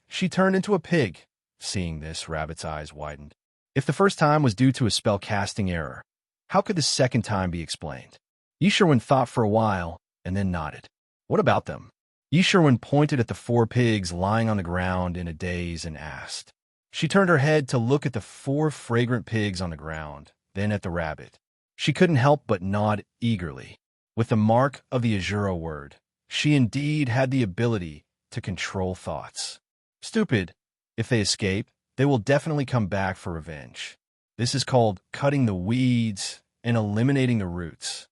She turned into a pig. Seeing this, Rabbit's eyes widened. If the first time was due to a spell casting error, how could the second time be explained? Yi Sherwin thought for a while and then nodded. What about them? Yi Sherwin pointed at the four pigs lying on the ground in a daze and asked. She turned her head to look at the four fragrant pigs on the ground, then at the rabbit. She couldn't help but nod eagerly. With the mark of the Azura word, she indeed had the ability to control thoughts. Stupid. If they escape, they will definitely come back for revenge. This is called cutting the weeds and eliminating the roots,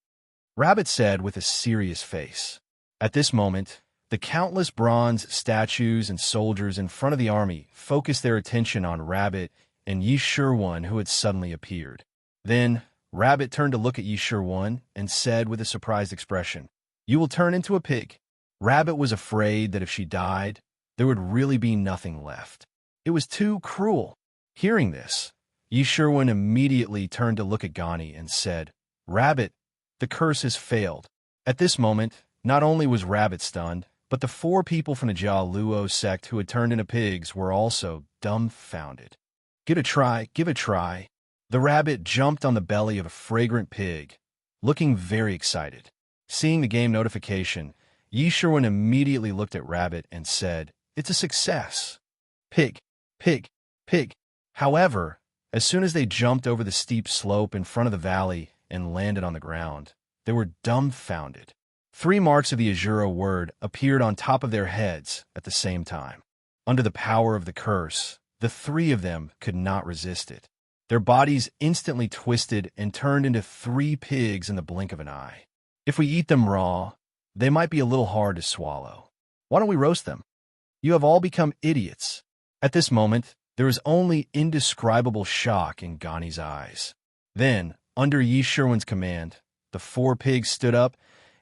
Rabbit said with a serious face. At this moment, the countless bronze statues and soldiers in front of the army focused their attention on Rabbit and Yi Sherwin, who had suddenly appeared. Then, Rabbit turned to look at Yi Sherwin and said with a surprised expression, You will turn into a pig. Rabbit was afraid that if she died, there would really be nothing left. It was too cruel. Hearing this, Yi Sherwin immediately turned to look at Gani and said, Rabbit, the curse has failed. At this moment, not only was Rabbit stunned, but the four people from the Jia Luo sect who had turned into pigs were also dumbfounded. Give it a try. The rabbit jumped on the belly of a fragrant pig, looking very excited. Seeing the game notification, Yi Sherwin immediately looked at Rabbit and said, It's a success. Pig, pig, pig. However, as soon as they jumped over the steep slope in front of the valley and landed on the ground, they were dumbfounded. 3 marks of the Azura word appeared on top of their heads at the same time. Under the power of the curse, the 3 of them could not resist it. Their bodies instantly twisted and turned into 3 pigs in the blink of an eye. If we eat them raw, they might be a little hard to swallow. Why don't we roast them? You have all become idiots. At this moment, there was only indescribable shock in Gani's eyes. Then, under Yi Sherwin's command, the 4 pigs stood up,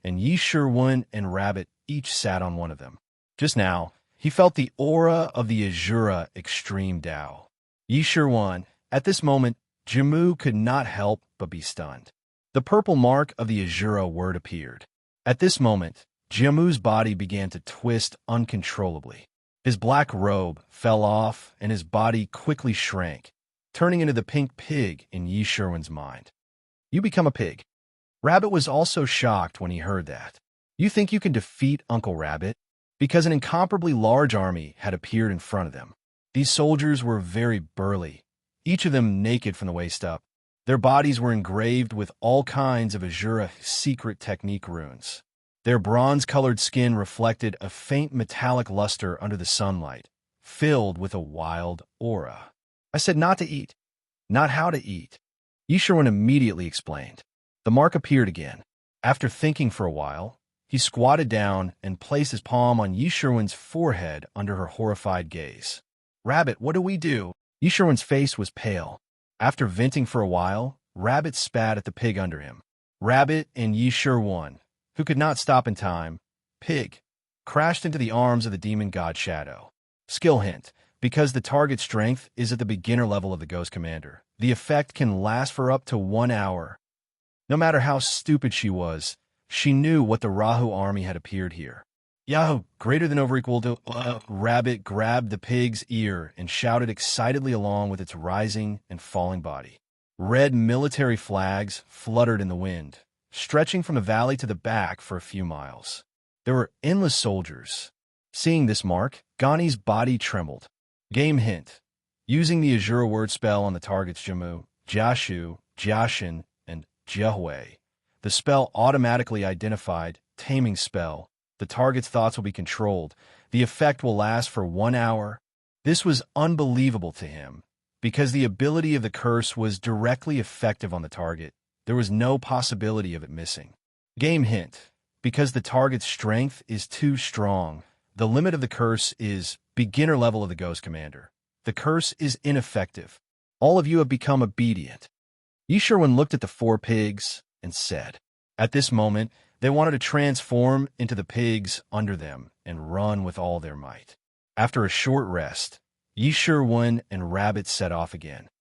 and Yi Sherwin and Rabbit each sat on one of them. Just now, he felt the aura of the Azura Extreme Tao. Yi Sherwin, at this moment, Jimmu could not help but be stunned. The purple mark of the Azura word appeared. At this moment, Jimmu's body began to twist uncontrollably. His black robe fell off, and his body quickly shrank, turning into the pink pig in Yi Sherwin's mind. You become a pig. Rabbit was also shocked when he heard that. You think you can defeat Uncle Rabbit? Because an incomparably large army had appeared in front of them. These soldiers were very burly, each of them naked from the waist up. Their bodies were engraved with all kinds of Azura secret technique runes. Their bronze-colored skin reflected a faint metallic luster under the sunlight, filled with a wild aura. I said not to eat, not how to eat. Yi Sherwin immediately explained. The mark appeared again. After thinking for a while, he squatted down and placed his palm on Yi Sherwin's forehead under her horrified gaze. Rabbit, what do we do? Yi Sherwin's face was pale. After venting for a while, Rabbit spat at the pig under him. Rabbit and Yi Sherwin, who could not stop in time, pig, crashed into the arms of the demon god Shadow. Skill hint, because the target strength is at the beginner level of the Ghost Commander, the effect can last for up to 1 hour. No matter how stupid she was, she knew what the Rahu army had appeared here. Yahoo! Greater than over equal to... Rabbit grabbed the pig's ear and shouted excitedly along with its rising and falling body. Red military flags fluttered in the wind, stretching from the valley to the back for a few miles. There were endless soldiers. Seeing this mark, Gani's body trembled. Game hint. Using the Azura word spell on the targets Jimmu, Jiashu, Jiashin, and Jiahui, the spell automatically identified Taming Spell. The target's thoughts will be controlled. The effect will last for 1 hour. This was unbelievable to him, because the ability of the curse was directly effective on the target. There was no possibility of it missing. Game hint. Because the target's strength is too strong. The limit of the curse is beginner level of the Ghost Commander. The curse is ineffective. All of you have become obedient. Yisherwan looked at the 4 pigs and said, at this moment, they wanted to transform into the pigs under them and run with all their might. After a short rest, Yisherwan and Rabbit set off again.